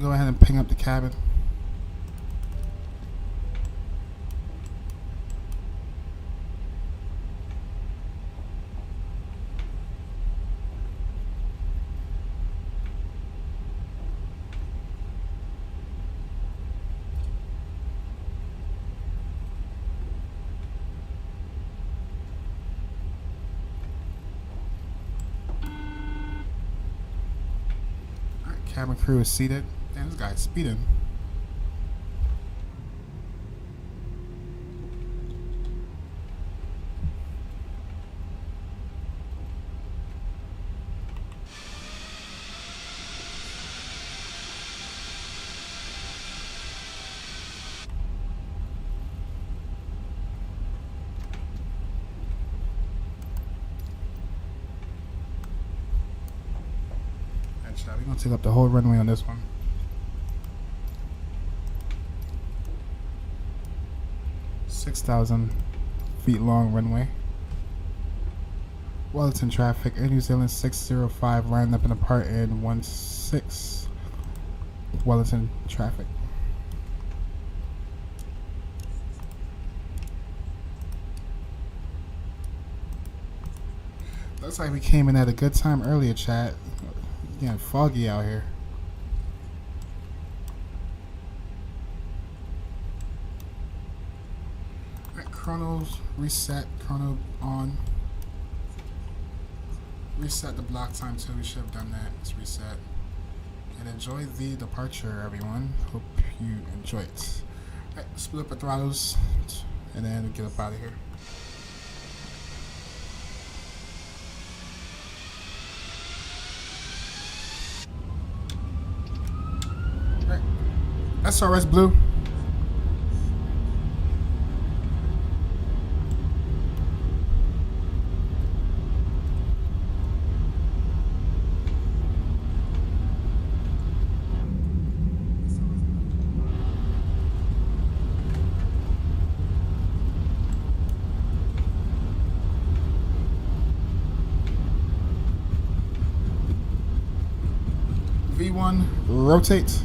Go ahead and ping up the cabin. Alright, cabin crew is seated. Damn, this guy's speeding. We're gonna take up the whole runway on this one. .6,000 feet long runway. Wellington traffic, Air New Zealand 605 lined up in a part in 16 Wellington traffic. Looks like we came in at a good time earlier, chat. It's getting foggy out here. Alright, chronos reset, chrono on. Reset the block time too, we should have done that. Let's reset. And enjoy the departure, everyone. Hope you enjoy it. Alright, split up the throttles, and then we get up out of here. Alright, SRS Blue. V1, rotate.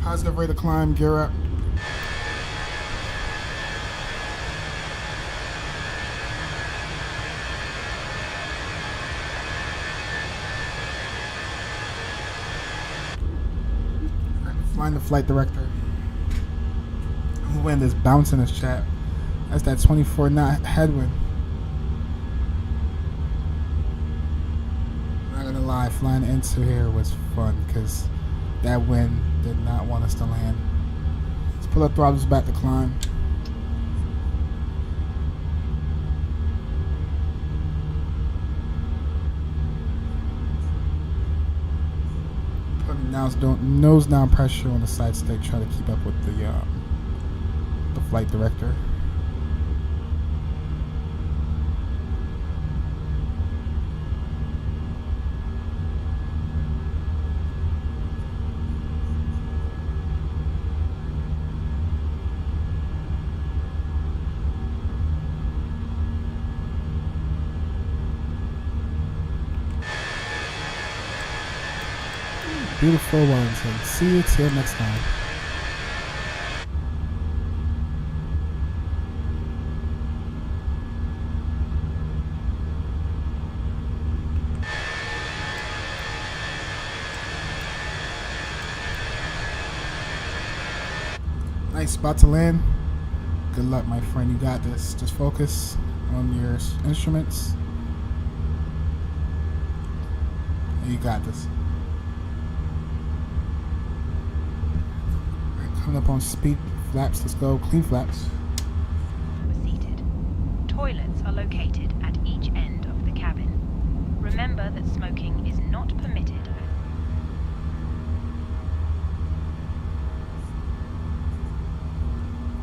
Positive rate of climb, gear up. Find the flight director. Wind is bouncing this chat. That's that 24 knot headwind. Not gonna lie, flying into here was fun because that wind did not want us to land. Let's pull our throttles back to climb. Putting nose down pressure on the side stick, try to keep up with the flight director. Beautiful Wellington. See you till next time. Nice, about to land. Good luck, my friend. You got this. Just focus on your instruments. You got this. Coming up on speed flaps, let's go. Clean flaps. Were seated. Toilets are located at each end of the cabin. Remember that smoking is not permitted.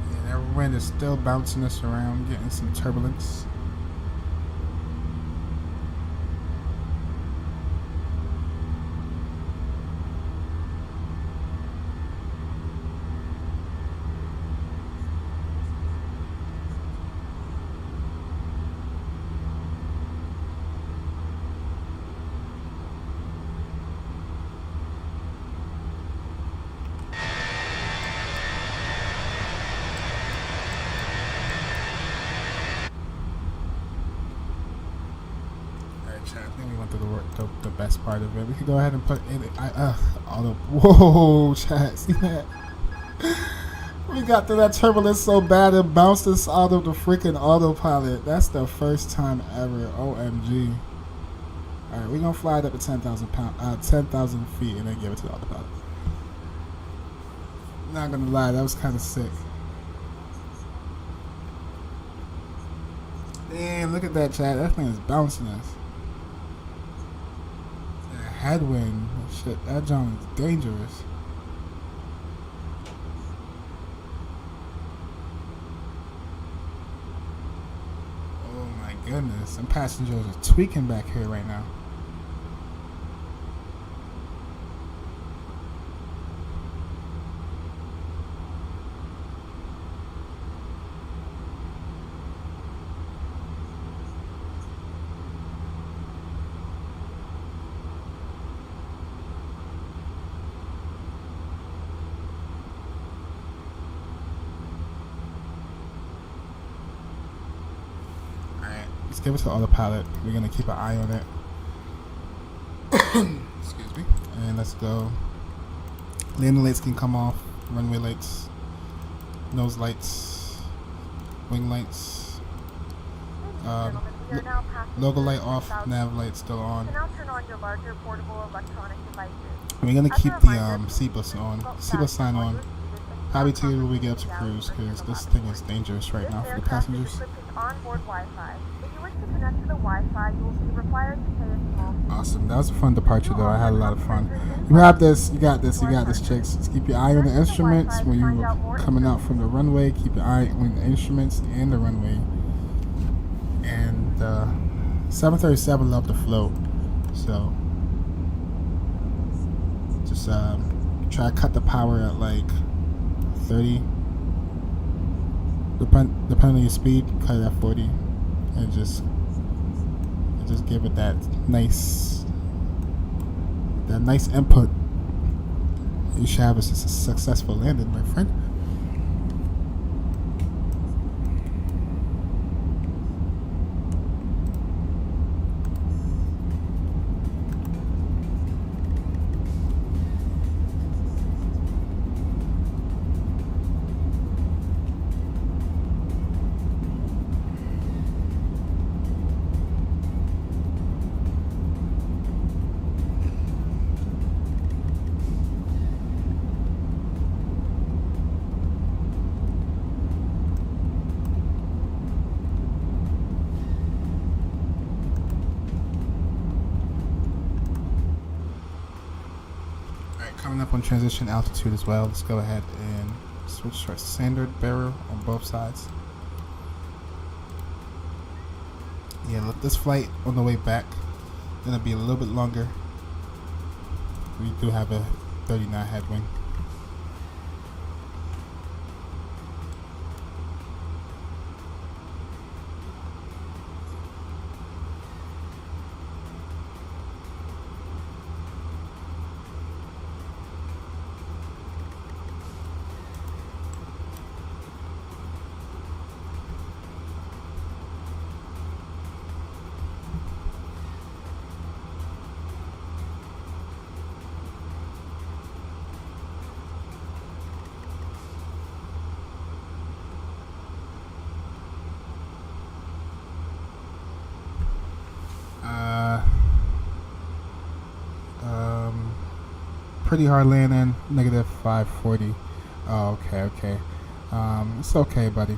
Yeah, that wind is still bouncing us around, getting some turbulence. I think we went through the best part of it. We could go ahead and put in all the whoa, chat. See that? We got through that turbulence so bad it bounced us out of the freaking autopilot. That's the first time ever. OMG. All right, we're gonna fly it up to 10,000 feet, and then give it to the autopilot. Not gonna lie, that was kind of sick. Damn, look at that, chat. That thing is bouncing us. Headwind, shit, that junk is dangerous. Oh my goodness, some passengers are tweaking back here right now. Let's give it to autopilot. We're gonna keep an eye on it. Excuse me. And let's go. Landing lights can come off. Runway lights. Nose lights. Wing lights. Logo light off. Nav light still on. Now turn on your larger portable electronic devices. We're gonna keep the seatbelt on. Seatbelt sign on. Probably till we get up to cruise, because this thing is dangerous right now for the passengers. Onboard Wi-Fi. If you wish to connect to the Wi-Fi, you will be required to pay a small fee. Awesome. That was a fun departure, though. I had a lot of fun. You have this. You got this. You got this, chicks. Just keep your eye on the instruments when you're coming out from the runway. Keep your eye on the instruments and the runway. And 737 love to float, so just try to cut the power at like 30. Depending on your speed, cut it at 40, and just give it that nice input. You should have a successful landing, my friend. Coming up on transition altitude as well. Let's go ahead and switch to our standard barrel on both sides. Yeah, look, this flight on the way back gonna be a little bit longer. We do have a 39 headwind. Pretty hard landing, negative 540. Oh, okay. It's okay, buddy.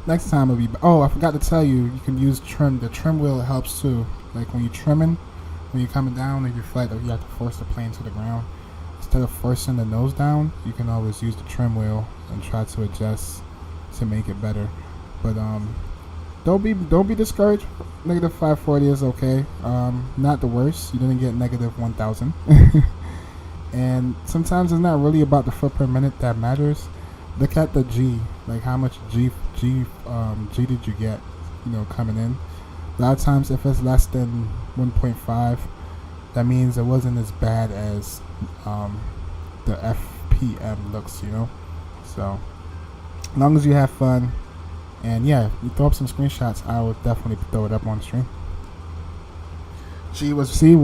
Next time it'll be. Oh, I forgot to tell you, you can use trim. The trim wheel helps too. Like when you're trimming, when you're coming down, if you flight, you have to force the plane to the ground. Instead of forcing the nose down, you can always use the trim wheel and try to adjust to make it better. But don't be discouraged. Negative 540 is okay. Not the worst. You didn't get negative 1,000. And sometimes it's not really about the foot per minute that matters. Look at the G. Like how much G did you get? Coming in. A lot of times, if it's less than 1.5, that means it wasn't as bad as the FPM looks. So as long as you have fun. And yeah, you throw up some screenshots, I would definitely throw it up on stream. G was the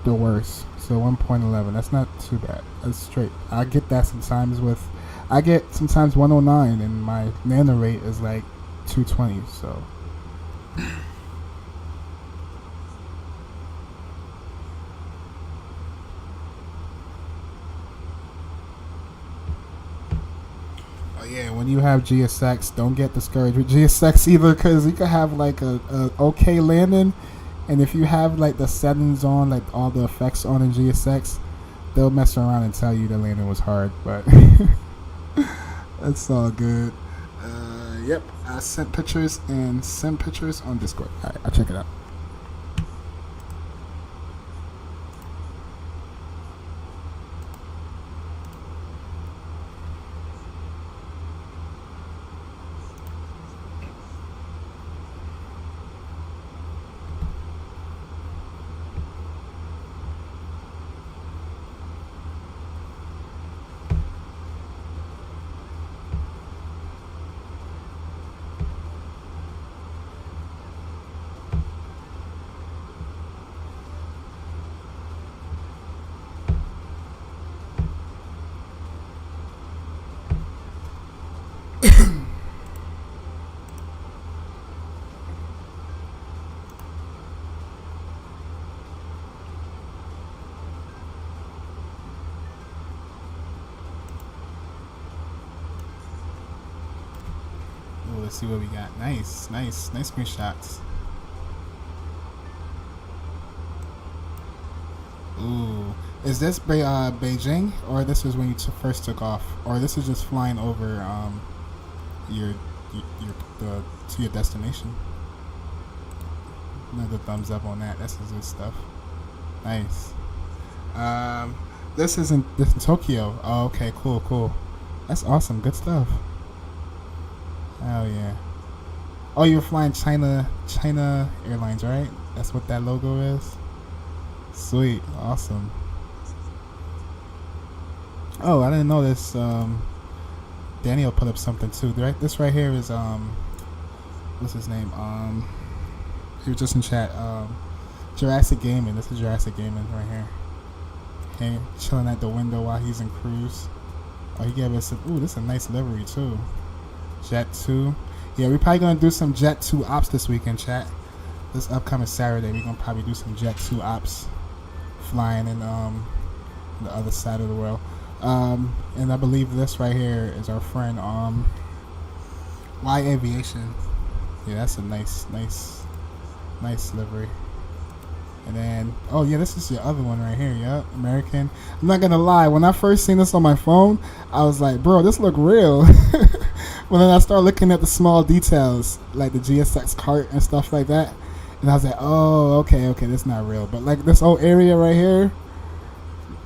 worst. So 1.11. That's not too bad. That's straight. I get that sometimes I get sometimes 109, and my nano rate is like 220. So. Yeah, when you have GSX, don't get discouraged with GSX either, because you could have like a okay landing, and if you have like the settings on, like all the effects on in GSX, they'll mess around and tell you the landing was hard, but it's all good. Yep, I sent pictures on Discord. Alright, I'll check it out. see what we got. Nice screenshots. Ooh, is this Beijing, or this was when you first took off, or this is just flying over your to your destination? Another thumbs up on that. This is good stuff. Nice. This is in Tokyo. Oh, okay, cool. That's awesome. Good stuff. Hell yeah. Oh, you're flying China Airlines, right? That's what that logo is. Sweet, awesome. Oh, I didn't know this. Daniel put up something too. This right here is what's his name? He was just in chat. Jurassic Gaming. This is Jurassic Gaming right here. Hey, chilling at the window while he's in cruise. Oh, he gave us this is a nice livery too. Jet 2. Yeah, we're probably gonna do some Jet 2 ops this weekend, chat. This upcoming Saturday, we're gonna probably do some Jet 2 ops, flying in the other side of the world. And I believe this right here is our friend Y Aviation. Yeah, that's a nice livery. And then, oh yeah, this is your other one right here. Yep, American. I'm not gonna lie, when I first seen this on my phone, I was like, bro, this look real. But then I started looking at the small details, like the GSX cart and stuff like that, and I was like, oh, okay, that's not real. But like this whole area right here,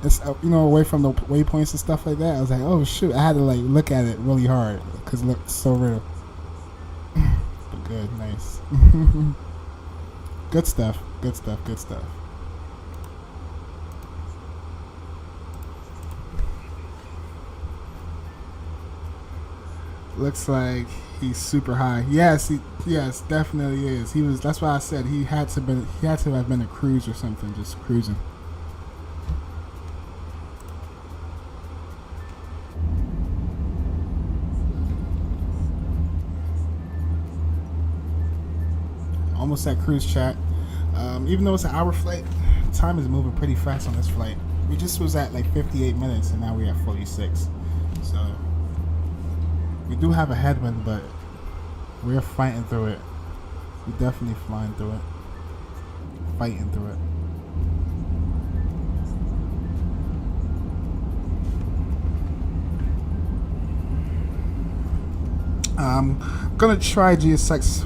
it's away from the waypoints and stuff like that. I was like, oh shoot, I had to like look at it really hard because it looked so real. But good, nice. Good stuff. Looks like he's super high. Yes, definitely is. He was. That's why I said he had to have been a cruise or something, just cruising. Almost at cruise, chat. Even though it's an hour flight, time is moving pretty fast on this flight. We just was at like 58 minutes and now we're at 46. So we do have a headwind, but we're fighting through it. We're definitely flying through it. Fighting through it. I'm gonna try GSX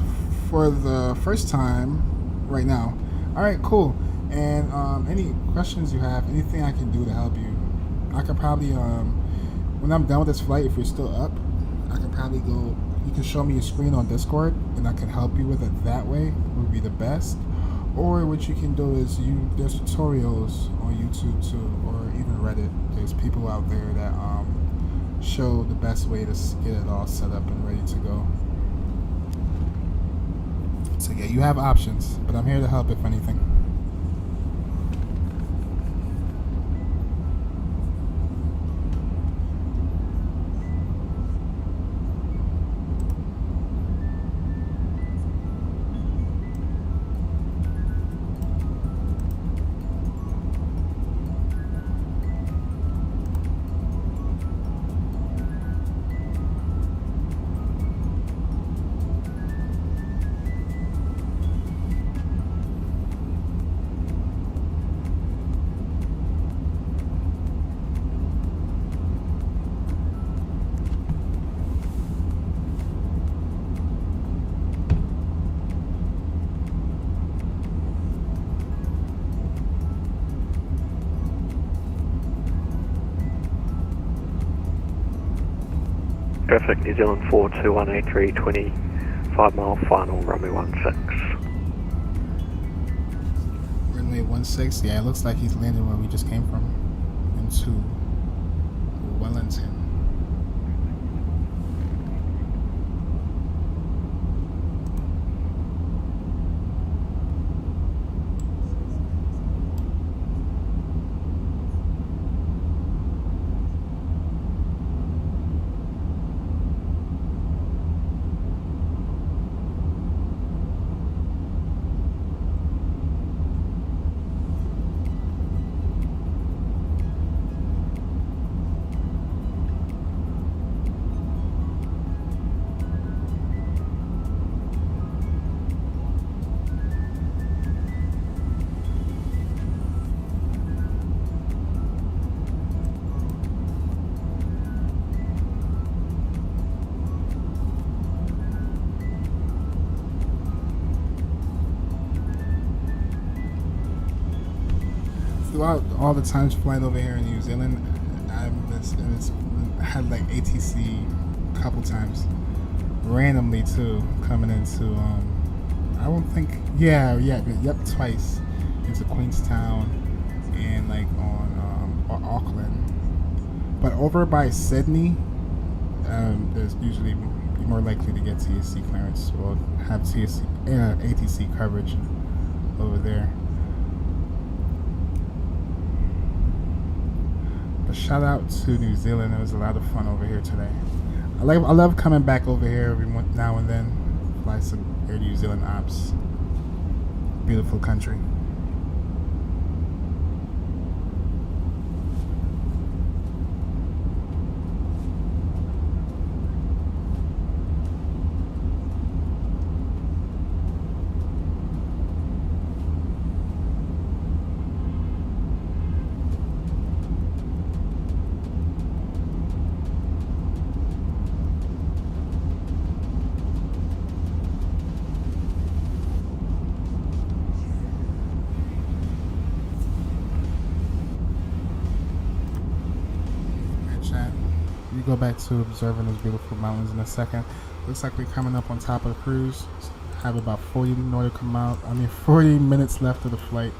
for the first time right now. Alright, cool. And any questions you have, anything I can do to help you, I could probably when I'm done with this flight, if you're still up, I could probably go, you can show me your screen on Discord and I can help you with it that way, would be the best. Or what you can do is there's tutorials on YouTube too, or even Reddit. There's people out there that show the best way to get it all set up and ready to go. So yeah, you have options, but I'm here to help if anything. Perfect, New Zealand 4218320, 5 mile final, runway 16. Runway 16, yeah, it looks like he's landed where we just came from, into Wellington. throughout all the times flying over here in New Zealand, I had like ATC a couple times, randomly too, coming into I don't think twice into Queenstown and like on Auckland, but over by Sydney, there's usually you're more likely to get TSC clearance or have ATC coverage over there. But shout out to New Zealand. It was a lot of fun over here today. I love coming back over here every now and then. Fly some Air New Zealand ops. Beautiful country. We go back to observing those beautiful mountains in a second. Looks like we're coming up on top of the cruise. Have about 40 minutes left of the flight.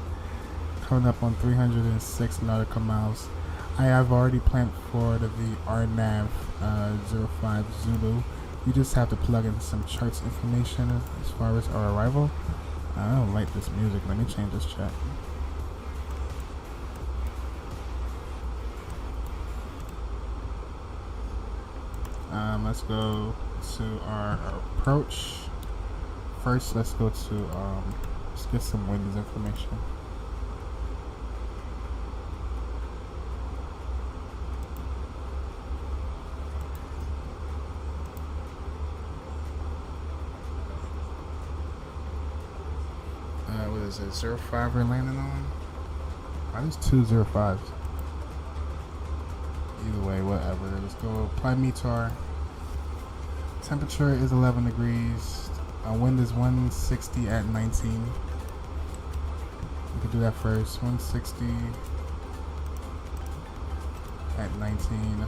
Coming up on 306 nautical miles. I have already planned for the RNAV 05 Zulu. We just have to plug in some charts information as far as our arrival. I don't like this music. Let me change this chat. Let's go to our approach. First, let's go to let's get some winds information. What is it? 05 we're landing on? Why is 205s? Either way, whatever. Let's go. Apply METAR. Temperature is 11 degrees. Wind is 160 at 19. We could do that first. 160 at 19.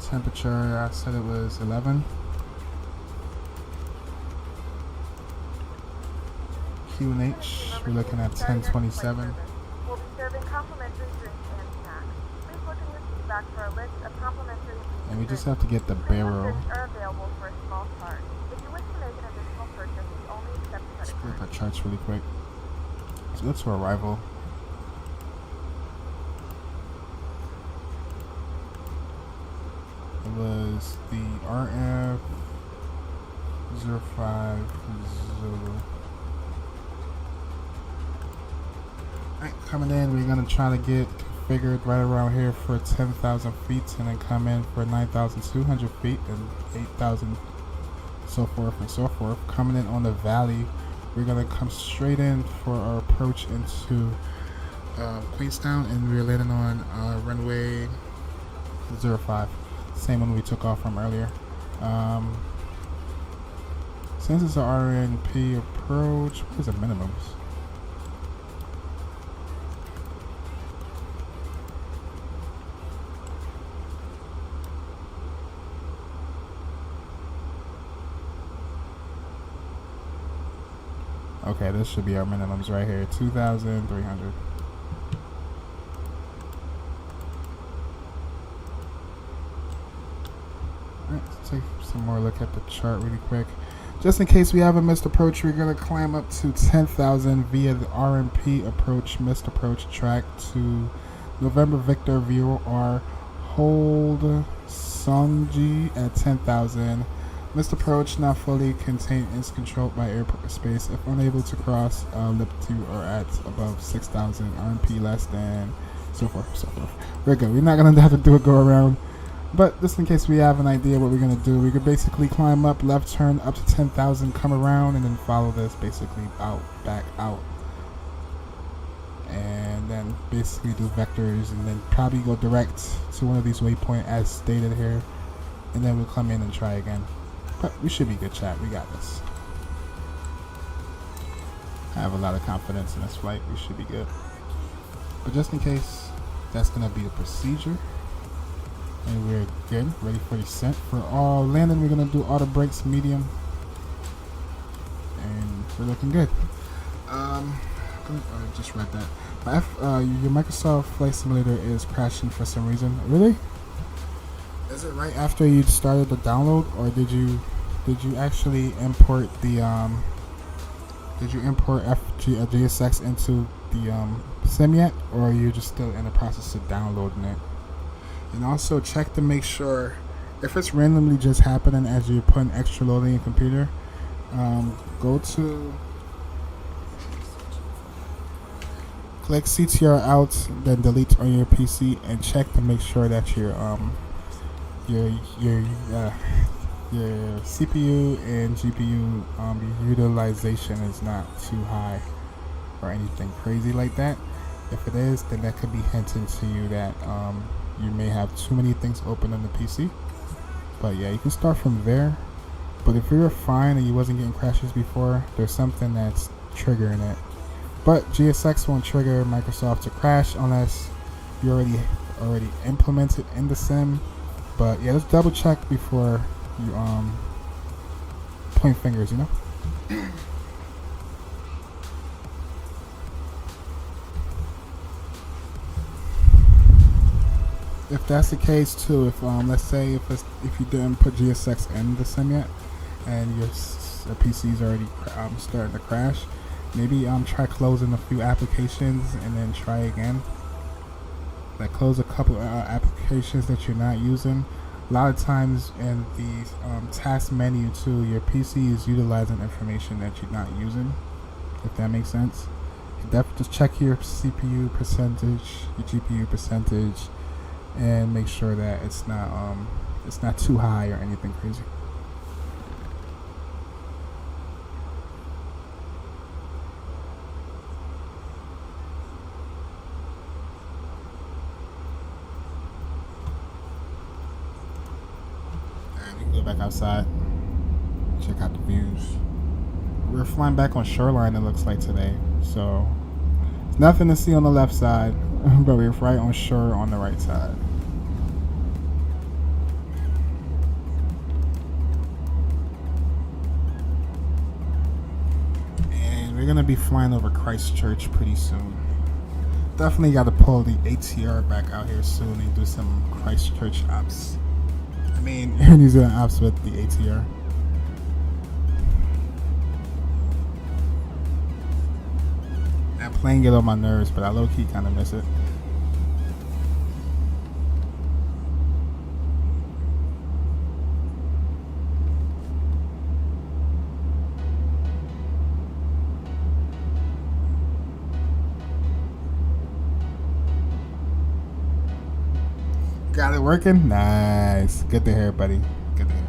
Temperature, I said it was 11. QNH, we're looking at 1027. We'll be serving complimentary drinks and snacks. Please look in your feedback for a list of complimentary And we just have to get the barrel. drinks are available for a small charge. If you wish to make an additional purchase, we only accept Let's credit pull up our cards. charts really quick. So that's our arrival. It was the RF 05 Zulu. Alright, coming in, we're gonna try to get configured right around here for 10,000 feet and then come in for 9,200 feet and 8,000, so forth and so forth. Coming in on the valley, we're gonna come straight in for our approach into Queenstown, and we're landing on runway 05, same one we took off from earlier. Since it's an RNP approach, what is the minimums? Okay, this should be our minimums right here, 2,300. Alright, let's take some more look at the chart really quick. Just in case we have a missed approach, we're going to climb up to 10,000 via the RMP approach, missed approach track to November Victor VOR, hold Songji at 10,000. Missed approach not fully contained is controlled by airspace. If unable to cross Liberty or at above 6,000, RMP less than, so forth, so forth. We're good. We're not going to have to do a go around. But just in case we have an idea what we're going to do, we could basically climb up, left turn up to 10,000, come around, and then follow this basically out, back, out. And then basically do vectors, and then probably go direct to one of these waypoints as stated here. And then we'll come in and try again. But we should be good, chat. We got this. I have a lot of confidence in this flight. We should be good. But just in case, that's going to be the procedure. And we're good. Ready for descent. For all landing, we're going to do auto brakes medium. And we're looking good. I just read that. Your Microsoft Flight Simulator is crashing for some reason. Really? Is it right after you started the download, or did you actually import the did you import GSX into the sim yet, or are you just still in the process of downloading it? And also check to make sure if it's randomly just happening as you're putting extra load in your computer. Go to click CTR out, then delete on your PC, and check to make sure that your CPU and GPU utilization is not too high or anything crazy like that. If it is, then that could be hinting to you that you may have too many things open on the PC. But yeah, you can start from there. But if you were fine and you wasn't getting crashes before, there's something that's triggering it. But GSX won't trigger Microsoft to crash unless you already implemented in the sim. But yeah, let's double check before you point fingers, you know. If that's the case too, if let's say if you didn't put GSX in the sim yet, and your PC's already starting to crash, maybe try closing a few applications and then try again. Like close a couple applications that you're not using. A lot of times in the task menu too, your PC is utilizing information that you're not using. If that makes sense. Just check your CPU percentage, your GPU percentage, and make sure that it's not too high or anything crazy. Alright, we can go back outside, check out the views. We're flying back on shoreline, it looks like, today, so there's nothing to see on the left side, but we're right on shore on the right side. And we're gonna be flying over Christchurch pretty soon. Definitely got to pull the ATR back out here soon and do some Christchurch ops. I mean, New Zealand ops with the ATR. That plane get on my nerves, but I low-key kind of miss it. Got it working? Nice. Good to hear, buddy. Good to hear.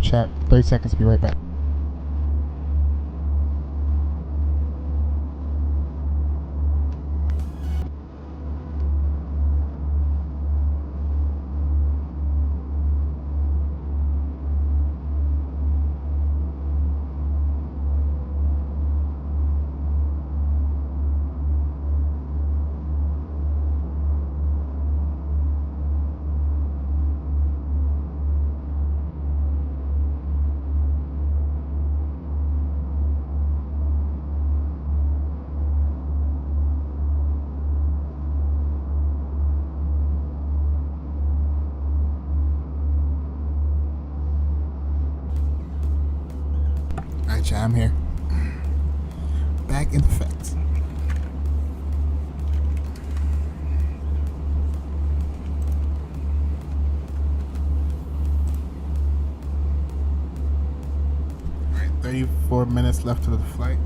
Alright, chat. 30 seconds. Be right back. Alright, chat. I'm here. Back in effect. Alright, 34 minutes left of the flight.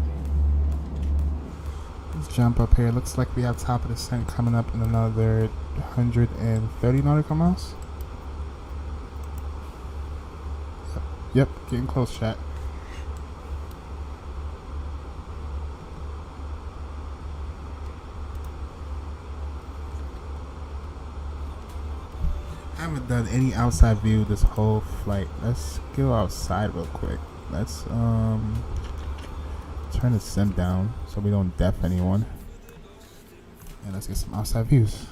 Let's jump up here. Looks like we have top of descent coming up in another 130 nautical miles. Yep, getting close, chat. I haven't done any outside view this whole flight. Let's go outside real quick. Let's turn the sim down so we don't deaf anyone. And let's get some outside views.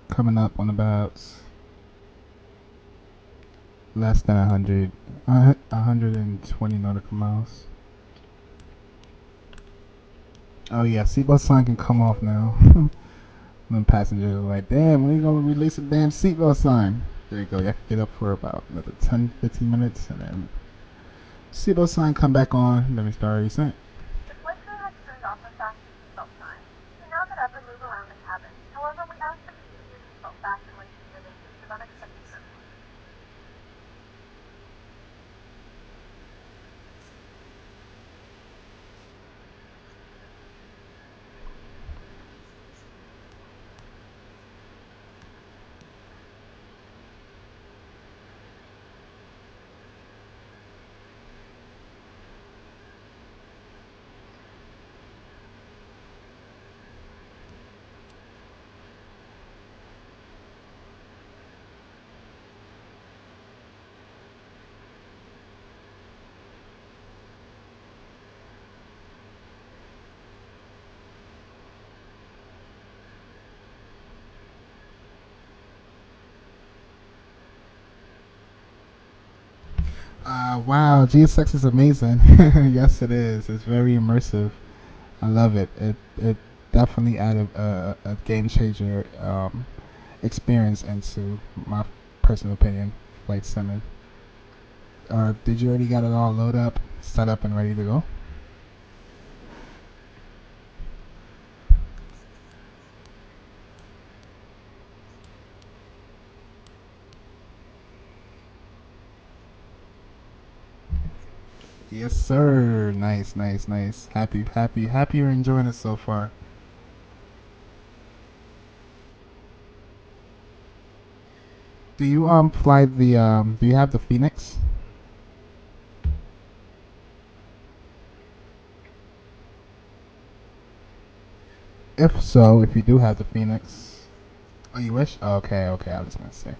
coming up on about less than 120 nautical miles. Oh yeah, seatbelt sign can come off now. When passengers are like, damn, when are you gonna release a damn seatbelt sign? There you go, you have to get up for about another 10-15 minutes and then seatbelt sign come back on, then we start descent. The flight crew has turned off the fasten seatbelt sign. You can now get up and move around the cabin. However, we ask that you keep your seatbelt fastened when seated in case of unexpected turbulence. Wow, GSX is amazing. Yes, it is. It's very immersive. I love it. It definitely added a game changer experience into my personal opinion, flight simming. Did you already got it all loaded up, set up, and ready to go? Yes, sir. Nice, nice, nice. Happy you're enjoying it so far. Do you fly the do you have the Phoenix? If so, if you do have the Phoenix, oh, you wish? Okay, okay. I was gonna say,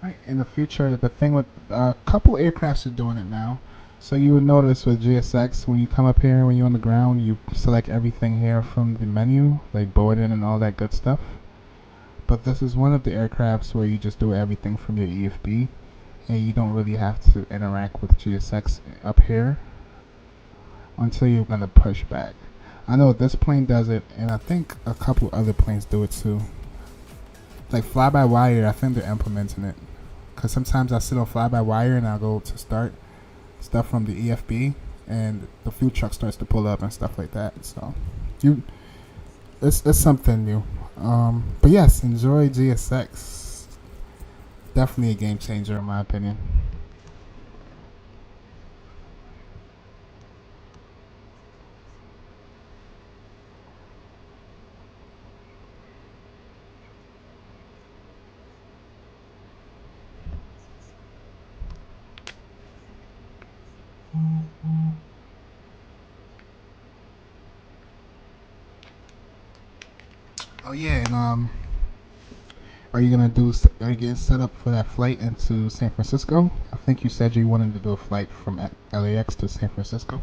right, in the future, the thing with a couple aircrafts are doing it now. So you would notice with GSX, when you come up here, when you're on the ground, you select everything here from the menu, like boarding and all that good stuff. But this is one of the aircrafts where you just do everything from your EFB, and you don't really have to interact with GSX up here until you're gonna push back. I know this plane does it, and I think a couple other planes do it too. Like fly-by-wire, I think they're implementing it. Because sometimes I sit on fly-by-wire and I'll go to start stuff from the EFB, and the fuel truck starts to pull up and stuff like that. So, it's something new. But yes, enjoy GSX. Definitely a game changer in my opinion. Oh yeah, and are you are you getting set up for that flight into San Francisco? I think you said you wanted to do a flight from LAX to San Francisco.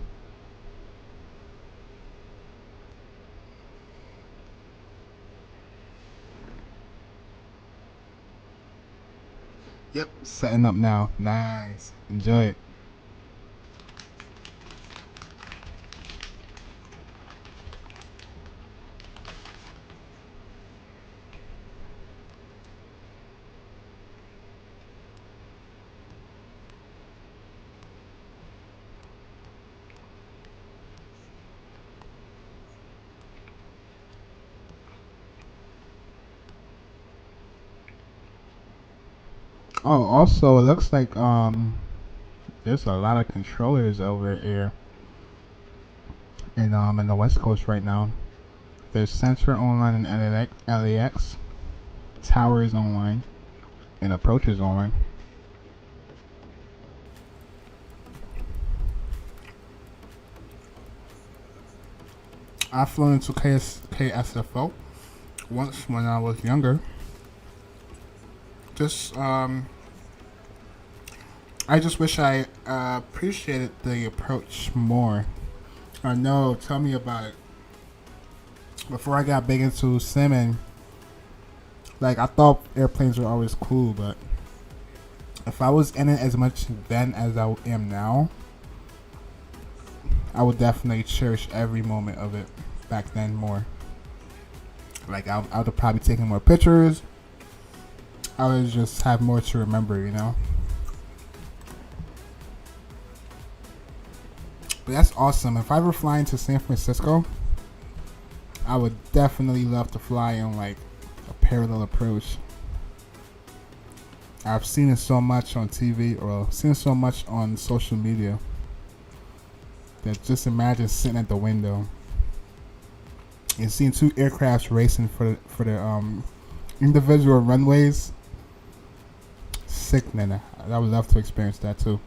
Yep, setting up now. Nice. Enjoy it. Oh, also, it looks like there's a lot of controllers over here in the West Coast right now. There's Sensor online in LAX, Tower is online, and Approach is online. I flew into KSFO once when I was younger. Just I just wish I appreciated the approach more. No, tell me about it. Before I got big into simming, Like, I thought airplanes were always cool, but if I was in it as much then as I am now, I would definitely cherish every moment of it back then more. Like, I would have probably taken more pictures. I would just have more to remember, you know? But that's awesome. If I were flying to San Francisco, I would definitely love to fly on like a parallel approach. I've seen it so much on TV, or seen it so much on social media, that just imagine sitting at the window and seeing two aircrafts racing for the individual runways. Sickening. I would love to experience that too.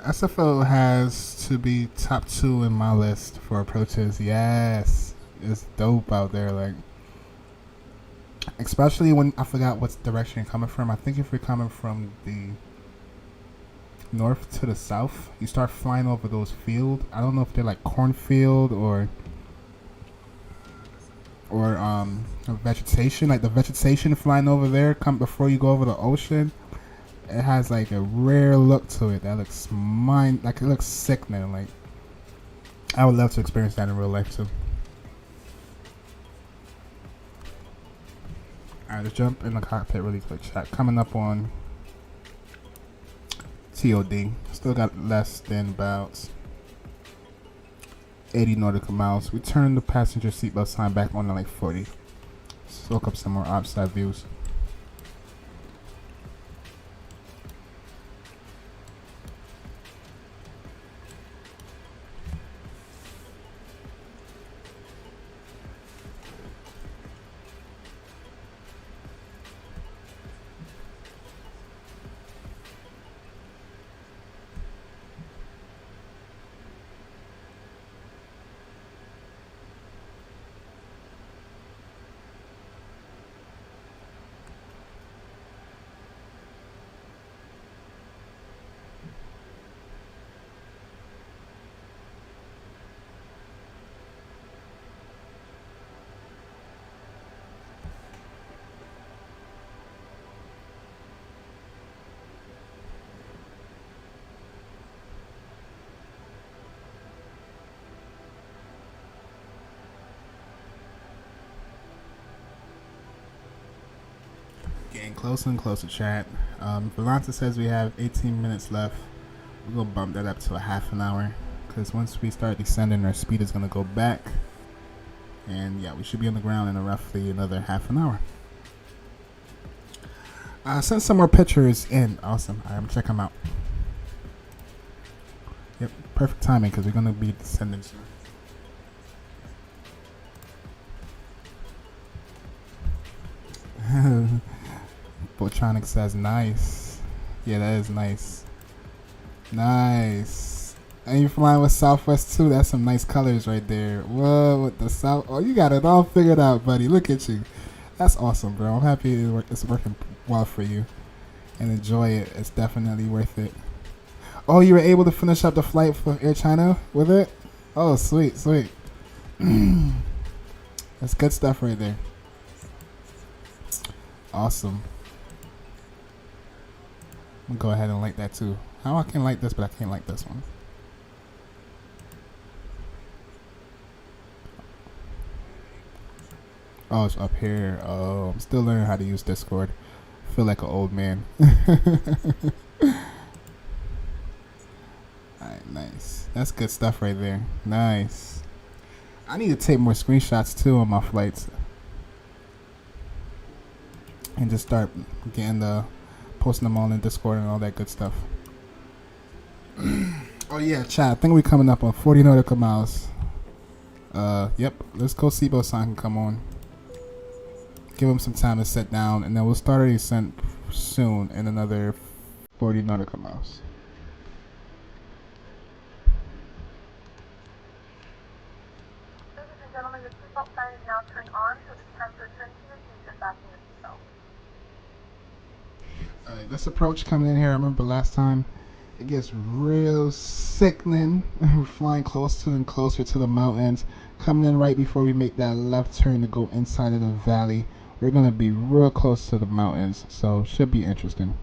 SFO has to be top 2 in my list for approaches. Yes, it's dope out there. Like, especially when I forgot what direction you're coming from. I think if you're coming from the north to the south, you start flying over those fields. I don't know if they're like cornfield or vegetation. Like the vegetation flying over there, come before you go over the ocean. It has like a rare look to it that looks it looks sickening. Like, I would love to experience that in real life too. Alright, let's jump in the cockpit really quick. Chat coming up on TOD. Still got less than about 80 nautical miles. We turn the passenger seatbelt sign back on to like 40. Soak up some more outside views. Getting closer and closer, chat. Volanta says we have 18 minutes left. We're going to bump that up to a half an hour, because once we start descending, our speed is going to go back. And yeah, we should be on the ground in roughly another half an hour. Send some more pictures in. Awesome. Alright, I'm going to check them out. Yep, perfect timing, because we're going to be descending soon. Botronic says nice. Yeah, that is nice. Nice. And you're flying with Southwest too. That's some nice colors right there. Whoa, with the South. Oh, you got it all figured out, buddy. Look at you. That's awesome, bro. I'm happy it's working well for you. And enjoy it. It's definitely worth it. Oh, you were able to finish up the flight for Air China with it? Oh, sweet, sweet. That's good stuff right there. Awesome. I'm gonna go ahead and like that too. How I can like this, but I can't like this one. Oh, it's up here. Oh, I'm still learning how to use Discord. I feel like an old man. Alright, nice. That's good stuff right there. Nice. I need to take more screenshots too on my flights. And just start getting posting them all in Discord and all that good stuff. Oh yeah, chat. I think we're coming up on 40 nautical miles. Yep. Let's go see both sign can come on. Give him some time to sit down, and then we'll start our descent soon in another 40 nautical miles. Ladies and gentlemen, your seatbelt sign is now turned on, so it's time to return to your seats and fasten your seatbelt. Alright, this approach coming in here, I remember last time, it gets real sickening. We're flying closer and closer to the mountains. Coming in right before we make that left turn to go inside of the valley. We're going to be real close to the mountains, so should be interesting.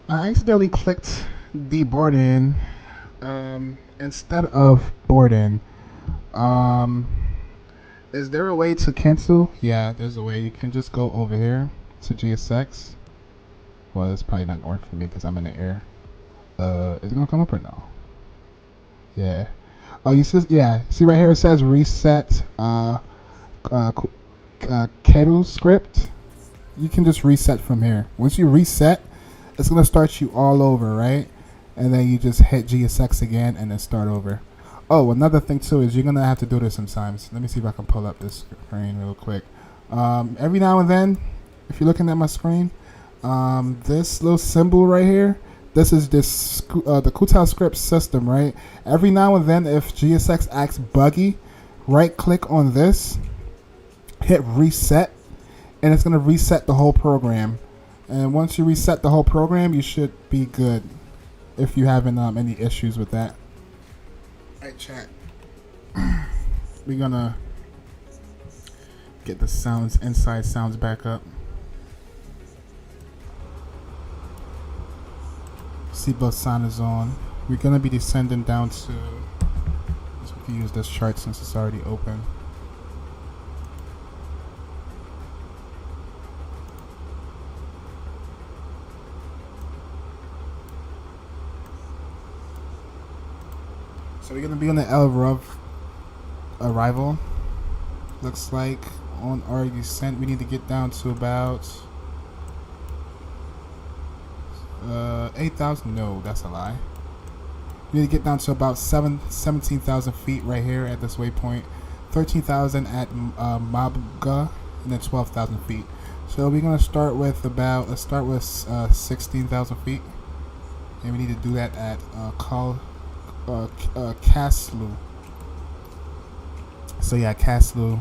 I accidentally clicked deboarding instead of boarding. Is there a way to cancel? Yeah, there's a way. You can just go over here to GSX. Well, it's probably not going to work for me because I'm in the air. Is it gonna come up or no? Yeah. Oh, you see? Yeah. See right here it says reset. Kettle script. You can just reset from here. Once you reset, it's gonna start you all over, right? And then you just hit GSX again and then start over. Oh, another thing too is you're gonna have to do this sometimes. Let me see if I can pull up this screen real quick. Every now and then, if you're looking at my screen, this little symbol right here, this is the Kutal script system, right? Every now and then, if GSX acts buggy, right click on this, hit reset, and it's gonna reset the whole program. And once you reset the whole program, you should be good if you haven't any issues with that. Alright, chat. We're gonna get the sounds, inside sounds back up. Seatbelt sign is on. We're gonna be descending down to, we can use this chart since it's already open. So we're gonna be on the El Rub arrival. Looks like on our descent we need to get down to about 8,000. No, that's a lie. We need to get down to about 17,000 feet right here at this waypoint. 13,000 at Mabga, and then 12,000 feet. So we're gonna start with about 16,000 feet, and we need to do that at Kaslu. So yeah, Kaslu.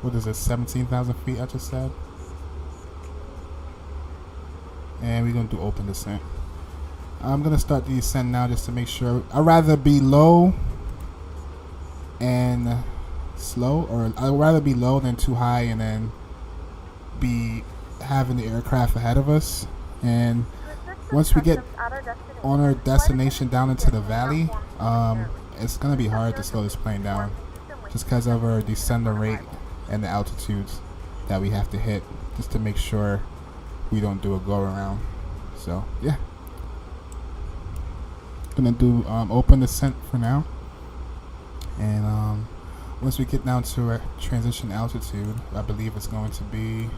What is it? 17,000 feet. I just said. And we're gonna do open descent. I'm gonna start the descent now just to make sure. I'd rather be low and slow, or I'd rather be low than too high and then be having the aircraft ahead of us. And once we get on our destination down into the valley, it's gonna be hard to slow this plane down just because of our descender rate and the altitudes that we have to hit just to make sure we don't do a go around. So yeah, gonna do open descent for now, and once we get down to a transition altitude, I believe it's going to be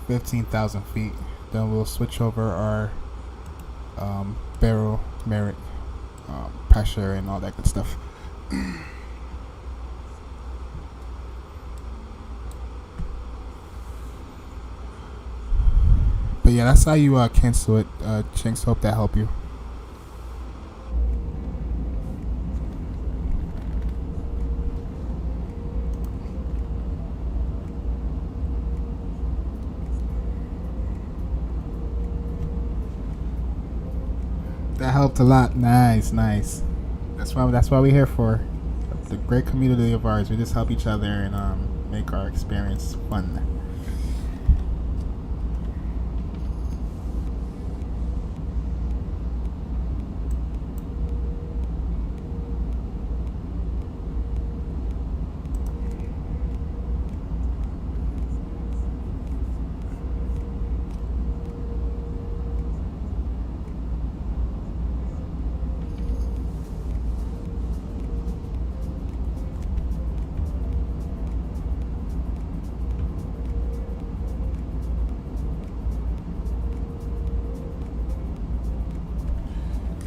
15,000 feet. Then we'll switch over our barometric pressure and all that good stuff. But yeah, that's how you cancel it. Chinks, hope that helped you. That helped a lot. Nice. That's why we're here for. The great community of ours. We just help each other and make our experience fun.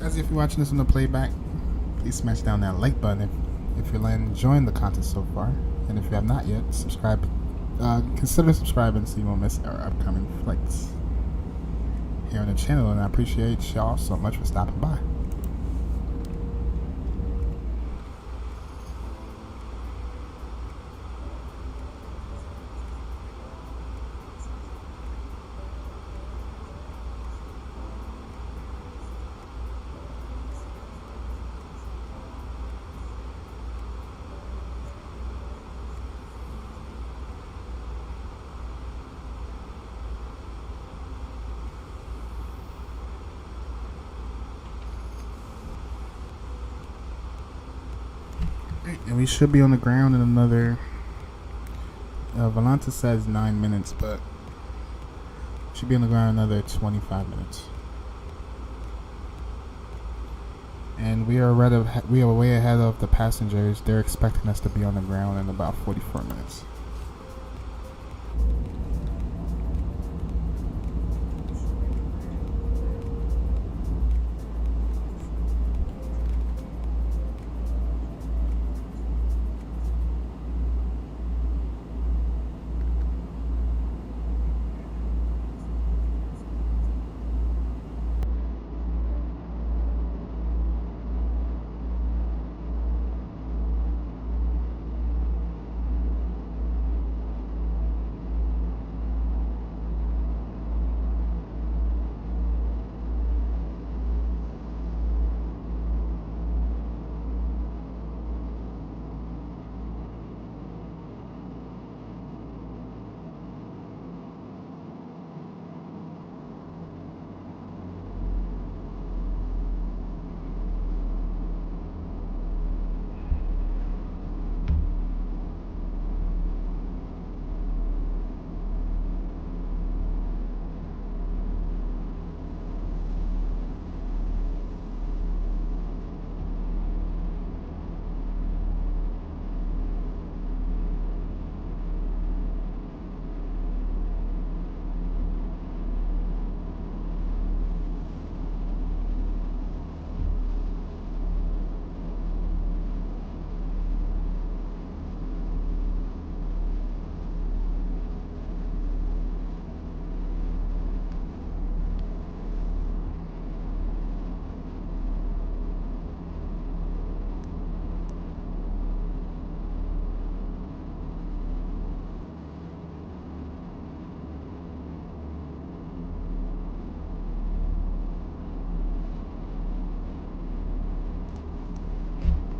Guys, if you're watching this on the playback, please smash down that like button if you're enjoying the content so far. And if you have not yet, subscribe. Consider subscribing so you won't miss our upcoming flights here on the channel. And I appreciate y'all so much for stopping by. And we should be on the ground in another. Volanta says 9 minutes, but should be on the ground another 25 minutes. And we are way ahead of the passengers. They're expecting us to be on the ground in about 44 minutes.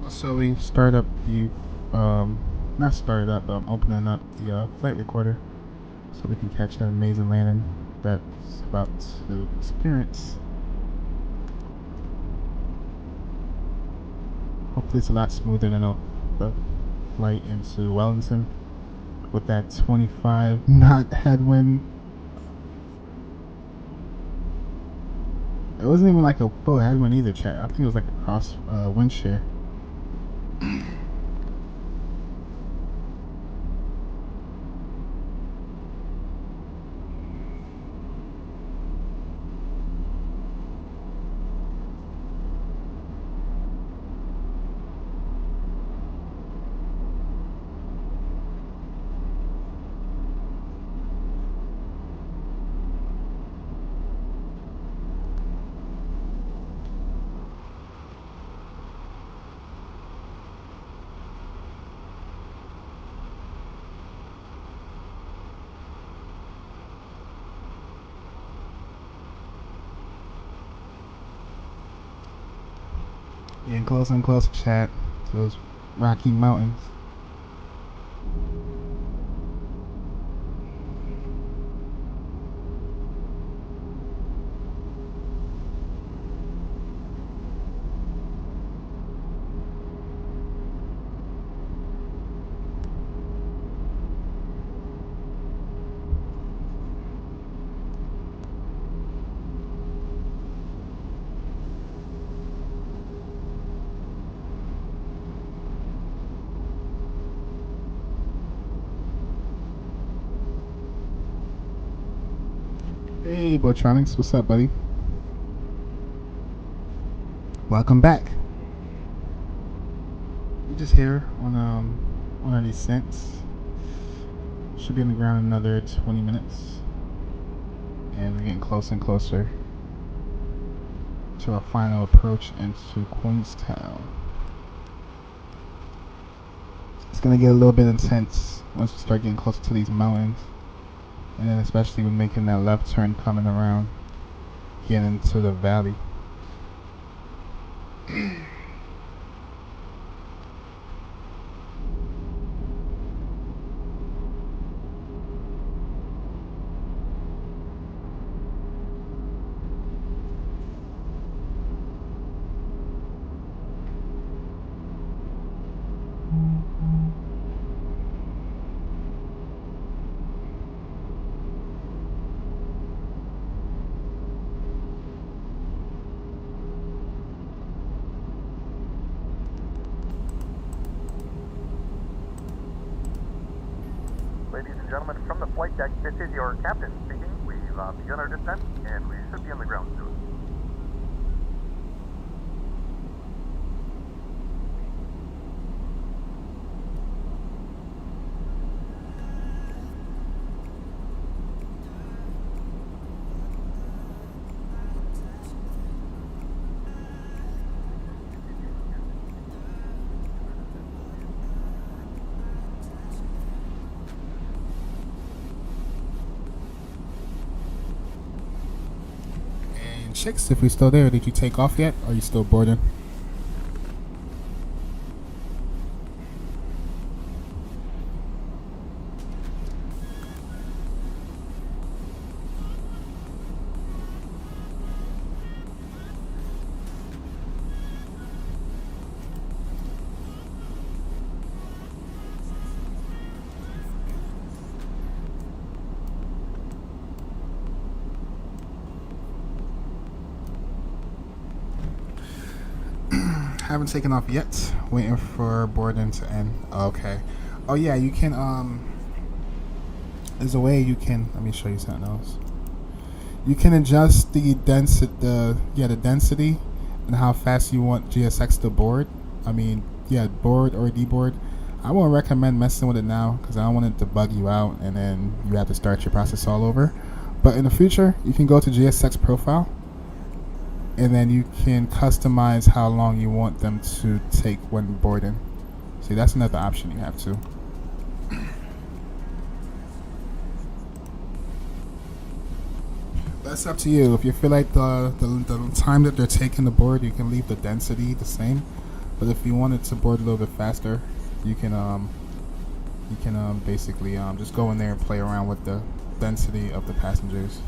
So we start up the, not started up, but I'm opening up the flight recorder so we can catch that amazing landing that's about to experience. Hopefully it's a lot smoother than the flight into Wellington with that 25 knot headwind. It wasn't even like a full headwind either, chat. I think it was like a cross wind shear. Getting closer and closer, chat, to those Rocky Mountains. Hey, Botronics, what's up, buddy? Welcome back. We're just here on our descent. Should be on the ground in another 20 minutes, and we're getting closer and closer to our final approach into Queenstown. It's gonna get a little bit intense once we start getting closer to these mountains. And then especially when making that left turn coming around, getting into the valley. Ladies and gentlemen, from the flight deck, this is your captain speaking. We've begun our descent, and we should be on the ground soon. Chicks, if you're still there, did you take off yet? Or are you still boarding? Haven't taken off yet. Waiting for boarding to end. Okay. Oh yeah, you can there's a way you can, let me show you something else. You can adjust the density, the density and how fast you want GSX to board. I mean, yeah, board or deboard. I won't recommend messing with it now because I don't want it to bug you out and then you have to start your process all over. But in the future, you can go to GSX profile, and then you can customize how long you want them to take when boarding. See, that's another option you have too. That's up to you. If you feel like the time that they're taking to board, you can leave the density the same. But if you want it to board a little bit faster, you can basically just go in there and play around with the density of the passengers.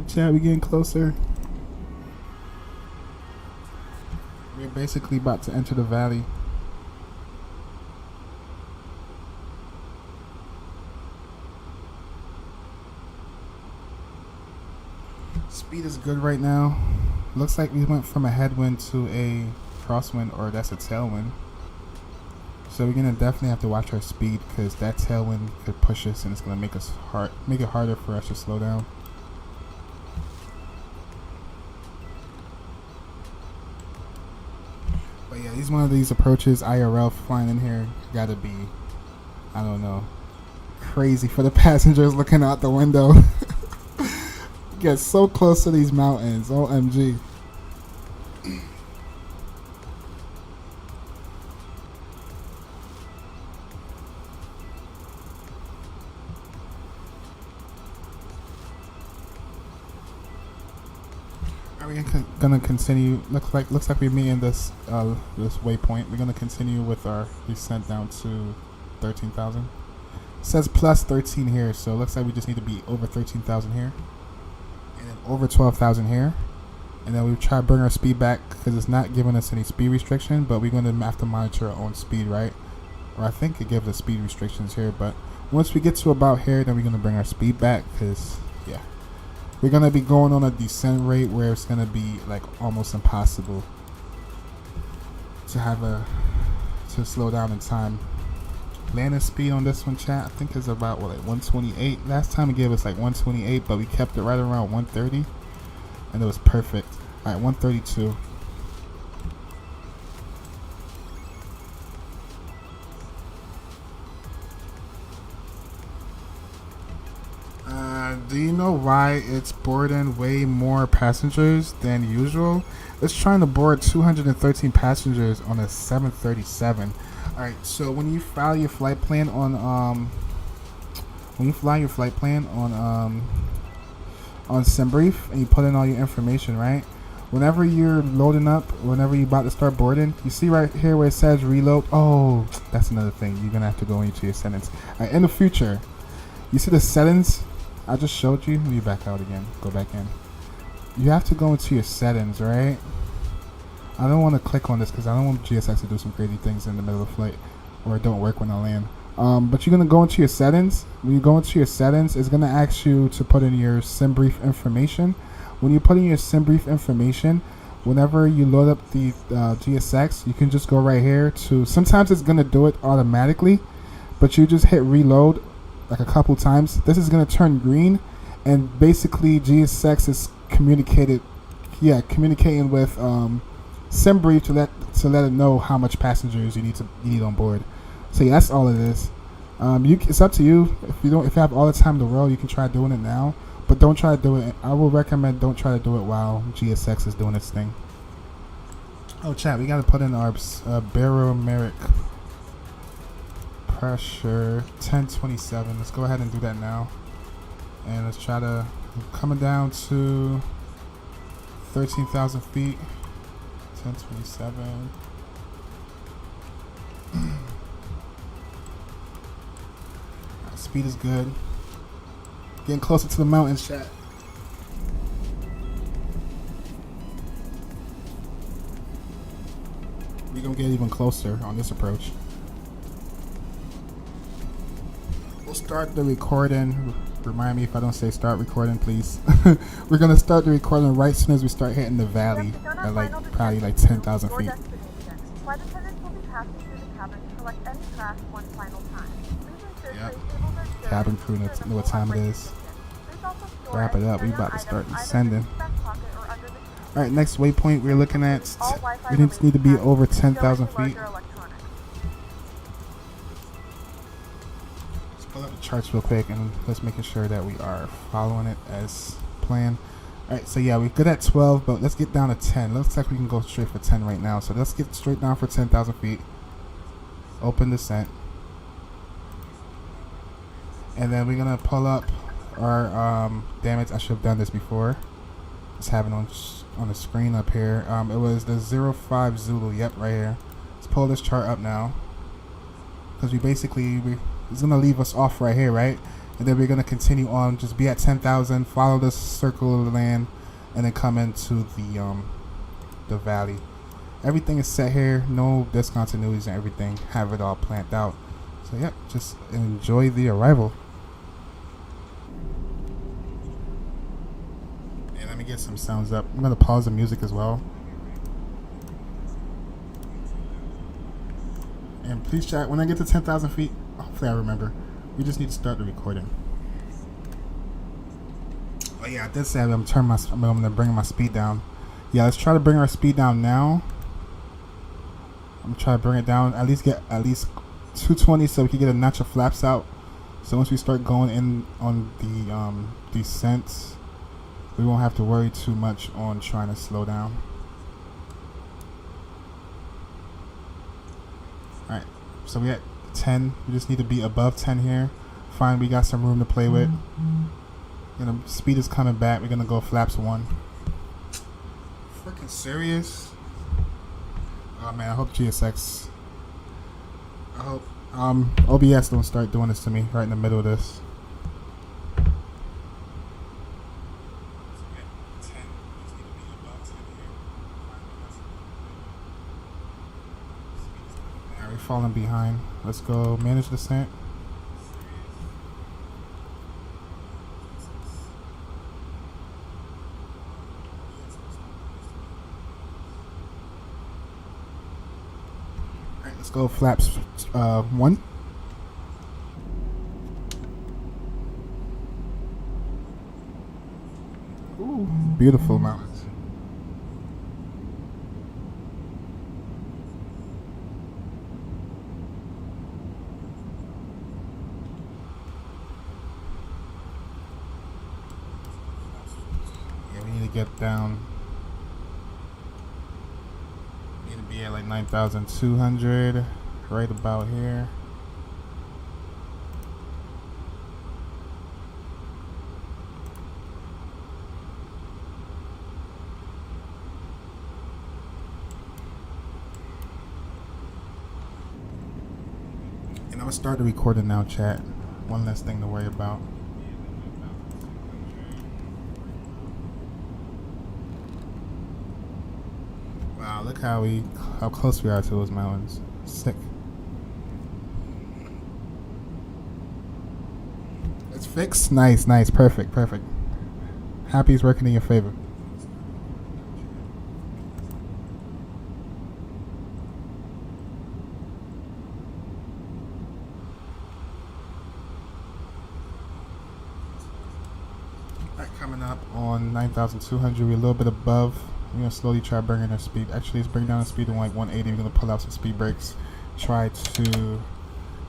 Chat, we getting closer. We're basically about to enter the valley. Speed is good right now. Looks like we went from a headwind to a crosswind, or that's a tailwind. So we're gonna definitely have to watch our speed because that tailwind could push us and it's gonna make it harder for us to slow down. But yeah, one of these approaches, IRL flying in here, gotta be, I don't know, crazy for the passengers looking out the window. Get so close to these mountains. OMG. We're gonna continue. Looks like we're meeting this this waypoint. We're gonna continue with our descent down to 13,000. It says plus 13 here, so it looks like we just need to be over 13,000 here, and then over 12,000 here, and then we try to bring our speed back because it's not giving us any speed restriction. But we're gonna have to monitor our own speed, right? Or I think it gives us speed restrictions here. But once we get to about here, then we're gonna bring our speed back because yeah. We're going to be going on a descent rate where it's going to be like almost impossible to slow down in time. Landing speed on this one, chat, I think is about what, like 128. Last time it gave us like 128, but we kept it right around 130 and it was perfect. All right, 132. Do you know why it's boarding way more passengers than usual? It's trying to board 213 passengers on a 737. All right, so when you file your flight plan on SimBrief and you put in all your information, right? Whenever you're loading up, whenever you're about to start boarding, you see right here where it says reload. Oh, that's another thing. You're gonna have to go into your settings. All right, in the future, you see the settings I just showed you. Let me back out again. Go back in. You have to go into your settings, right? I don't want to click on this because I don't want GSX to do some crazy things in the middle of the flight, or it don't work when I land. But you're gonna go into your settings. When you go into your settings, it's gonna ask you to put in your SimBrief information. When you put in your SimBrief information, whenever you load up the GSX, you can just go right here to. Sometimes it's gonna do it automatically, but you just hit reload like a couple times. This is going to turn green, and basically GSX is communicating with SimBrief to let it know how much passengers you need on board. So yeah, that's all it is. It's up to you. If you have all the time in the world, you can try doing it now, but don't try to do it. I will recommend don't try to do it while GSX is doing its thing. Oh, chat, we got to put in our barometric pressure 1027. Let's go ahead and do that now, and let's try to coming down to 13,000 feet. 1027. Speed is good. Getting closer to the mountains, chat. We're gonna get even closer on this approach. We'll start the recording. Remind me if I don't say start recording, please. We're gonna start the recording right as soon as we start hitting the valley at probably 10,000 feet. Flight attendants will be passing through the cabin to collect any trash one final time. Please ensure Yep. tray tables are stored. Cabin crew know what time it is. Wrap it up. We about to start descending. All right, next waypoint we're looking at. We need to be over 10,000 feet. Pull up the charts real quick and let's making sure that we are following it as planned. Alright, so yeah, we're good at 12, but let's get down to 10. Looks like we can go straight for 10 right now. So let's get straight down for 10,000 feet. Open descent. And then we're going to pull up our, damn it, I should have done this before. Let's have it on the screen up here. It was the 05 Zulu, yep, right here. Let's pull this chart up now. Because it's going to leave us off right here, right? And then we're going to continue on, just be at 10,000, follow this circle of the land, and then come into the valley. Everything is set here, no discontinuities and everything, have it all planned out. So yeah, just enjoy the arrival. And let me get some sounds up. I'm going to pause the music as well. And please chat, when I get to 10,000 feet, hopefully I remember, we just need to start the recording. Oh yeah, I did say I'm going to bring my speed down. Yeah, let's try to bring our speed down now. I'm trying to bring it down, at least 220 so we can get a notch of flaps out. So once we start going in on the descent, we won't have to worry too much on trying to slow down. Alright, so we at 10. We just need to be above 10 here. Fine, we got some room to play with. Speed is coming back. We're gonna go flaps 1. Freaking serious? Oh man, I hope GSX. I hope OBS don't start doing this to me right in the middle of this. Alright, we're falling behind. Let's go manage descent. Let's go flaps 1. Ooh, beautiful mountains. Yeah, we need to get down. Be at like 9,200, right about here. And I'm gonna start the recording now, chat. One less thing to worry about. Wow, look how close we are to those mountains. Sick. It's fixed. Nice, perfect. Happy it's working in your favor. Alright, coming up on 9,200, we're a little bit above. We're going to slowly try bringing our speed. Actually, let's bring down the speed to like 180. We're going to pull out some speed brakes. Try to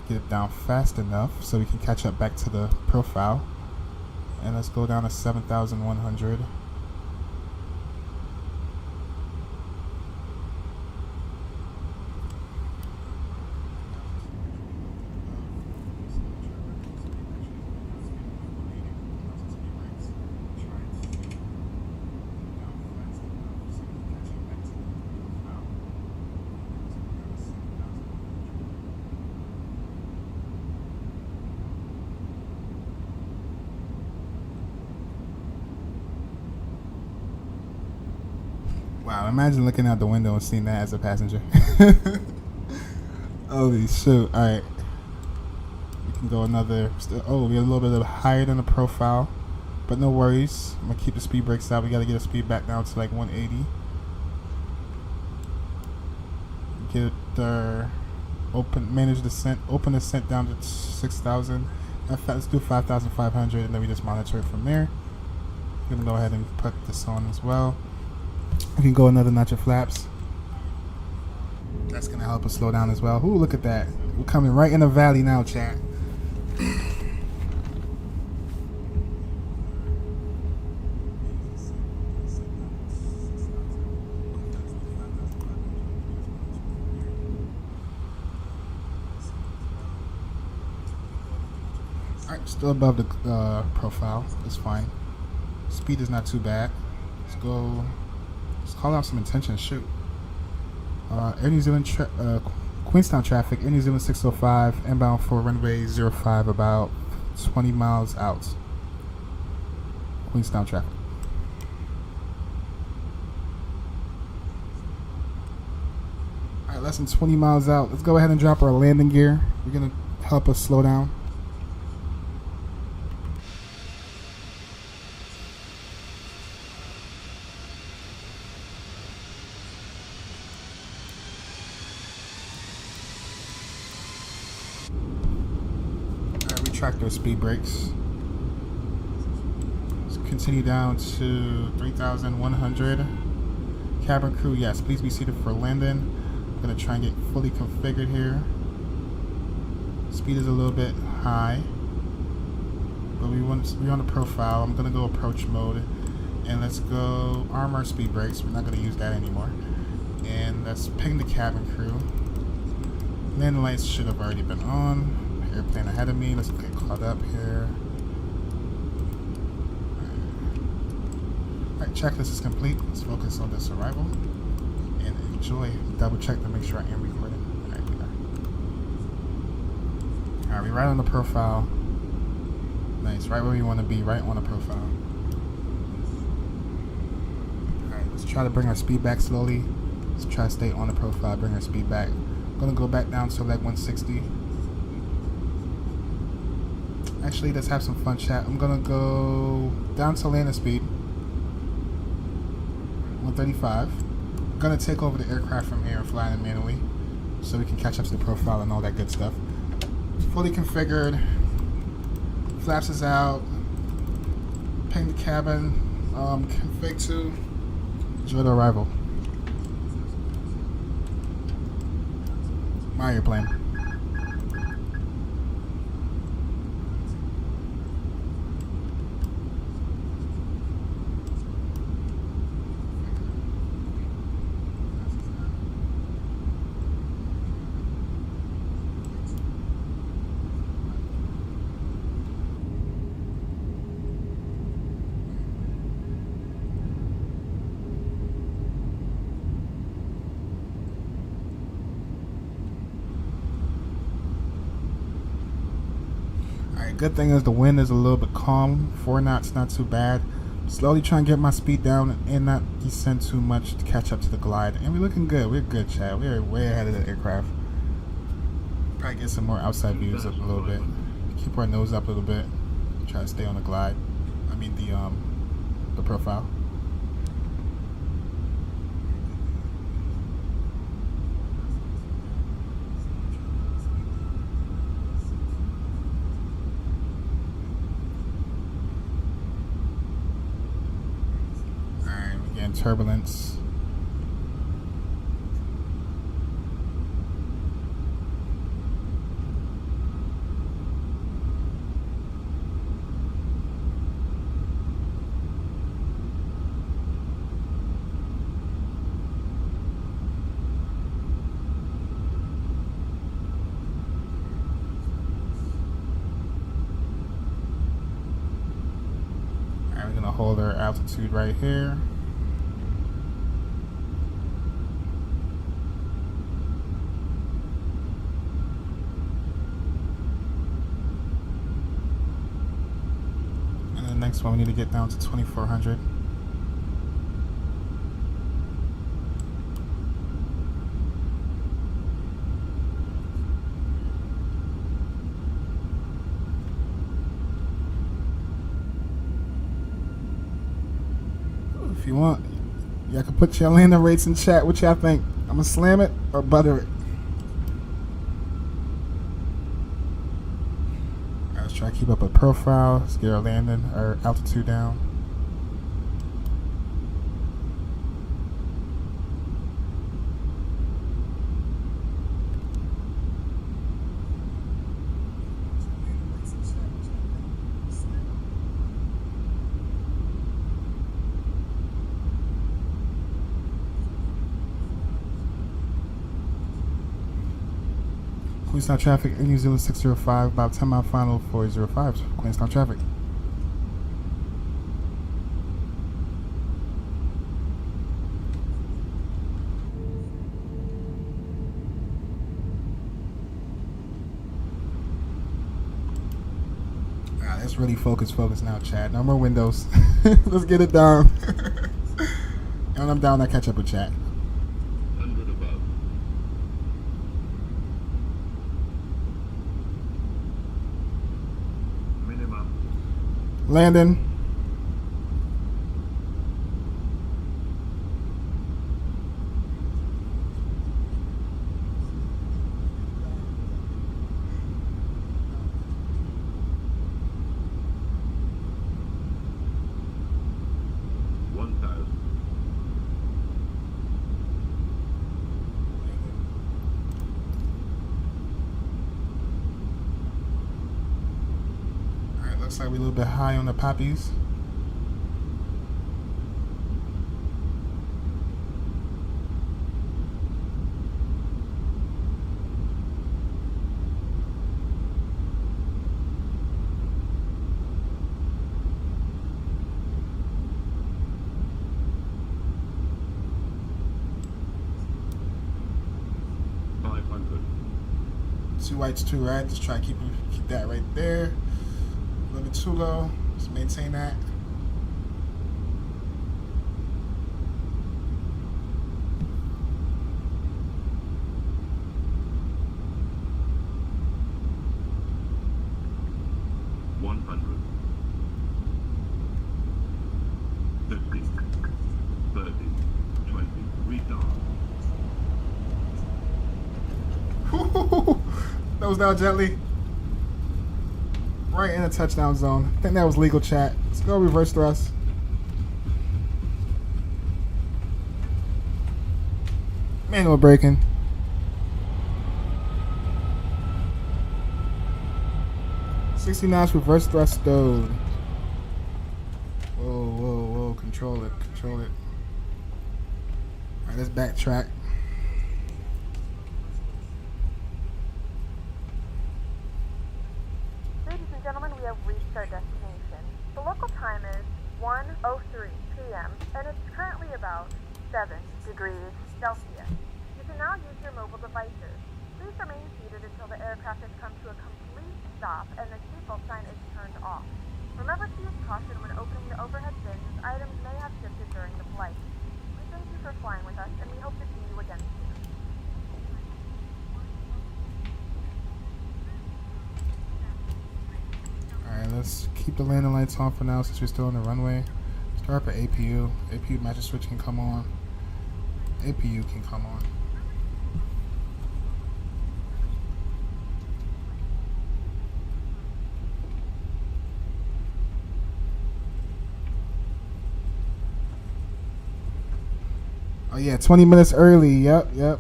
get it down fast enough so we can catch up back to the profile. And let's go down to 7,100. Wow, imagine looking out the window and seeing that as a passenger. Holy shoot. Alright. We can go another. Oh, we're a little bit higher than the profile. But no worries. I'm going to keep the speed brakes out. We got to get the speed back down to like 180. Get our manage descent. Open descent down to 6,000. Let's do 5,500 and then we just monitor it from there. I'm going to go ahead and put this on as well. We can go another notch of flaps. That's going to help us slow down as well. Ooh, look at that. We're coming right in the valley now, chat. Alright, still above the profile. That's fine. Speed is not too bad. Let's go. Let's call out some intention. Shoot. Air New Zealand, Queenstown traffic, Air New Zealand 605, inbound for runway 05, about 20 miles out. Queenstown traffic. Alright, less than 20 miles out. Let's go ahead and drop our landing gear. We're going to help us slow down. Retract our speed brakes. Let's continue down to 3,100. Cabin crew, yes, please be seated for landing. I'm going to try and get fully configured here. Speed is a little bit high. but we're on the profile. I'm gonna go approach mode, and let's go arm our speed brakes. We're not gonna use that anymore. And let's ping the cabin crew. Landing lights should have already been on. Airplane ahead of me. Let's get caught up here. Alright, checklist is complete. Let's focus on this arrival and enjoy. Double check to make sure I am recording. Alright, we are. Alright, we're right on the profile. Nice, right where we want to be, right on the profile. Alright, let's try to bring our speed back slowly. Let's try to stay on the profile, bring our speed back. I'm gonna go back down to like 160. Actually, let's have some fun, chat. I'm gonna go down to landing speed 135. I'm gonna take over the aircraft from here and fly it manually so we can catch up to the profile and all that good stuff. Fully configured. Flaps is out. Ping the cabin. Config to. Enjoy the arrival. My airplane. Good thing is the wind is a little bit calm. 4 knots, not too bad. Slowly trying to get my speed down and not descend too much to catch up to the glide. And we're looking good. We're good, Chad. We're way ahead of the aircraft. Probably get some more outside views up a little bit. Keep our nose up a little bit. Try to stay on the glide. I mean the profile. Turbulence. Alright, we're gonna hold our altitude right here. Next one, we need to get down to 2400. If you want, y'all can put your landing rates in chat. What y'all think? I'm gonna slam it or butter it? Try to keep up a profile. Let's get our landing, our altitude down. Queenstown traffic in New Zealand 605, about 10 mile final 405. Queenstown traffic. Let's really focus now, Chad. No more windows. Let's get it down. And when I'm down, I catch up with Chad. 100 above. Minimum. Landing. Looks like we're a little bit high on the poppies. Two whites, two reds. Just try to keep that right there. A little bit too low. Just maintain that. Nose down gently. Right in the touchdown zone. I think that was legal, chat. Let's go reverse thrust. Manual braking. $60 knots reverse thrust stowed. Whoa, whoa, whoa. Control it. Control it. Alright, let's backtrack. Gentlemen, we have reached our destination. The local time is 1:03 p.m. and it's currently about 7 degrees Celsius. You can now use your mobile devices. Please remain seated until the aircraft has come to a complete stop and the seatbelt sign is turned off. Remember to use caution when opening the overhead bins as items may have shifted during the flight. We thank you for flying with us and we hope to see you again soon. Alright, let's keep the landing lights on for now since we're still on the runway. Start up at APU. APU master switch can come on. APU can come on. Oh yeah, 20 minutes early. Yep, yep.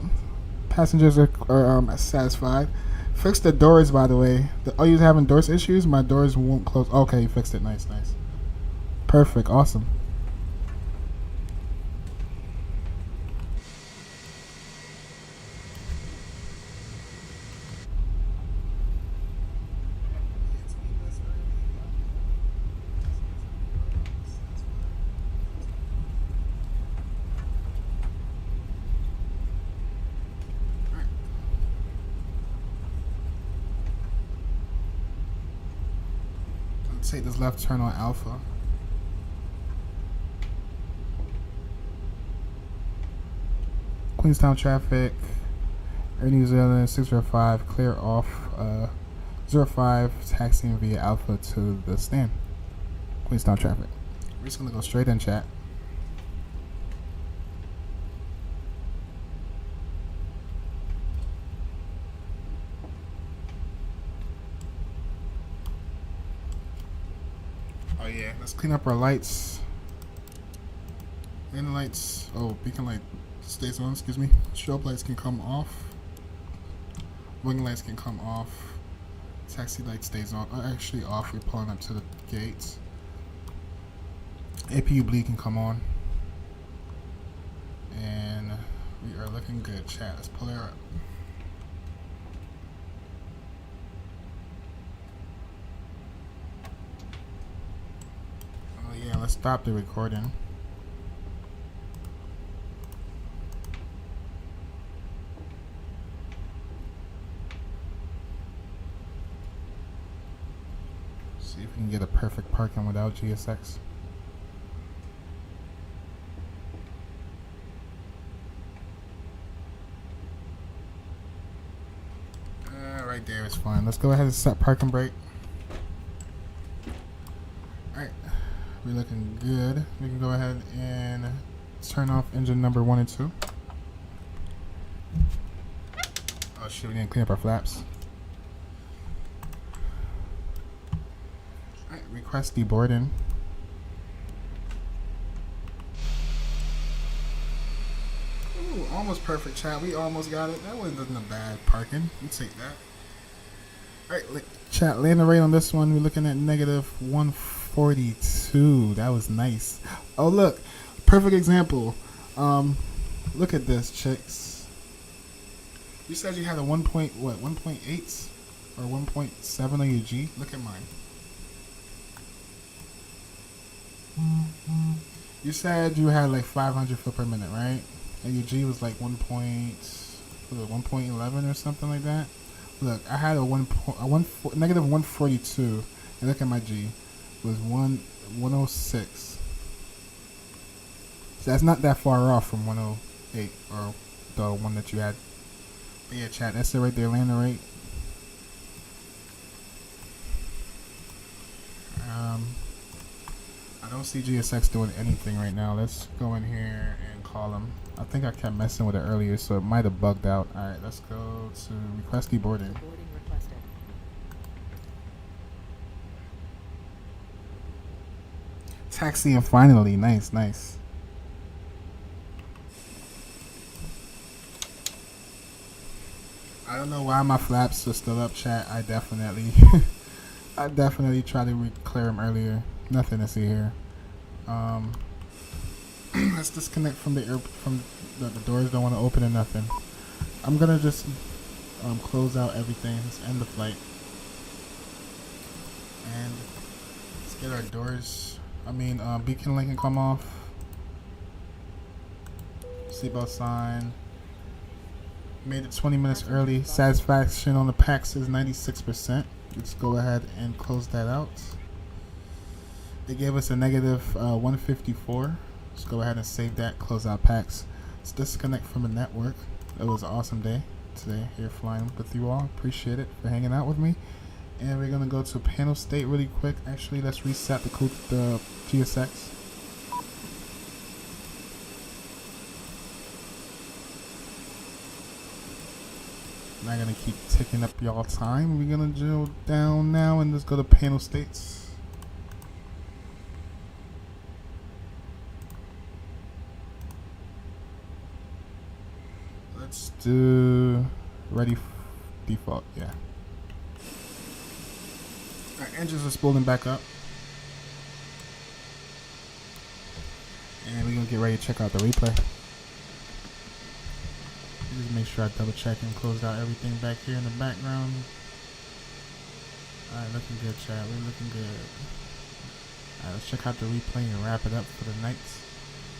Passengers are satisfied. Fixed the doors, by the way. Oh, you was having doors issues? My doors won't close. Okay, you fixed it. Nice, nice. Perfect. Awesome. Take this left turn on Alpha. Queenstown traffic, Air New Zealand 605, clear off 05, taxiing via Alpha to the stand. Queenstown traffic. We're just gonna go straight in, chat. Oh yeah, let's clean up our lights. And the lights, oh, beacon light stays on, excuse me. Strobe lights can come off. Wing lights can come off. Taxi light stays on, actually off. We're pulling up to the gates. APU bleed can come on. And we are looking good, chat. Let's pull her up. Yeah, let's stop the recording. See if we can get a perfect parking without GSX. Right there is fine. Let's go ahead and set parking brake. Alright. We're looking good. We can go ahead and turn off engine number 1 and 2. Oh shit, we didn't clean up our flaps. Alright, request deboarding. Ooh, almost perfect, chat. We almost got it. That wasn't a bad parking. You take that. Alright, Chat, landing rate on this one, we're looking at negative 142. That was nice. Oh, look. Perfect example. Look at this, chicks. You said you had a 1.8 or 1.7 on your G? Look at mine. You said you had like 500 foot per minute, right? And your G was like 1.11 or something like that. Look, I had a negative 142, and look at my G, it was 106. So that's not that far off from 108 or the one that you had. But yeah, chat, that's it right there, landing rate. I don't see GSX doing anything right now. Let's go in here and call them. I think I kept messing with it earlier, so it might have bugged out. Alright, let's go to request deboarding. Boarding requested. Taxiing finally. Nice, nice. I don't know why my flaps are still up, chat. I definitely tried to clear them earlier. Nothing to see here. Let's disconnect from the doors. Don't want to open or nothing. I'm gonna just close out everything. Let's end the flight, and let's get our doors. Beacon link can come off. Seatbelt sign. Made it 20 minutes early. Satisfaction on the PAX is 96%. Let's go ahead and close that out. They gave us a negative 154. Let's go ahead and save that, close out PAX. Let's disconnect from the network. It was an awesome day today here flying with you all. Appreciate it for hanging out with me. And we're going to go to panel state really quick. Actually, let's reset the GSX. I'm not going to keep ticking up y'all time. We're going to drill down now and just go to panel states. Let's do ready default, yeah. Our engines are spooling back up. And we're going to get ready to check out the replay. Just make sure I double check and close out everything back here in the background. Alright, looking good, chat. We're looking good. Alright, let's check out the replay and wrap it up for the night.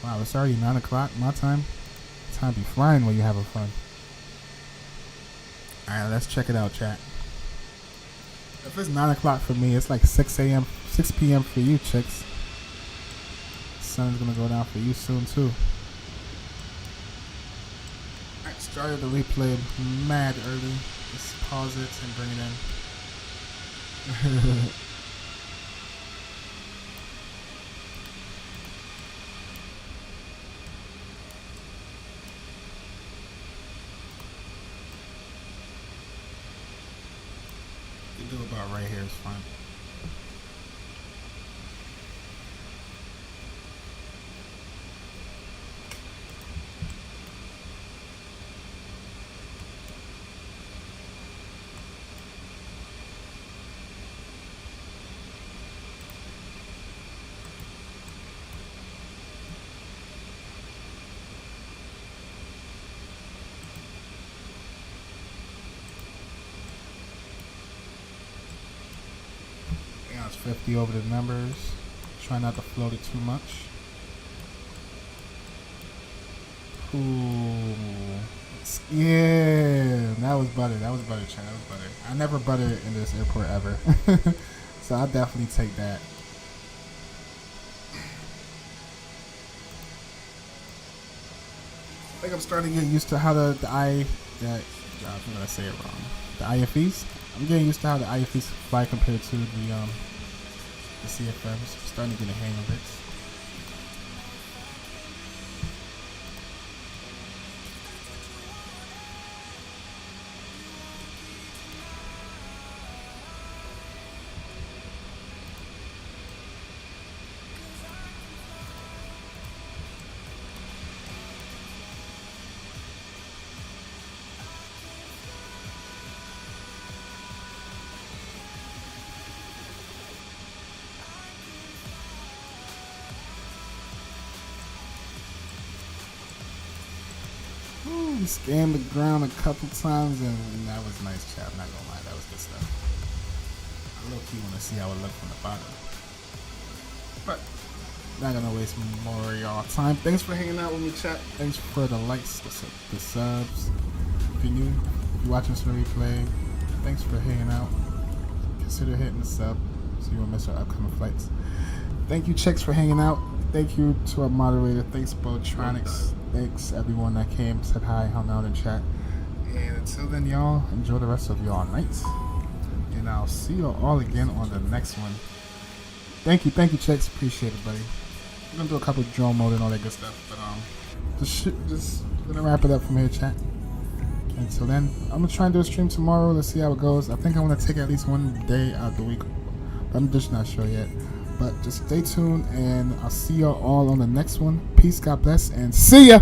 Wow, it's already 9 o'clock my time. Time be flying when you're having fun. Alright, let's check it out, chat. If it's 9 o'clock for me, it's like 6 p.m. for you, chicks. The sun's gonna go down for you soon, too. Alright, started the replay mad early. Let's pause it and bring it in. Do about right here is fine. It's 50 over the numbers. Try not to float it too much. Ooh. Yeah, that was butter. That was butter, chat. That was butter. I never butter in this airport ever. So I'll definitely take that. I think I'm starting to get used to how I'm gonna say it wrong. The IFEs. I'm getting used to how the IFEs fly compared to the CFMs. I'm starting to get a hang of it. Ooh, scanned the ground a couple times, and that was nice, chat. I'm not gonna lie, that was good stuff. I low-key want to see how it looked from the bottom. But not gonna waste more of y'all time. Thanks for hanging out with me, chat. Thanks for the likes, the subs. If you're new, if you're watching this on replay, thanks for hanging out. Consider hitting the sub so you won't miss our upcoming flights. Thank you, chicks, for hanging out. Thank you to our moderator. Thanks, Botronics. Thanks, everyone that came, said hi, hung out in chat. And until then, y'all, enjoy the rest of y'all nights. And I'll see you all again on the next one. Thank you, chicks. Appreciate it, buddy. I'm gonna do a couple of drone mode and all that good stuff, but just gonna wrap it up from here, chat. Until then, I'm gonna try and do a stream tomorrow. Let's see how it goes. I think I want to take at least one day out of the week. I'm just not sure yet. But just stay tuned, and I'll see y'all all on the next one. Peace, God bless, and see ya!